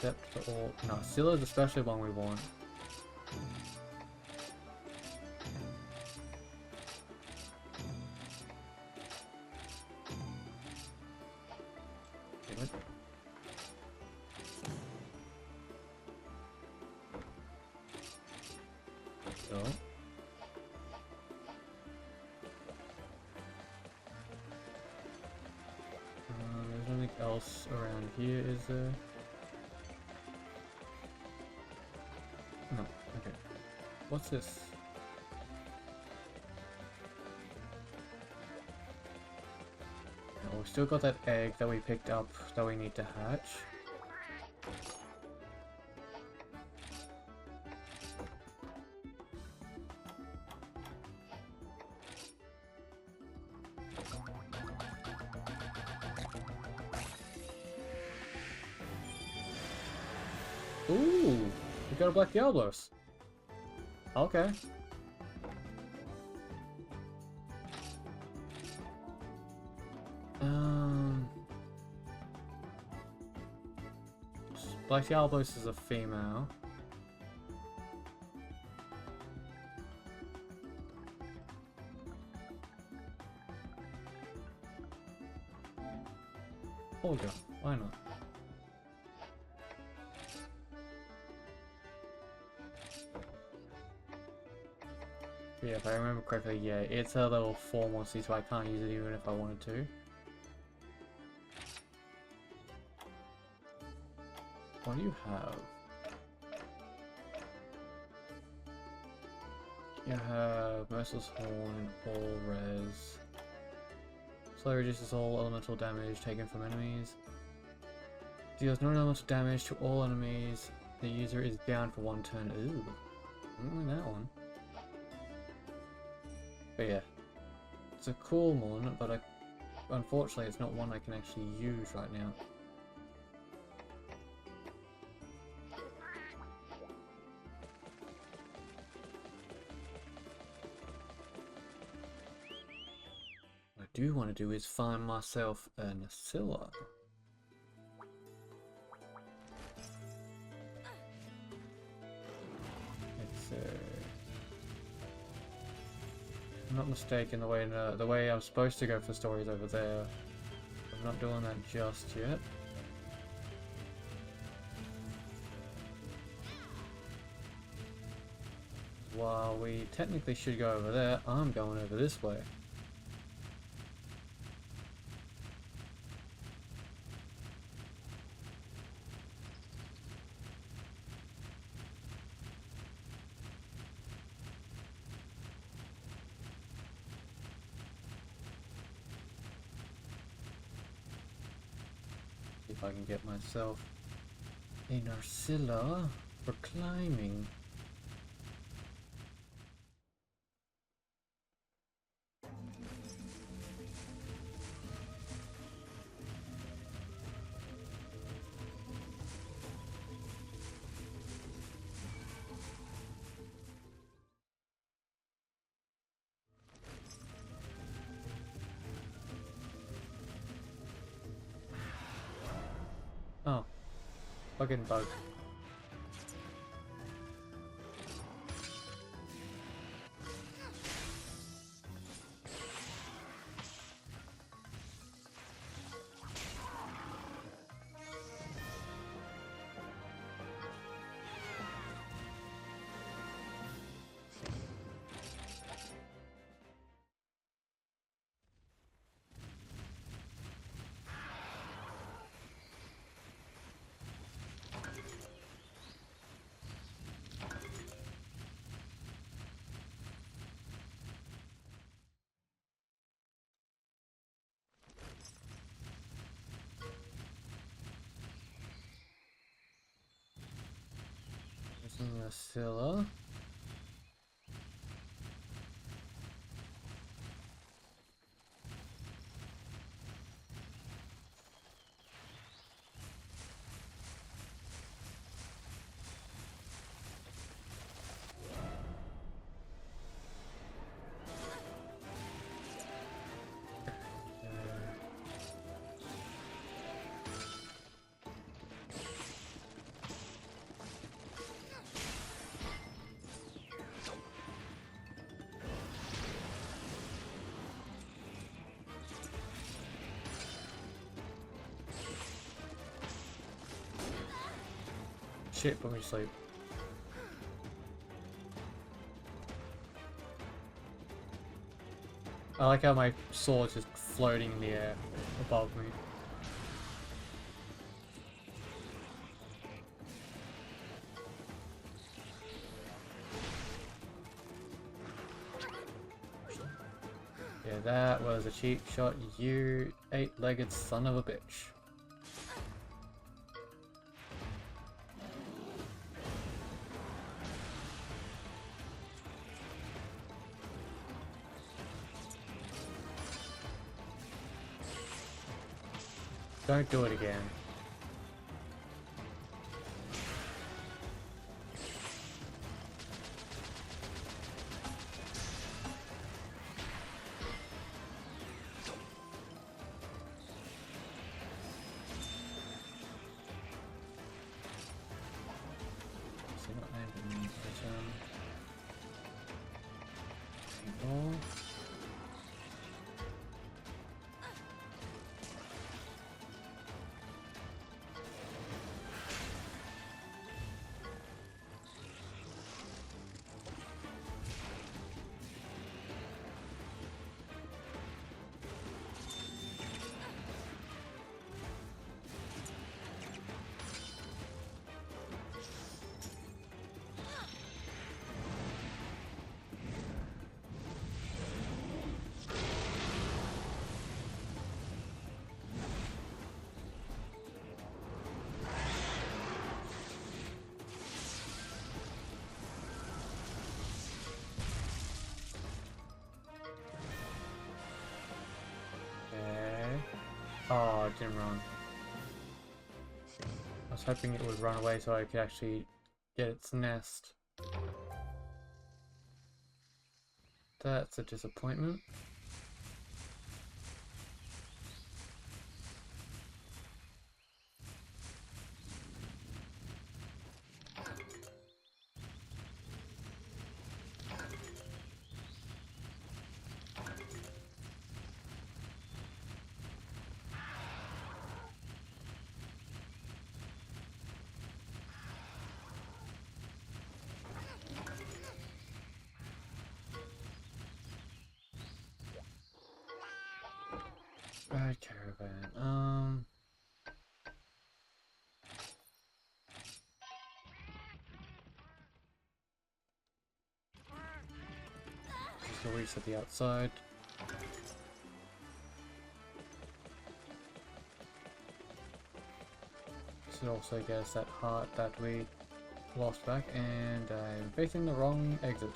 Depth or no, Scylla is especially one we want. So. There's nothing else around here, is there? No, okay. What's this? Oh, we still got that egg that we picked up that we need to hatch. Ooh! We got a Black Diablos. Okay. Black Diablos is a female. Olga, why not? Yeah, if I remember correctly, yeah, it's a level 4 monster, so I can't use it even if I wanted to. What do you have? You have Merciless Horn, all res. Slowly reduces all elemental damage taken from enemies. Deals non-elemental damage to all enemies. The user is down for 1 turn. Ooh, only that one. But yeah, it's a cool one, but unfortunately it's not one I can actually use right now. What I do want to do is find myself a Scylla. It's if I'm not mistaken, the way I'm supposed to go for stories over there. I'm not doing that just yet. While we technically should go over there, I'm going over this way. If I can get myself a Narcilla for climbing. Oh, fucking bug. Scylla. Shit, put me to sleep. I like how my sword's just floating in the air above me. Yeah, that was a cheap shot, you eight-legged son of a bitch. Don't do it again. See what happens. Oh, it didn't run. I was hoping it would run away so I could actually get its nest. That's a disappointment. Ride caravan. Just gonna reset the outside. This will also get us that heart that we lost back, and I'm facing the wrong exit.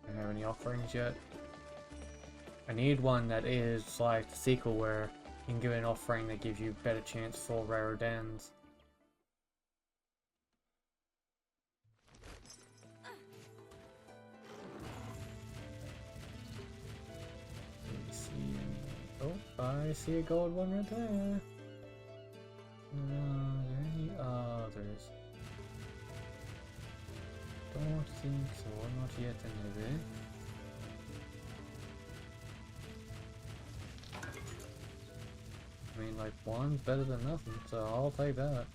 Don't have any offerings yet. I need one that is like the sequel where you can give an offering that gives you better chance for rarer dens. Oh, I see a gold one right there. Are there any others? Don't think so, not yet anyway. I mean, like, one's better than nothing, so I'll take that.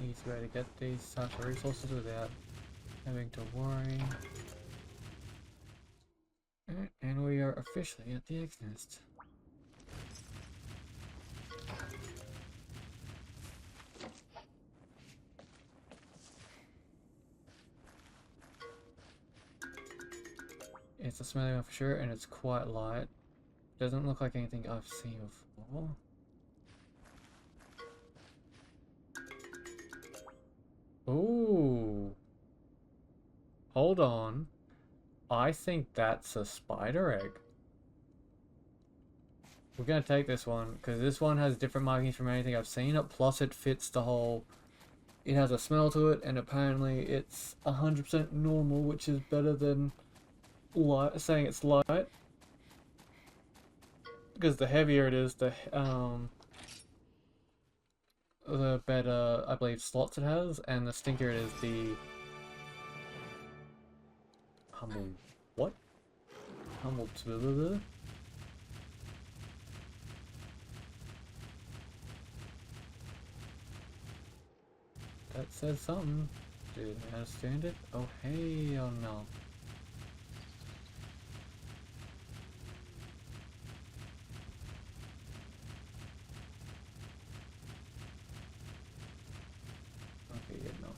easy way to get these types of resources without having to worry. And we are officially at the Egg Nest. It's a smelly one for sure, and it's quite light. Doesn't look like anything I've seen before. Ooh. Hold on. I think that's a spider egg. We're gonna take this one, because this one has different markings from anything I've seen. Plus it fits the whole... It has a smell to it, and apparently it's 100% normal, which is better than light, saying it's light. Because the heavier it is, the better, I believe, slots it has, and the stinkier it is, the humble... What? Humble... That says something. Did I understand it? Oh, hell no. Okay, yeah, no.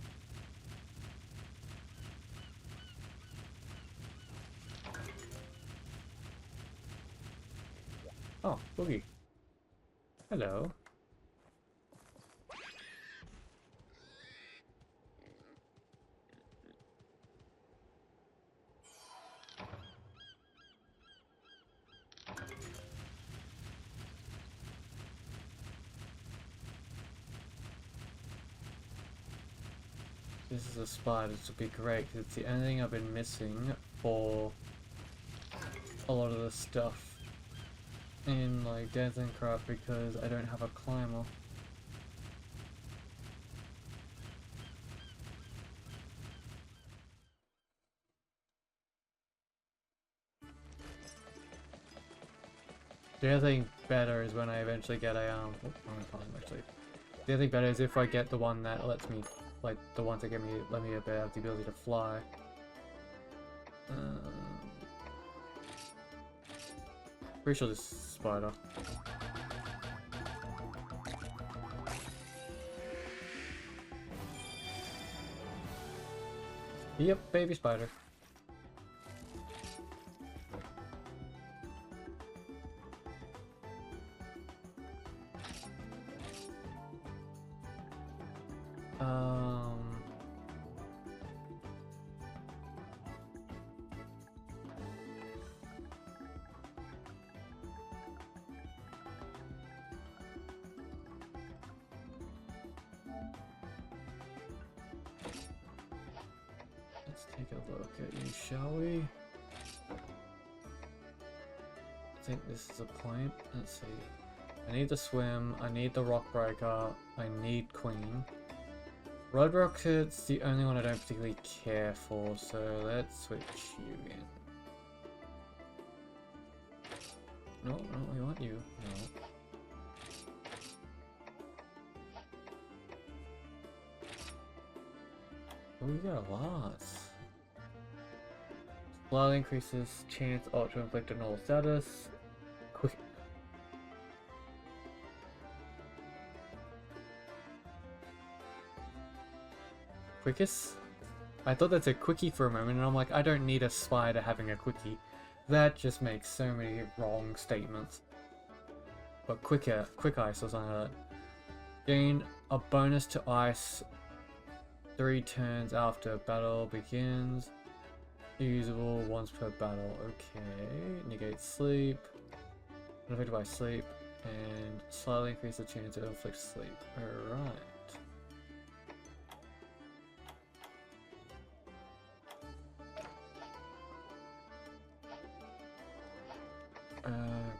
Oh, Boogie. Hello. This is a spot, this would be great, because it's the only thing I've been missing for a lot of the stuff in, like, Dancing Craft, because I don't have a climber. The other thing better is when I eventually get a, oh, I'm fine, actually. The other thing better is if I get the one that lets me, like, the ones that let me have the ability to fly. Pretty sure this is spider. Yep, baby spider. Let's take a look at you, shall we? I think this is a point. Let's see. I need the swim, I need the rock breaker, I need Queen. Road Rocket's the only one I don't particularly care for, so let's switch you in. No, no, we want you. No. Oh, we got a lot. Slightly increases chance to inflict a null status. Quick. Quickest? I thought that's a quickie for a moment, and I'm like, I don't need a spider having a quickie. That just makes so many wrong statements. But quick ice or something like that. Gain a bonus to ice 3 turns after battle begins. Usable once per battle. Okay. Negate sleep. Unaffected by sleep. And slightly increase the chance to inflict sleep. Alright.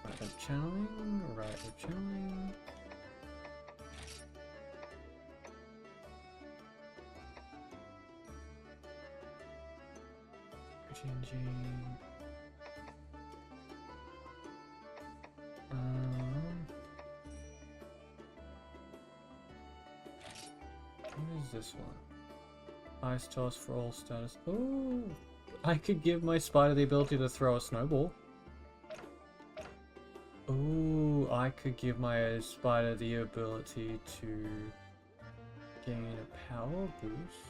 Right of channeling. Right of channeling. Changing. What is is this one? Ice toss for all status. Oh, I could give my spider the ability to throw a snowball. Oh, I could give my spider the ability to gain a power boost.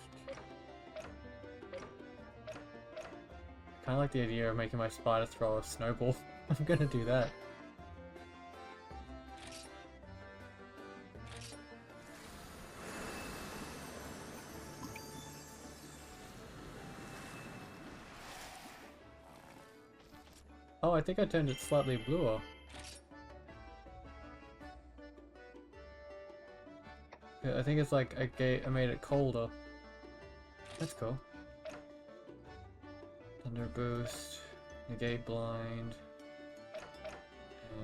Kind of like the idea of making my spider throw a snowball. I'm gonna do that. Oh, I think I turned it slightly bluer. Yeah, I think it's like I made it colder. That's cool. Thunder boost, negate blind,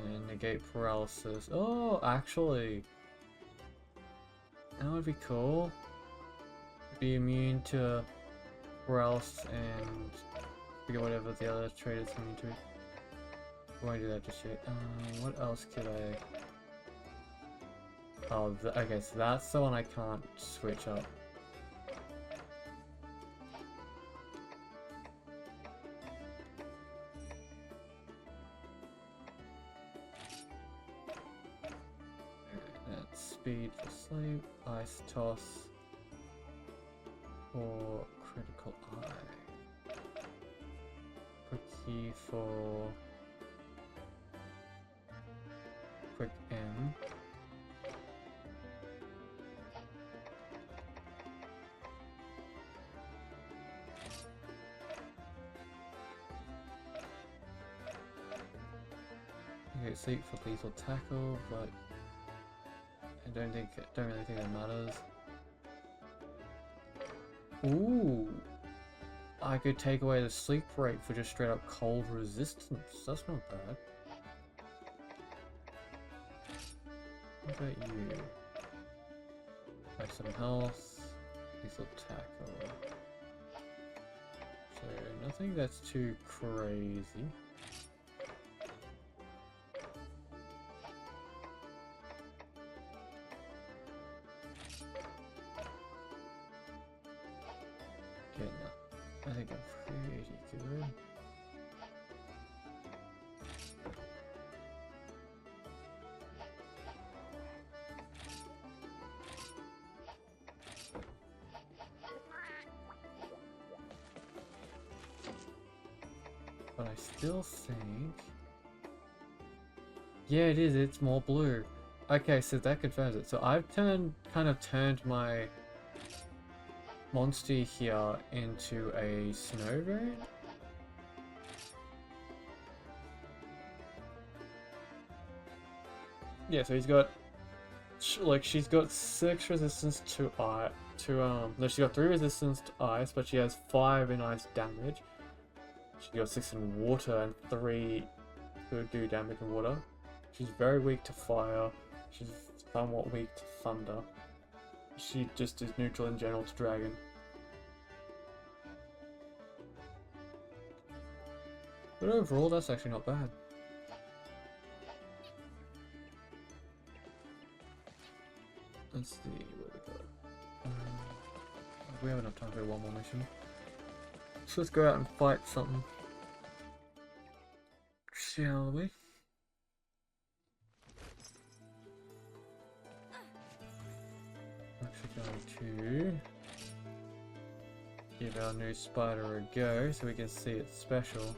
and negate paralysis. Oh, actually, that would be cool. Be immune to paralysis and I forget whatever the other trait is immune to. Why do that just yet? What else could I? Oh, okay, so that's the one I can't switch up. That's speed for sleep, ice toss for critical eye, quickie for quick M. Okay, sleep for lethal tackle, but I don't really think that matters. Ooh, I could take away the sleep rate for just straight up cold resistance. That's not bad. What about you? Like some health, lethal tackle. So nothing that's too crazy. Yeah, no. I think I'm pretty good. But I still think... Yeah, it is. It's more blue. Okay, so that confirms it. So I've kind of turned my monster here into a snow variant. Yeah, so he's got she's got 6 resistance to ice. No, she's got 3 resistance to ice, but she has 5 in ice damage. She's got 6 in water and 3 who do damage in water. She's very weak to fire. She's somewhat weak to thunder. She just is neutral in general to dragon. But overall, that's actually not bad. Let's see what we got. We have enough time for one more mission. So let's go out and fight something. Shall we? Actually going to give our new spider a go so we can see its special.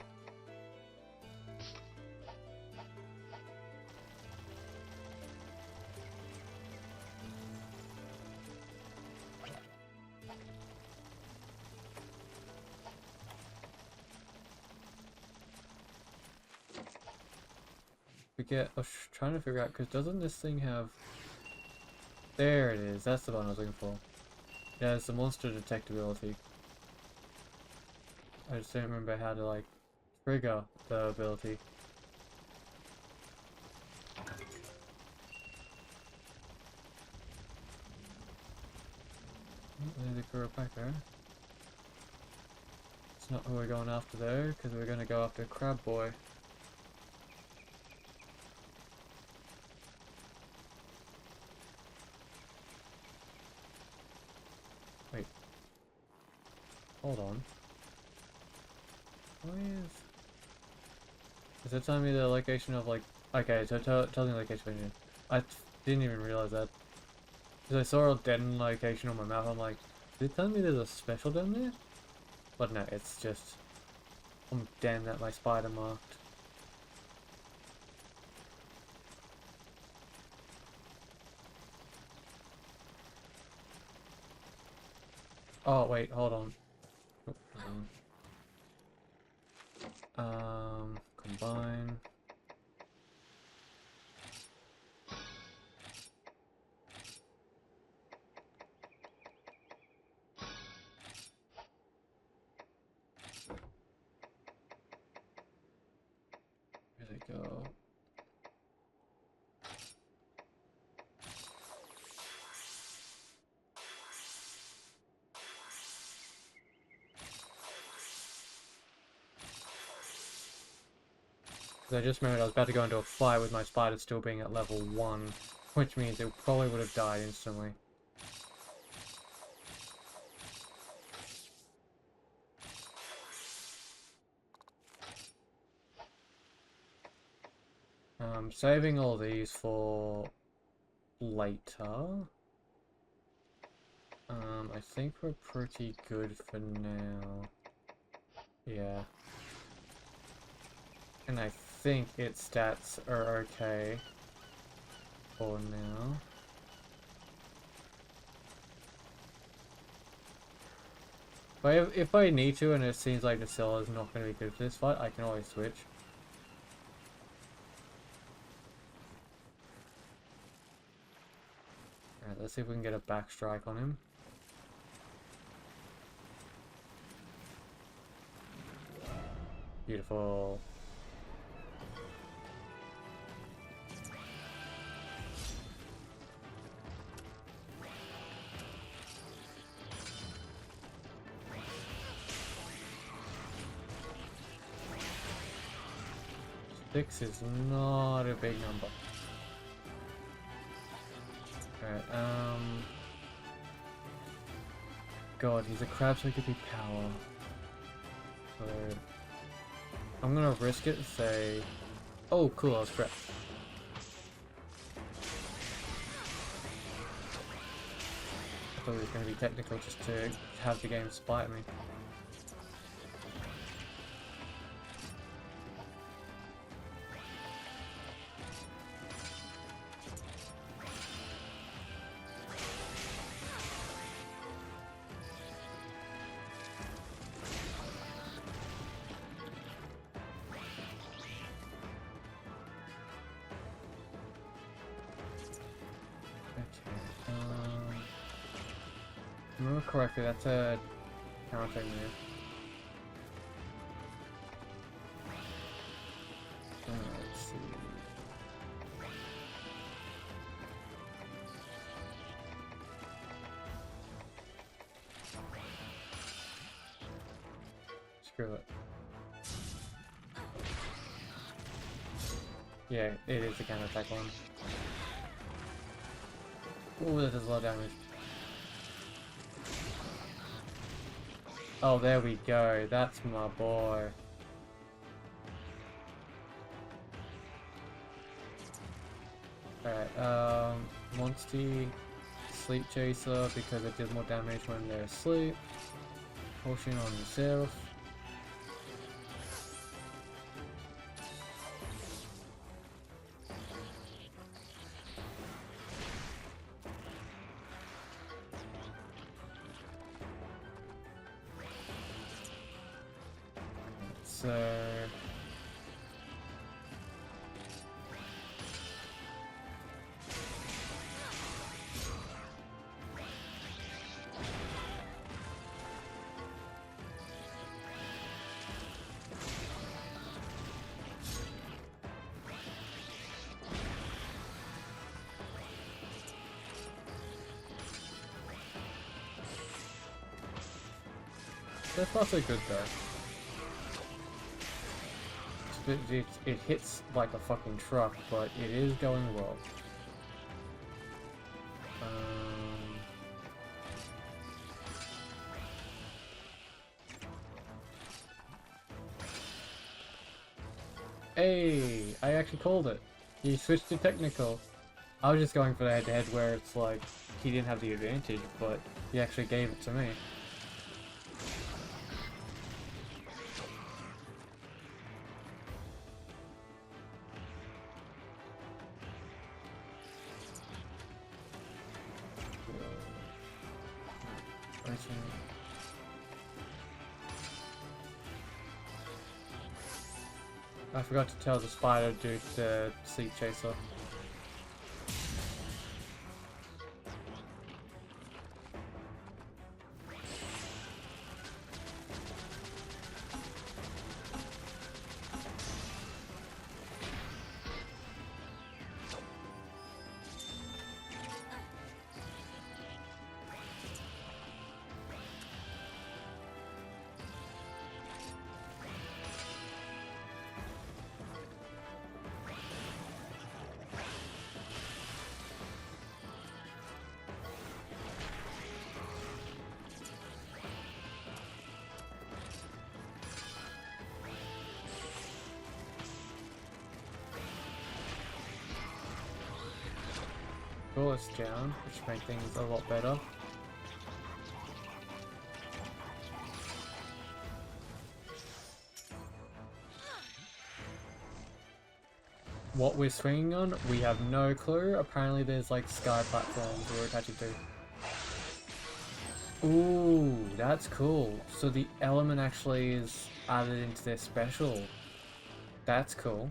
I was trying to figure out, because doesn't this thing have... There it is, that's the one I was looking for. Yeah, it's the monster detectability. I just don't remember how to, like, trigger the ability. There's a Kuropaka. It's not who we're going after though, because we're going to go after Crab Boy. hold on. Why is it telling me the location of, like... Okay, so telling me the location of it. I didn't even realize that. Because I saw a dead location on my map, I'm like, is it telling me there's a special down there? But no, it's just... I'm damn that my spider marked. Oh, wait, hold on. Oh, combine. There they go. I just remembered I was about to go into a fight with my spider still being at level 1, which means it probably would have died instantly. Saving all these for later. I think we're pretty good for now. Yeah. And I think its stats are okay for now. But if I need to and it seems like the cell is not going to be good for this fight, I can always switch. Alright, let's see if we can get a back strike on him. Beautiful. Six is not a big number. Alright, God, he's a crab, so he could be power. So I'm gonna risk it and say, oh cool, I was correct. I thought it was gonna be technical just to have the game spite me. Remember correctly, that's a counter move. Let's see. Screw it. Yeah, it is a counter attack one. Ooh, that does a lot of damage. Oh, there we go. That's my boy. Alright, Monty, Sleep Chaser, because it does more damage when they're asleep. Potion on yourself. So that's not so good though. It hits like a fucking truck, but it is going well. Hey, I actually called it. He switched to technical. I was just going for the head-to-head where it's like he didn't have the advantage, but he actually gave it to me. I forgot to tell the spider dude to Sleep Chaser. Bullets down, which make things a lot better. What we're swinging on, we have no clue. Apparently there's like sky platforms we're attaching to. Ooh, that's cool. So the element actually is added into their special. That's cool.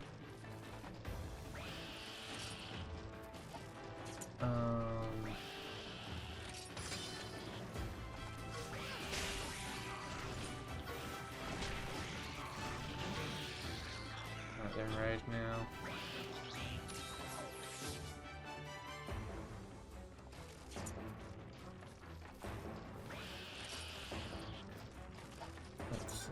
They're enraged now. Let's see.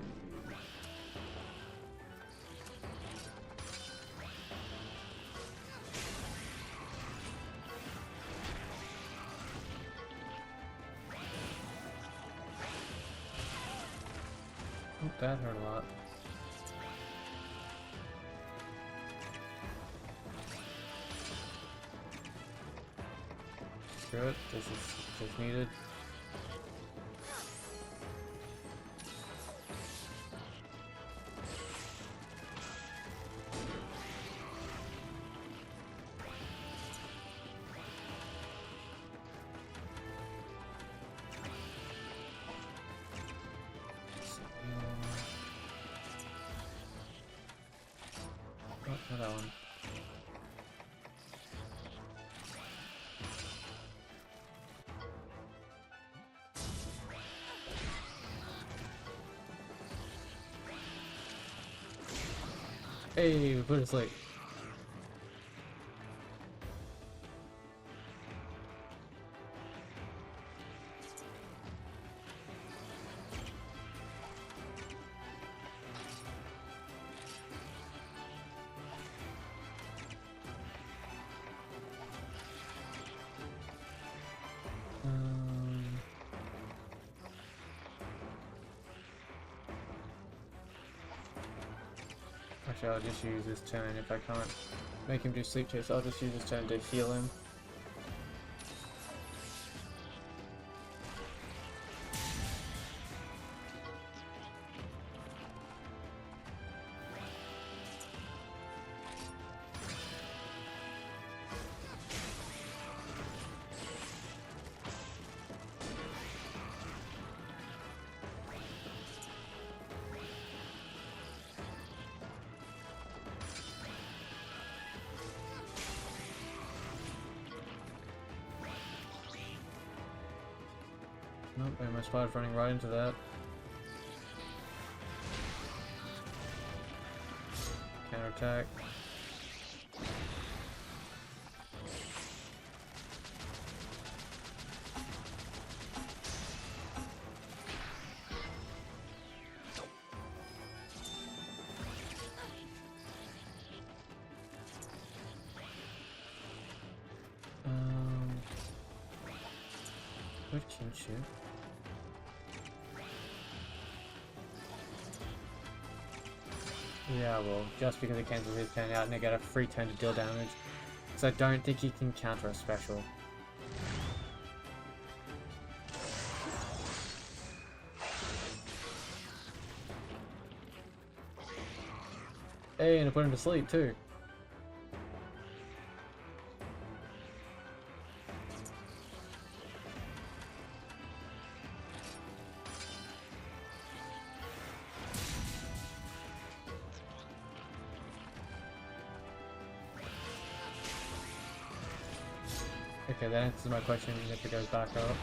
Oh, that hurt a lot. Good. This is just needed. Oh, not that one. Hey, we put it asleep. Actually, I'll just use this turn if I can't make him do Sleep Chase. I'll just use this turn to heal him. Nope, and my spider's running right into that. Counterattack. Good kinship. Yeah, well, just because he cancels his turn out and I get a free turn to deal damage. So I don't think he can counter a special. Hey, and I put him to sleep too. Okay, that answers my question if it goes back up.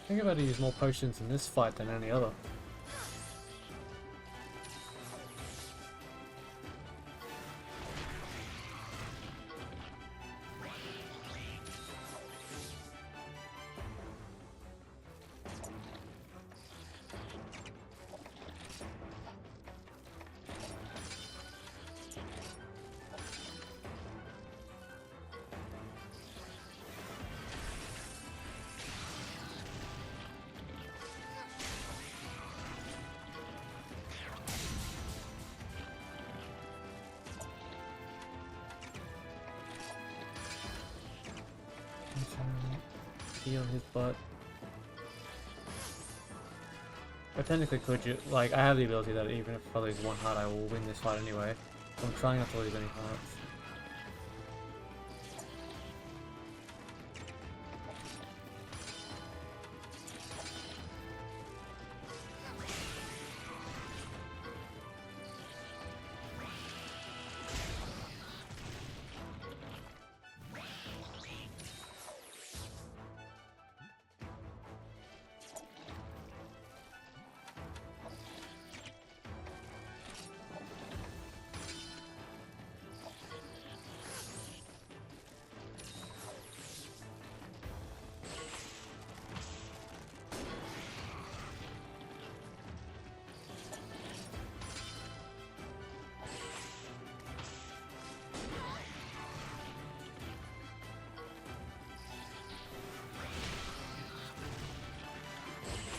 I think I'm about to use more potions in this fight than any other. Heal his butt. I technically could like, I have the ability that even if I lose one heart, I will win this fight anyway. So I'm trying not to lose any hearts.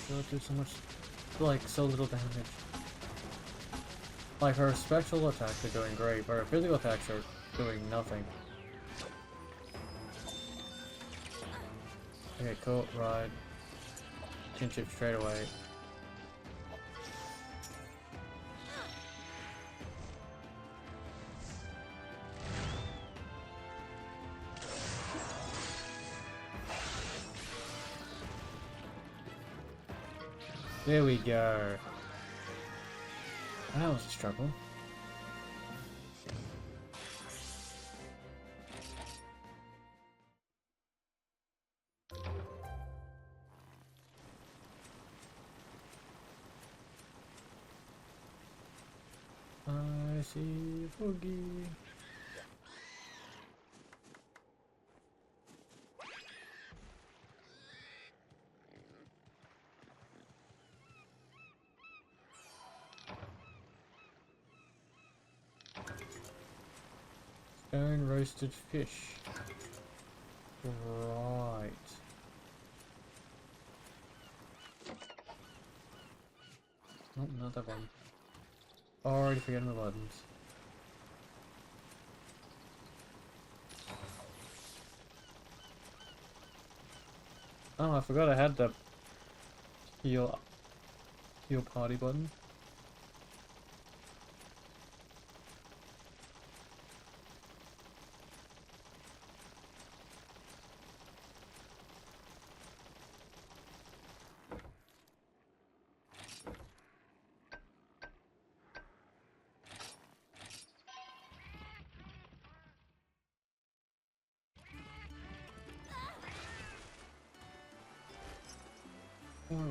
She'll do so much, like, so little damage. Like, her special attacks are doing great, but her physical attacks are doing nothing. Okay, cool, ride. Kinship straight away. There we go. That was a struggle. I see Foggy. Stone roasted fish. Right. Oh, not that one. Already forgetting the buttons. Oh, I forgot I had the heal party button. Alright.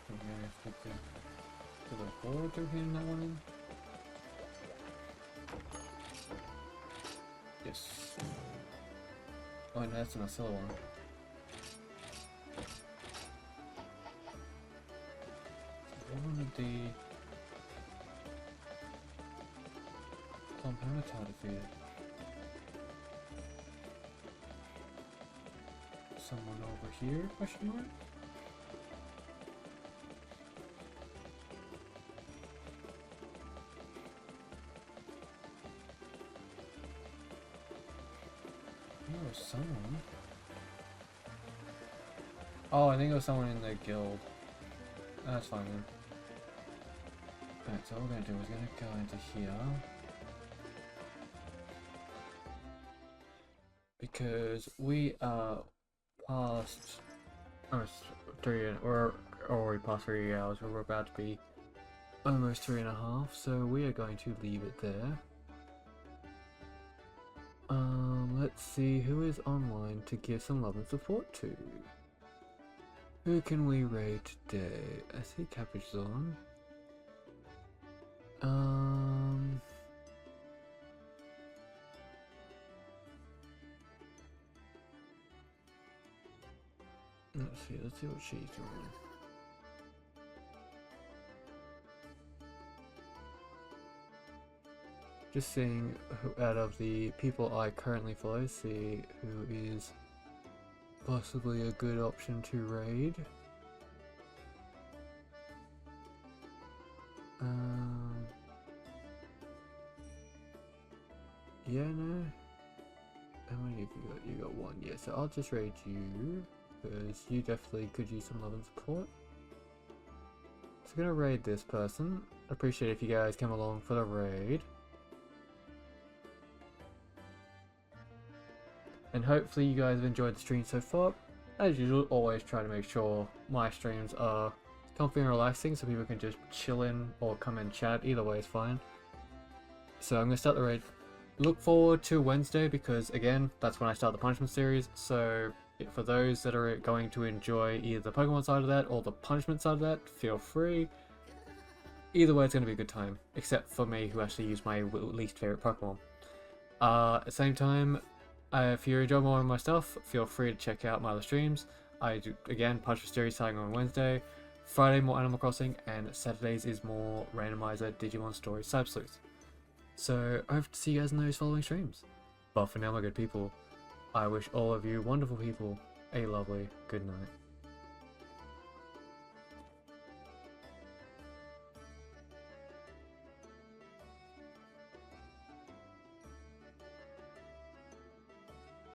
I'm gonna have to the board to hit that one in. Yes. Oh, no, that's an Oscilla one. One of the Components defeated. Someone over here? Question mark? There was someone. Oh, I think it was someone in the guild. That's fine then. Alright, so what we're gonna do is we're gonna go into here. Because we are past almost 3 or already past 3 hours, we're about to be almost 3.5, so we are going to leave it there. Let's see who is online to give some love and support to. Who can we raid today? I see Cabbage's on. Let's see what she's doing. Just seeing who, out of the people I currently follow, see who is possibly a good option to raid. Yeah, no. How many have you got? You got one. Yeah, so I'll just raid you because you definitely could use some love and support. So I'm gonna raid this person. Appreciate if you guys come along for the raid. And hopefully you guys have enjoyed the stream so far. As usual, always try to make sure my streams are comfy and relaxing so people can just chill in or come and chat. Either way is fine. So I'm going to start the raid. Look forward to Wednesday because, again, that's when I start the punishment series. So for those that are going to enjoy either the Pokemon side of that or the punishment side of that, feel free. Either way, it's going to be a good time. Except for me, who actually use my least favorite Pokemon. At the same time, if you enjoy more of my stuff, feel free to check out my other streams. I do, again, Punishment Series starting on Wednesday. Friday, more Animal Crossing. And Saturdays is more randomizer Digimon Story Cyber Sleuth. So, I hope to see you guys in those following streams. But for now, my good people, I wish all of you wonderful people a lovely good night.